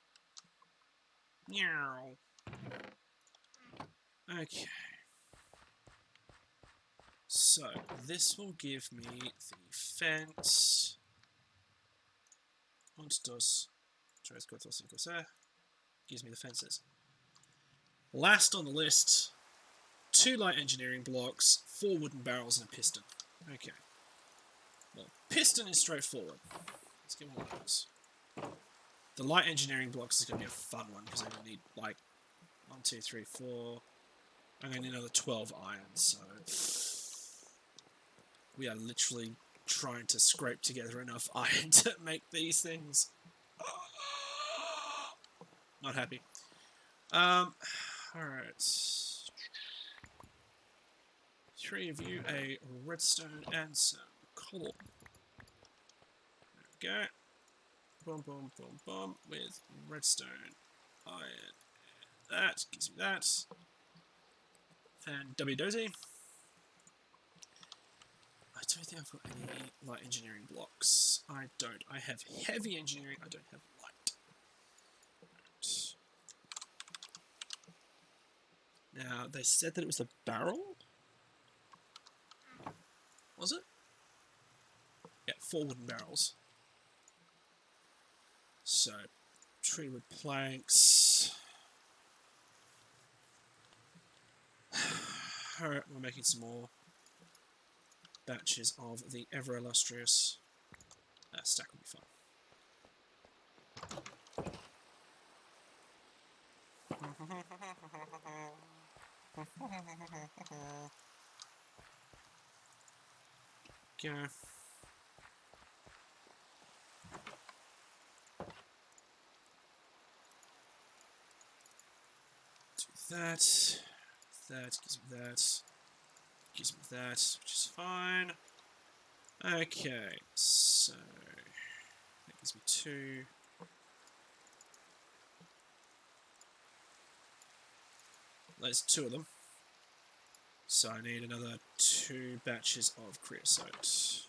S1: Meow. Okay. So, this will give me the fence. 1, 2, 3, 4, 5, 6. Gives me the fences. Last on the list, 2 light engineering blocks, 4 wooden barrels, and a piston. Okay. Well, piston is straightforward. Let's get one of those. The light engineering blocks is going to be a fun one because I'm going to need like 1, 2, 3, 4. I'm going to need another 12 iron, so we are literally trying to scrape together enough iron to make these things. Not happy. Alright. 3 of you, a redstone and some coal. There we go. Boom, boom, boom, boom, with redstone, iron, and that gives me that. And W-dozy. I don't think I've got any light engineering blocks. I don't. I have heavy engineering, I don't have light. Right. Now, they said that it was the barrel? Was it? Yeah, 4 wooden barrels. So, tree wood planks. Alright, we're making some more batches of the ever illustrious stack will be fine. Go. that. That gives me that. Gives me that, which is fine. Okay, so that gives me 2. There's 2 of them. So I need another 2 batches of creosote.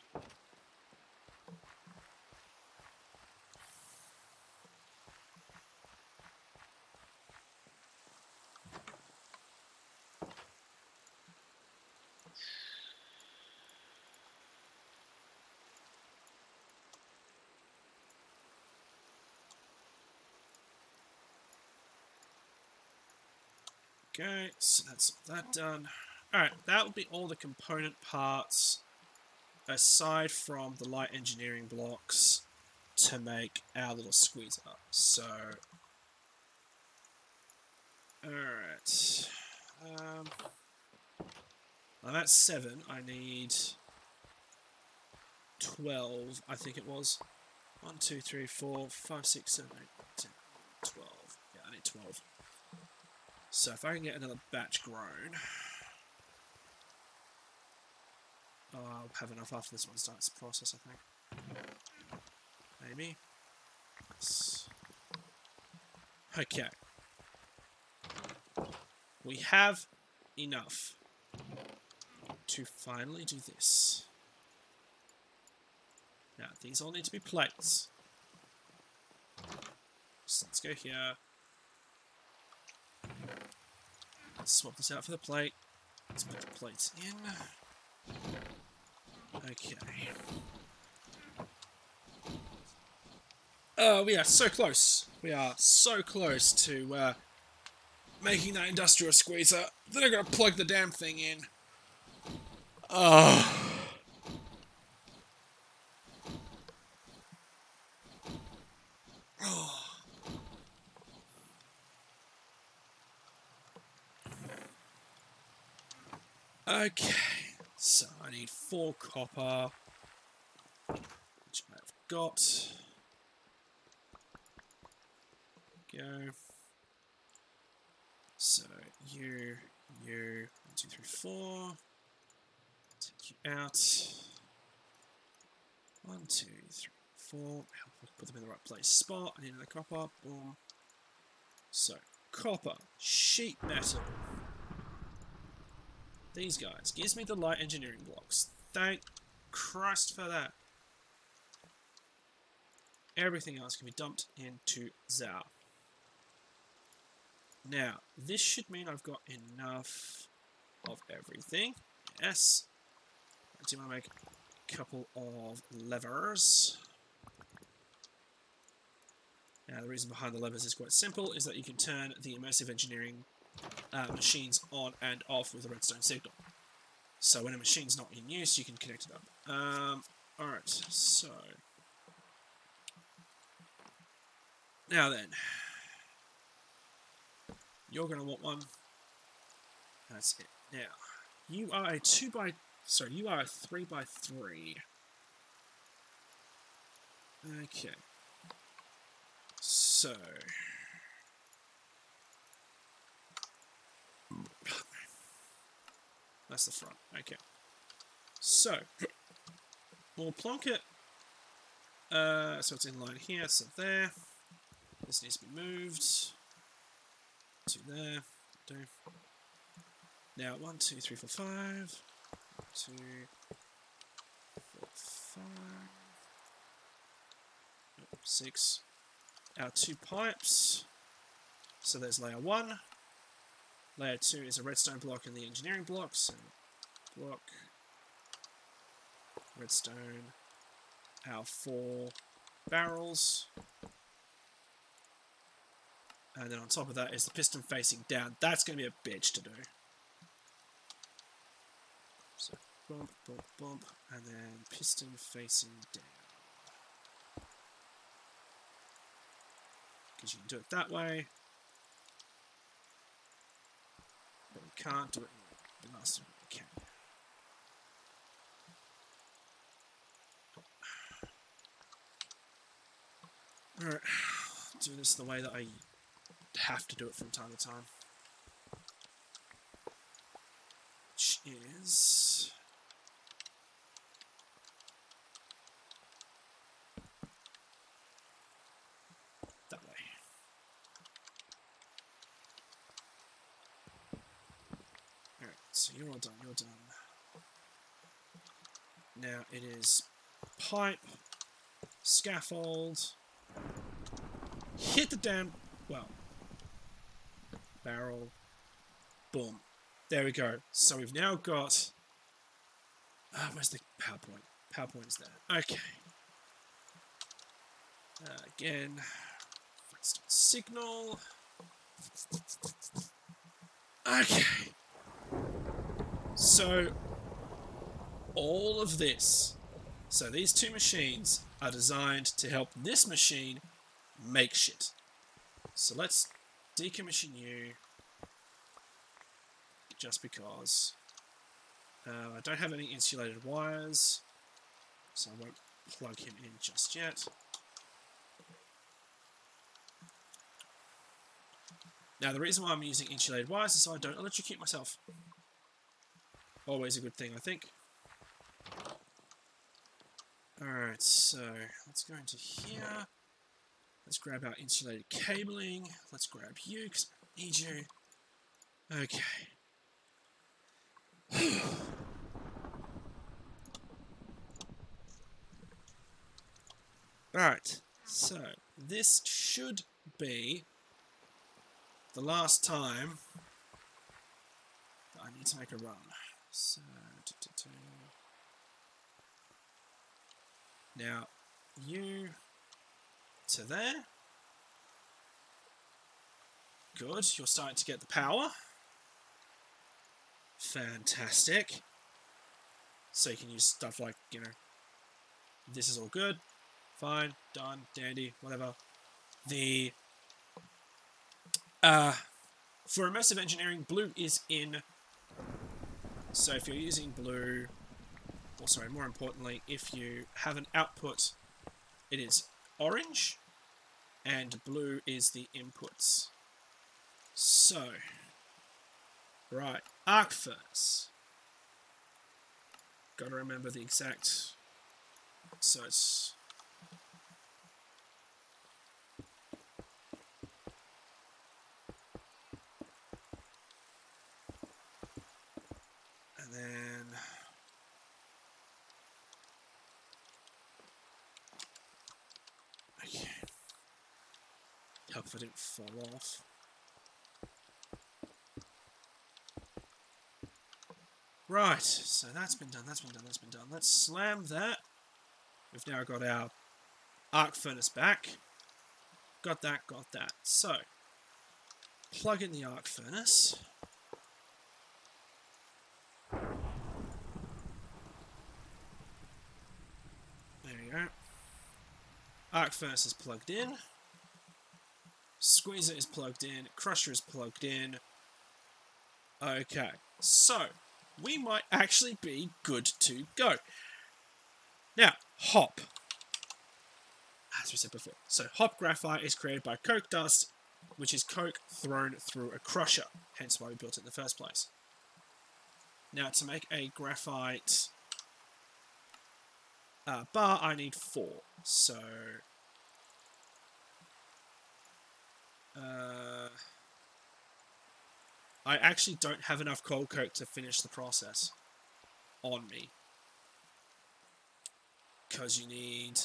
S1: Okay, so that's all that done. Alright, that would be all the component parts, aside from the light engineering blocks, to make our little squeezer. So, alright. I'm at 7, I need 12, I think it was. 1, 2, 3, 4, 5, 6, 7, 8, 10, 12. Yeah, I need 12. So if I can get another batch grown, I'll have enough after this one starts the process, I think. Maybe. Yes. Okay. We have enough to finally do this. Now, these all need to be plates. So let's go here. Let's swap this out for the plate. Let's put the plates in. Okay. We are so close. We are so close to making that industrial squeezer. Then I'm going to plug the damn thing in. Oh. Okay, so I need 4 copper, which I've got. Go. So you, 1, 2, 3, 4. Take you out. 1, 2, 3, 4. Put them in the right place. Spot. I need another copper. Boom. So copper, sheet metal. These guys gives me the light engineering blocks. Thank Christ for that. Everything else can be dumped into Zao. Now, this should mean I've got enough of everything. Yes. I do want to make a couple of levers. Now, the reason behind the levers is quite simple, is that you can turn the immersive engineering machines on and off with a redstone signal. So when a machine's not in use, you can connect it up. Alright, so... Now then. You're going to want one. That's it. Now, you are a 3 by 3. Okay. So... That's the front. Okay. So, we'll plonk it. So it's in line here, so there. This needs to be moved. To there. Do. Now, 1, 2, 3, 4, 5. 2, 4, 5. 6. Our 2 pipes. So there's layer 1. Layer 2 is a redstone block and the engineering block. So, block. Redstone. Our 4 barrels. And then on top of that is the piston facing down. That's going to be a bitch to do. So, bump, bump, bump. And then piston facing down. Because you can do it that way. But we can't do it in the last one we can. Alright. Do this the way that I have to do it from time to time. is that way. Alright, so you're all done, you're done. Now it is pipe, scaffold, hit the damn, well, barrel, boom. There we go. So we've now got, where's the PowerPoint? PowerPoint's there. Okay. Again, signal. Okay. So all of this, so these two machines are designed to help this machine make shit. So let's decommission you, just because. I don't have any insulated wires, so I won't plug him in just yet. Now the reason why I'm using insulated wires is so I don't electrocute myself. Always a good thing, I think. Alright, so let's go into here. Let's grab our insulated cabling. Let's grab you, because I need you. Okay. Alright, so this should be the last time that I need to make a run. So, now, you to there. Good, you're starting to get the power. Fantastic. So you can use stuff like, you know, this is all good. Fine, done, dandy, whatever. The for immersive engineering, blue is in. So if you're using blue, or sorry, more importantly, if you have an output, it is orange, and blue is the inputs. So, right, arc furnace. Got to remember the exact. So it's. And then okay. Help if I didn't fall off. Right, so that's been done, that's been done, that's been done. Let's slam that. We've now got our arc furnace back. Got that, got that. So, plug in the arc furnace. There we go. Arc furnace is plugged in. Squeezer is plugged in. Crusher is plugged in. Okay, so we might actually be good to go. Now, hop. As we said before. So, hop graphite is created by coke dust, which is coke thrown through a crusher. Hence why we built it in the first place. Now, to make a graphite bar, I need 4. So, I actually don't have enough cold coke to finish the process on me. Because you need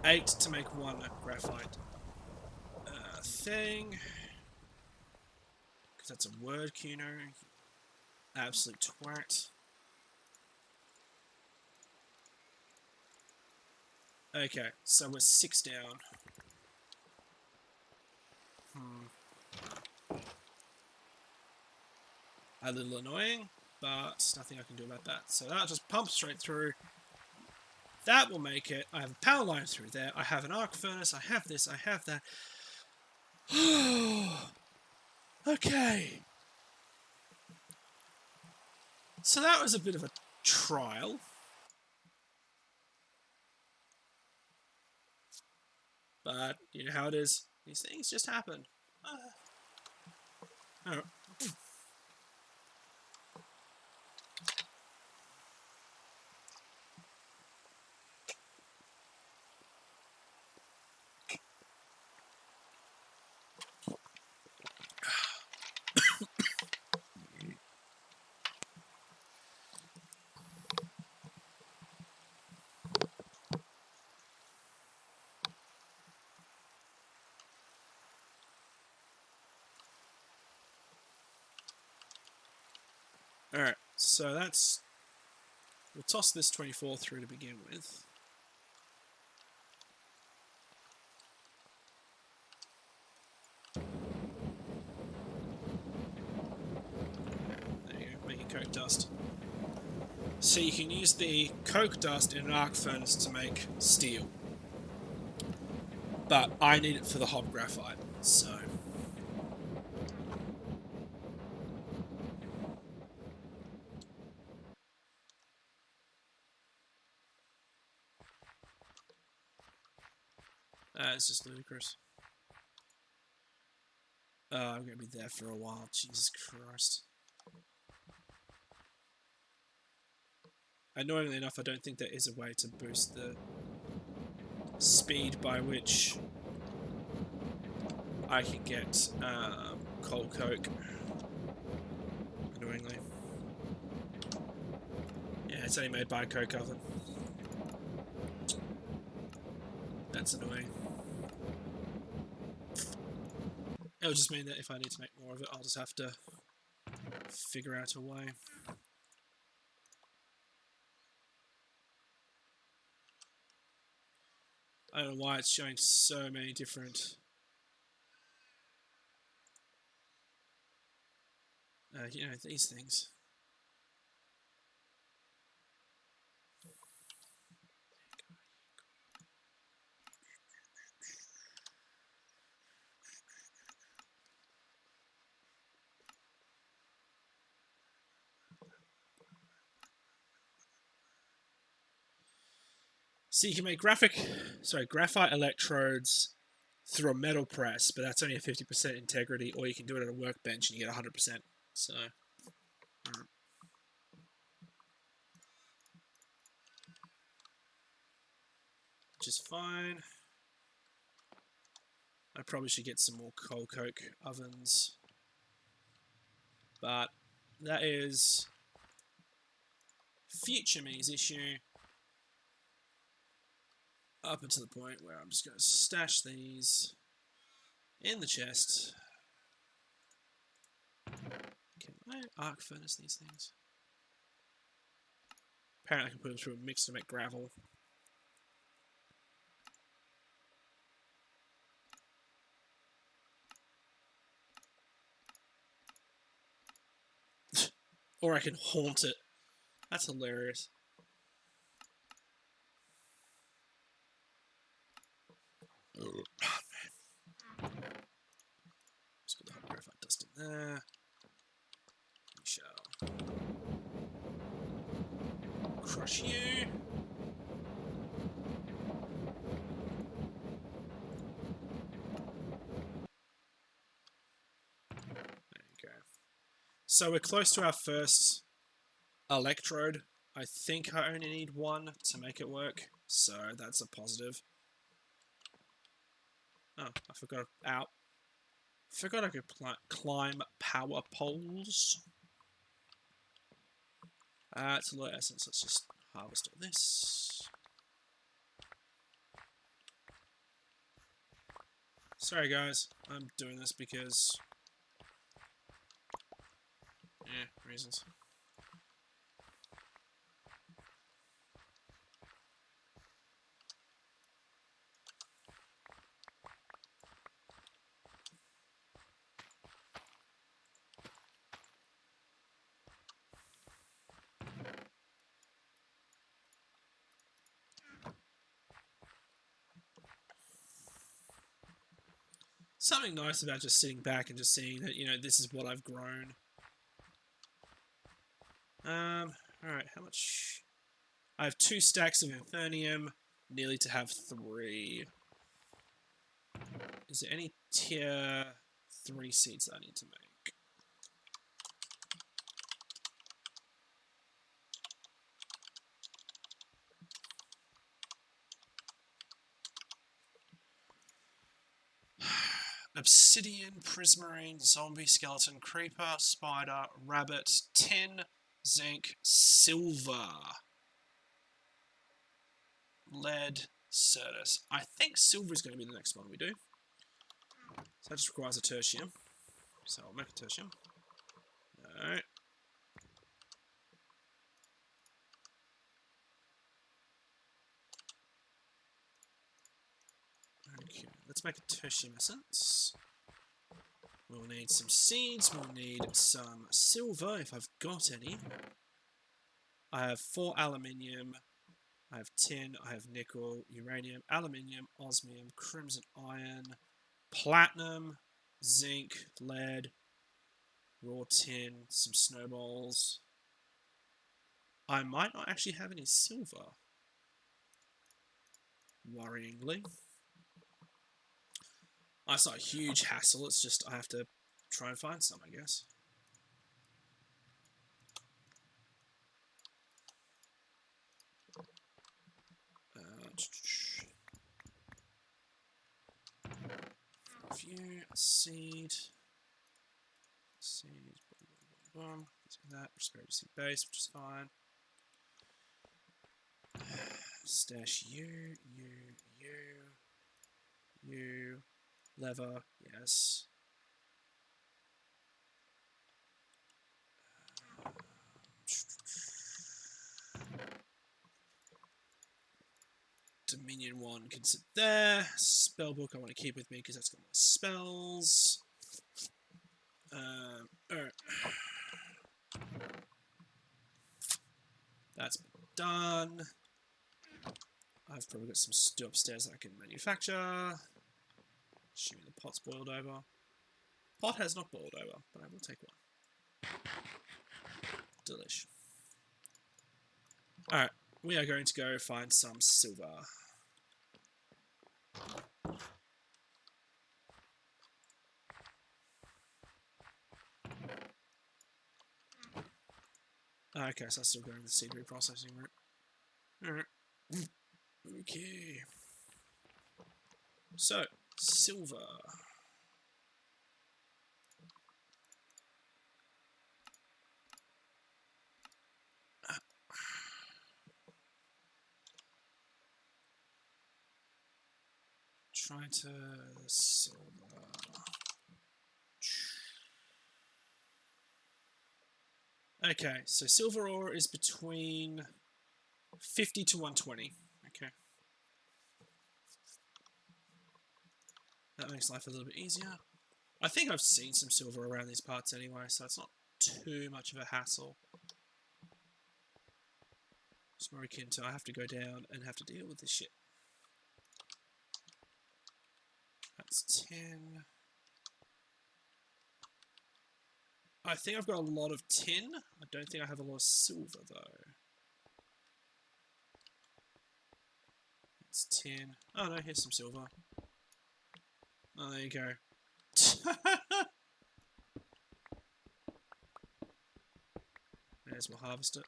S1: 8 to make 1 graphite thing. Because that's a word, Kuno. Absolute twat. Okay, so we're 6 down. A little annoying, but nothing I can do about that. So that'll just pump straight through. That will make it. I have a power line through there. I have an arc furnace. I have this. I have that. Okay. So that was a bit of a trial. But you know how it is. These things just happen. Oh. Alright, so that's... We'll toss this 24 through to begin with. There you go, making coke dust. So you can use the coke dust in an arc furnace to make steel. But I need it for the hob graphite, so... it's just ludicrous. I'm going to be there for a while, Jesus Christ. Annoyingly enough, I don't think there is a way to boost the speed by which I can get coal coke. Annoyingly. Yeah, it's only made by a coke oven. That's annoying. It'll just mean that if I need to make more of it, I'll just have to figure out a way. I don't know why it's showing so many different you know, these things. So you can make graphite electrodes through a metal press, but that's only a 50% integrity, or you can do it at a workbench and you get 100%. So, which is fine. I probably should get some more coal coke ovens, but that is future me's issue. Up until the point where I'm just going to stash these in the chest. Can I arc furnace these things? Apparently I can put them through a mix to make gravel. Or I can haunt it. That's hilarious. Oh, man. Let's put the hot graphite dust in there. We shall crush you. There you go. So we're close to our first electrode. I think I only need one to make it work, so that's a positive. Oh, I forgot I could climb power poles. It's a low essence. Let's just harvest all this. Sorry guys, I'm doing this because reasons. Something nice about just sitting back and just seeing that, you know, this is what I've grown. Alright, how much? I have 2 stacks of Infernium, nearly to have 3. Is there any tier 3 seeds I need to make? Obsidian, prismarine, zombie, skeleton, creeper, spider, rabbit, tin, zinc, silver, lead, certus. I think silver is going to be the next one we do. So that just requires a tertium. So I'll make a tertium. Alright. let's make a tertium essence. We'll need some seeds, we'll need some silver if I've got any. I have 4 aluminium, I have tin, I have nickel, uranium, aluminium, osmium, crimson iron, platinum, zinc, lead, raw tin, some snowballs. I might not actually have any silver, worryingly. It's not a huge hassle, it's just I have to try and find some, I guess. Review, seed, boom, that, prosperity seed base, which is fine. Stash you, lever, yes. Dominion 1 can sit there. Spellbook I want to keep with me because that's got my spells. Alright. That's been done. I've probably got some stew upstairs that I can manufacture. Assuming the pot's boiled over. Pot has not boiled over, but I will take one. Delish. Alright, we are going to go find some silver. Okay, so I'm still going the seed reprocessing route. Alright. Okay. So, silver. Try to silver. Okay, so silver ore is between 50 to 120. Okay. That makes life a little bit easier. I think I've seen some silver around these parts anyway, so it's not too much of a hassle. It's more akin to I have to go down and have to deal with this shit. That's 10. I think I've got a lot of tin. I don't think I have a lot of silver, though. It's 10. Oh, no, here's some silver. Oh, there you go. May as well harvest it.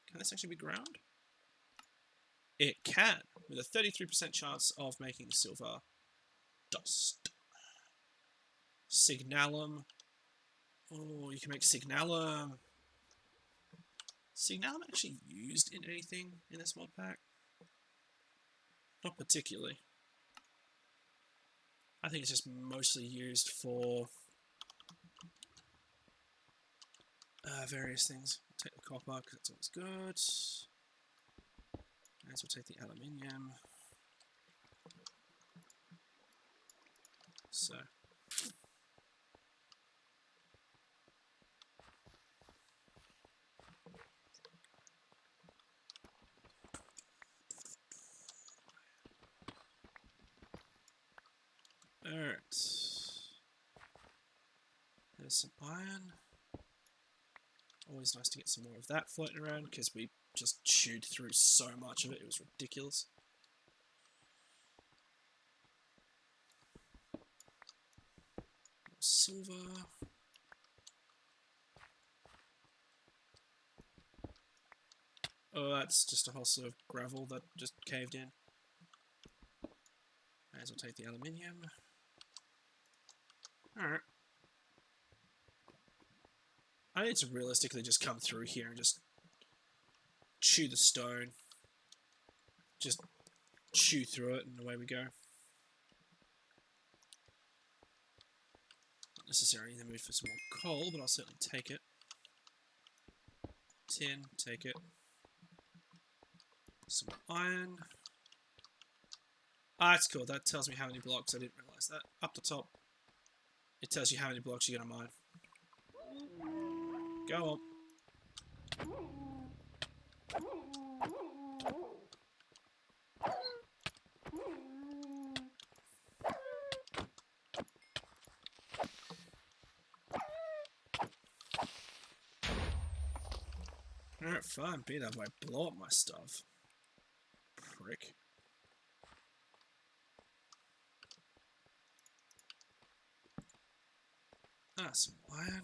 S1: Can this actually be ground? It can, with a 33% chance of making silver dust. Signalum. Oh, you can make signalum. Signalum actually used in anything in this mod pack? Not particularly. I think it's just mostly used for various things. I'll take the copper because it's always good. May as well take the aluminium. So. Alright. There's some iron. Always nice to get some more of that floating around because we just chewed through so much of it. It was ridiculous. Silver. Oh, that's just a whole sort of gravel that just caved in. May as well take the aluminium. Alright. I need to realistically just come through here and just chew the stone. Just chew through it and away we go. Not necessarily in the mood for some more coal, but I'll certainly take it. Tin, take it. Some iron. Ah, that's cool. That tells me how many blocks. I didn't realise that. Up the top, it tells you how many blocks you're going to mine. Go on. Alright, fine. Be that way. Blow up my stuff. Prick. Ah, some iron.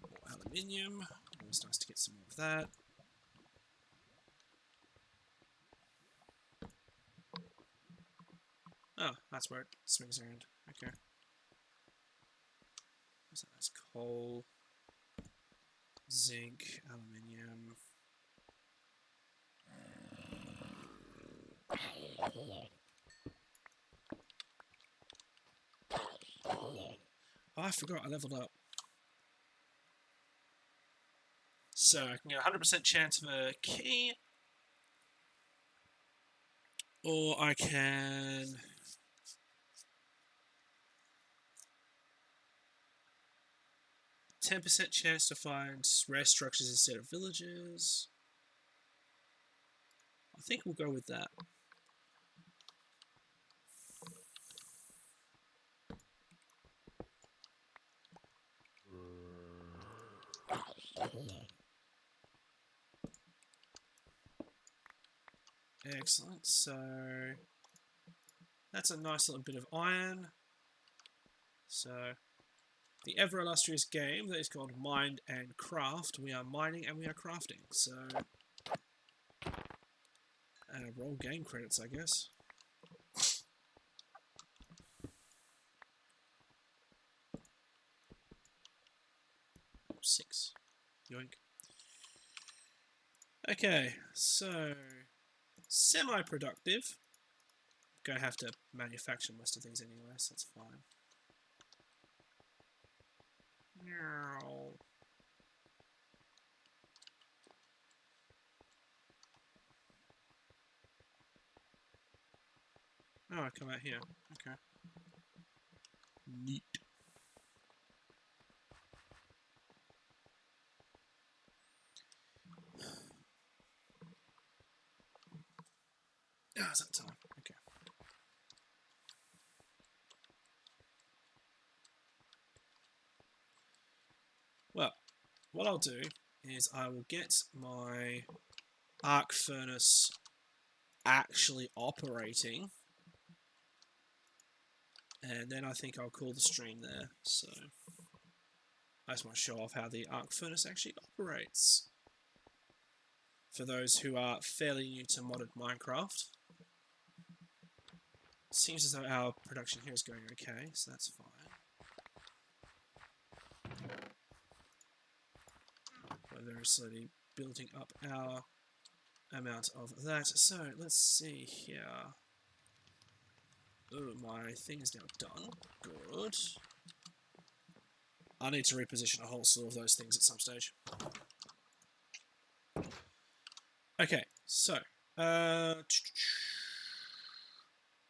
S1: More aluminium. Always nice to get some more of that. Oh, that's where it swings around. Okay. So that's coal, zinc, aluminium. Oh, I forgot I leveled up. So I can get a 100% chance of a key. Or I can... 10% chance to find rare structures instead of villages. I think we'll go with that. Excellent, so that's a nice little bit of iron. So the ever illustrious game that is called Mind and Craft. We are mining and we are crafting. So roll game credits, I guess. Oh, 6. Yoink. Okay, so semi-productive. Gonna have to manufacture most of these anyway, so that's fine. No. Oh, I come out here. Okay. Neat. Ah, is that time? Okay. Well, what I'll do is I will get my arc furnace actually operating, and then I think I'll call the stream there. So I just want to show off how the arc furnace actually operates for those who are fairly new to modded Minecraft. Seems as though our production here is going okay, so that's fine. We're very slowly building up our amount of that. So let's see here. Oh, my thing is now done. Good. I need to reposition a whole slew of those things at some stage. Okay, so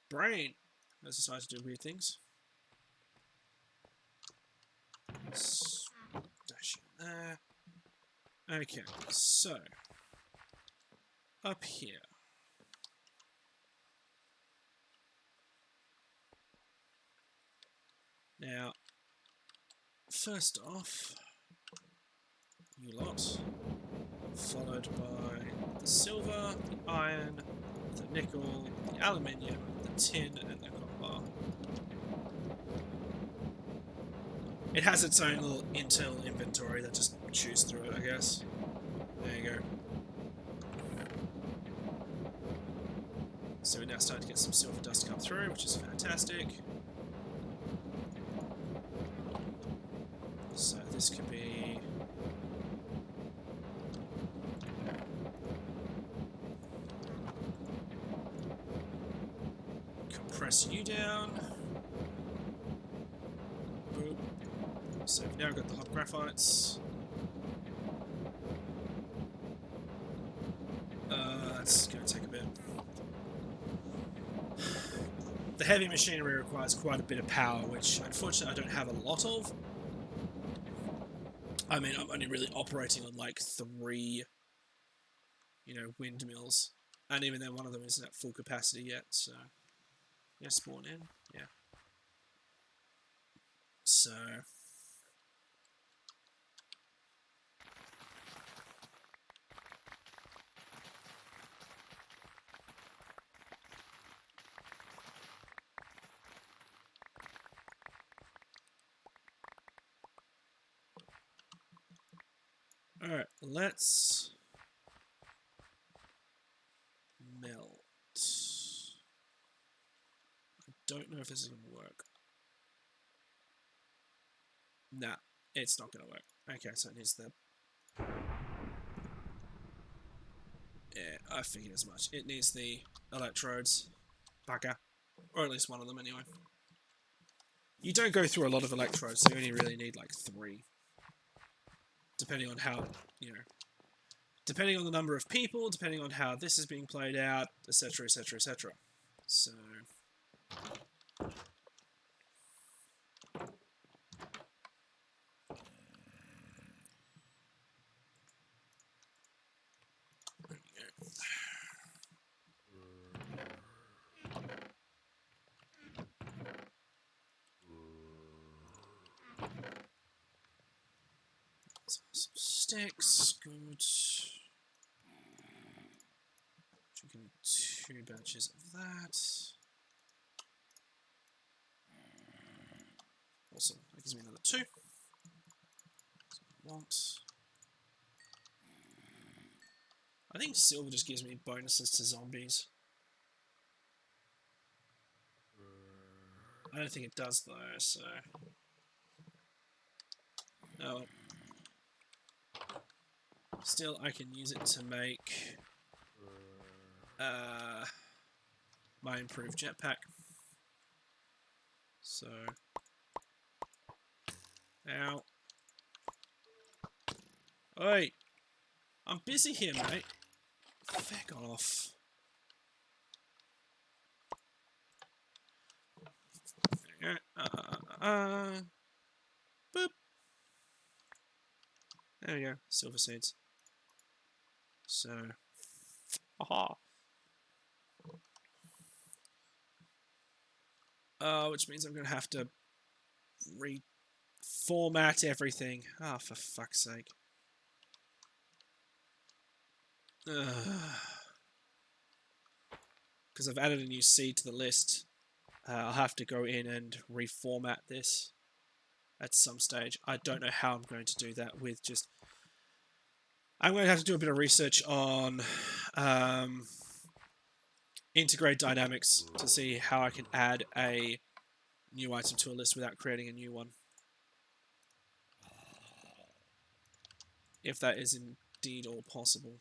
S1: brain has decided to do weird things. Dash in there. Okay, so up here. Now, first off, you lot, followed by the silver, the iron, the nickel, the aluminium, the tin, and the copper. It has its own little internal inventory that just chews through it, I guess. There you go. So we're now starting to get some silver dust come through, which is fantastic. So this could be... compress you down. Boop. So we've now got the hot graphites. That's going to take heavy machinery requires quite a bit of power, which unfortunately I don't have a lot of. I mean, I'm only really operating on like 3, windmills. And even then, one of them isn't at full capacity yet, so... Yeah, spawn in, yeah. So... Alright, let's... melt. I don't know if this is going to work. Nah, it's not going to work. Okay, so it needs the... Yeah, I figured as much. It needs the electrodes. Bugger. Or at least one of them anyway. You don't go through a lot of electrodes, so you only really need like 3. Depending on how, depending on the number of people, depending on how this is being played out, etc, etc, etc. So... Some sticks, good. Drinking 2 batches of that. Awesome, that gives me another 2. So I want. I think silver just gives me bonuses to zombies. I don't think it does though, so... No. Still, I can use it to make my improved jetpack. So, ow. Oi! I'm busy here, mate. Feck off. There we go. Boop. There we go. Silver seeds. So, aha. Which means I'm going to have to reformat everything. Ah, for fuck's sake. Because I've added a new seed to the list. I'll have to go in and reformat this at some stage. I don't know how I'm going to do that with just... I'm going to have to do a bit of research on integrate dynamics to see how I can add a new item to a list without creating a new one. If that is indeed all possible.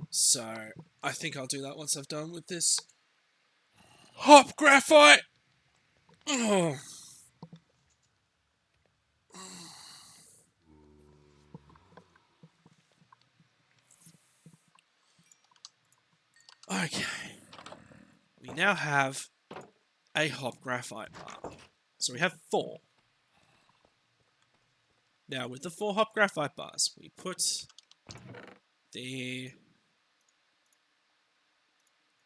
S1: So, I think I'll do that once I've done with this hop graphite! Oh. Okay. We now have a hop graphite bar. So we have 4. Now with the 4 hop graphite bars, we put the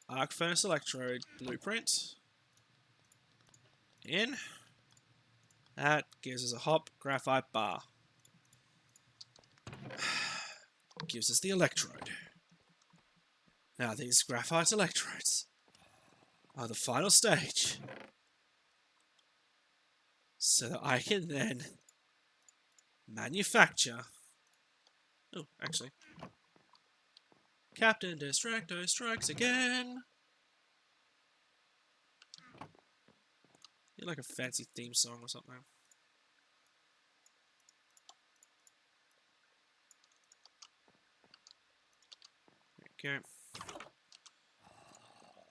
S1: arc furnace electrode blueprint in. That gives us a hop graphite bar. Gives us the electrode. Now these graphite electrodes are the final stage. So that I can then manufacture... Oh, actually. Captain Distracto strikes again! You're like a fancy theme song or something. There we go.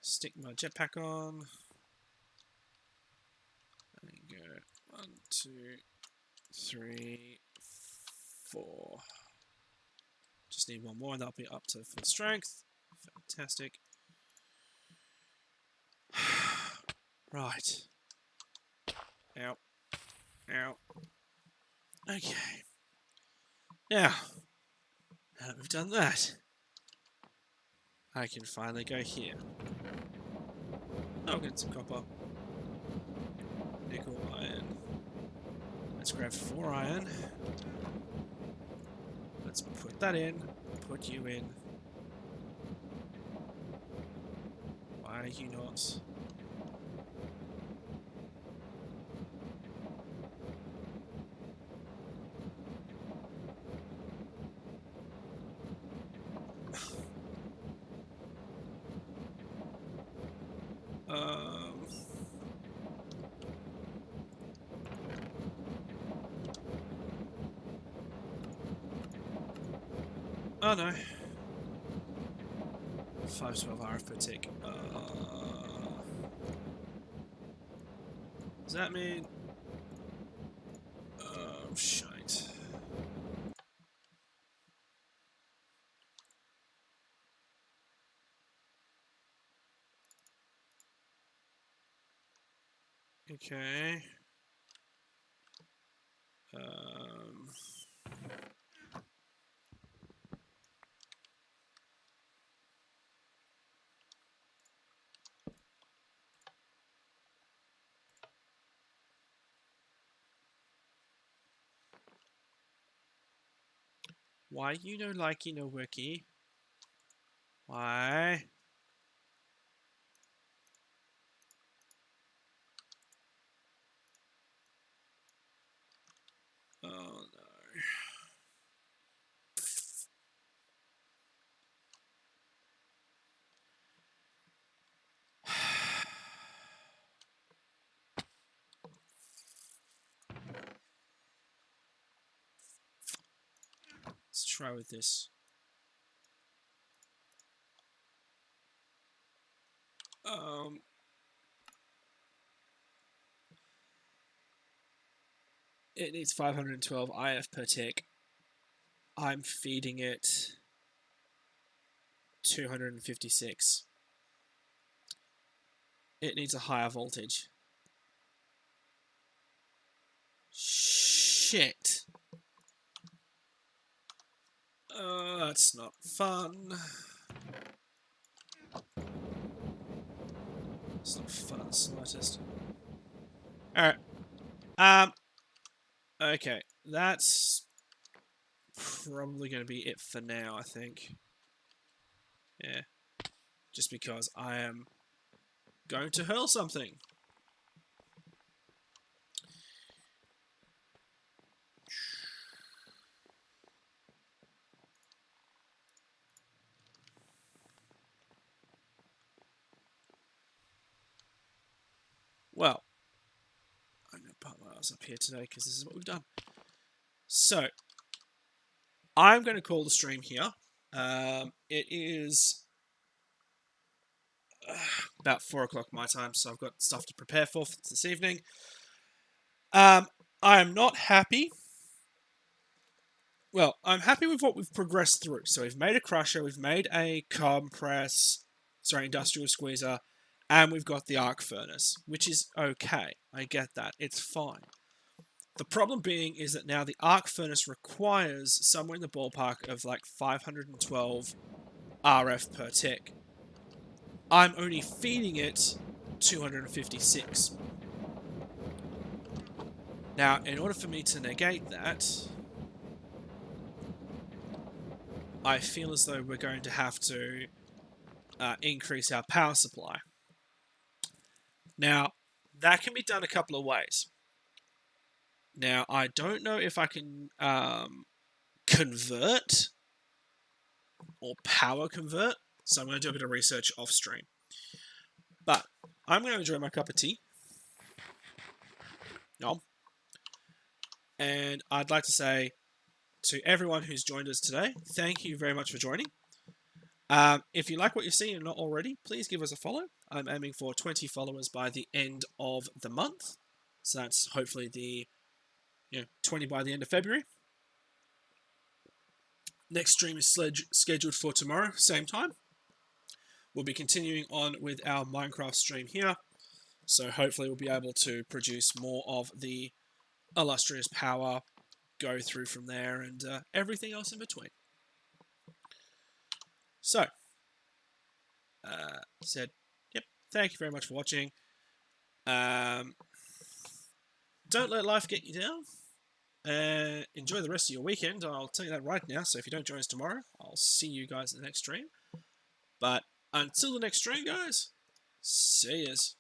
S1: Stick my jetpack on. There you go. 1, 2, 3, 4. Just need one more and that'll be up to full strength. Fantastic. Right. Ow. Ow. Okay. Now that we've done that, I can finally go here. I'll get some copper. Nickel, iron. Let's grab 4 iron. Let's put that in. Put you in. Why are you not? Oh no. 512 RF per tick. Does that mean... Oh, shite. Okay. Why you no likey no worky? Why? Oh no. Let's try with this. It needs 512 IF per tick. I'm feeding it 256. It needs a higher voltage. Shit. That's not fun. It's not fun in the slightest. Alright. Okay. That's probably going to be it for now, I think. Yeah. Just because I am going to hurl something. Well, I'm going to put my ass up here today because this is what we've done. So, I'm going to call the stream here. It is about 4 o'clock my time, so I've got stuff to prepare for this evening. I am not happy. Well, I'm happy with what we've progressed through. So we've made a crusher, we've made a industrial squeezer, and we've got the arc furnace, which is okay. I get that. It's fine. The problem being is that now the arc furnace requires somewhere in the ballpark of like 512 RF per tick. I'm only feeding it 256. Now, in order for me to negate that, I feel as though we're going to have to increase our power supply. Now, that can be done a couple of ways. Now, I don't know if I can convert or power convert, so I'm going to do a bit of research off stream. But I'm going to enjoy my cup of tea. Nom. And I'd like to say to everyone who's joined us today, thank you very much for joining. If you like what you see and not already, please give us a follow. I'm aiming for 20 followers by the end of the month. So that's hopefully the 20 by the end of February. Next stream is scheduled for tomorrow, same time. We'll be continuing on with our Minecraft stream here. So hopefully we'll be able to produce more of the illustrious power, go through from there, and everything else in between. So, said, yep, thank you very much for watching. Don't let life get you down. Enjoy the rest of your weekend. I'll tell you that right now. So if you don't join us tomorrow, I'll see you guys in the next stream. But until the next stream, guys, see yous.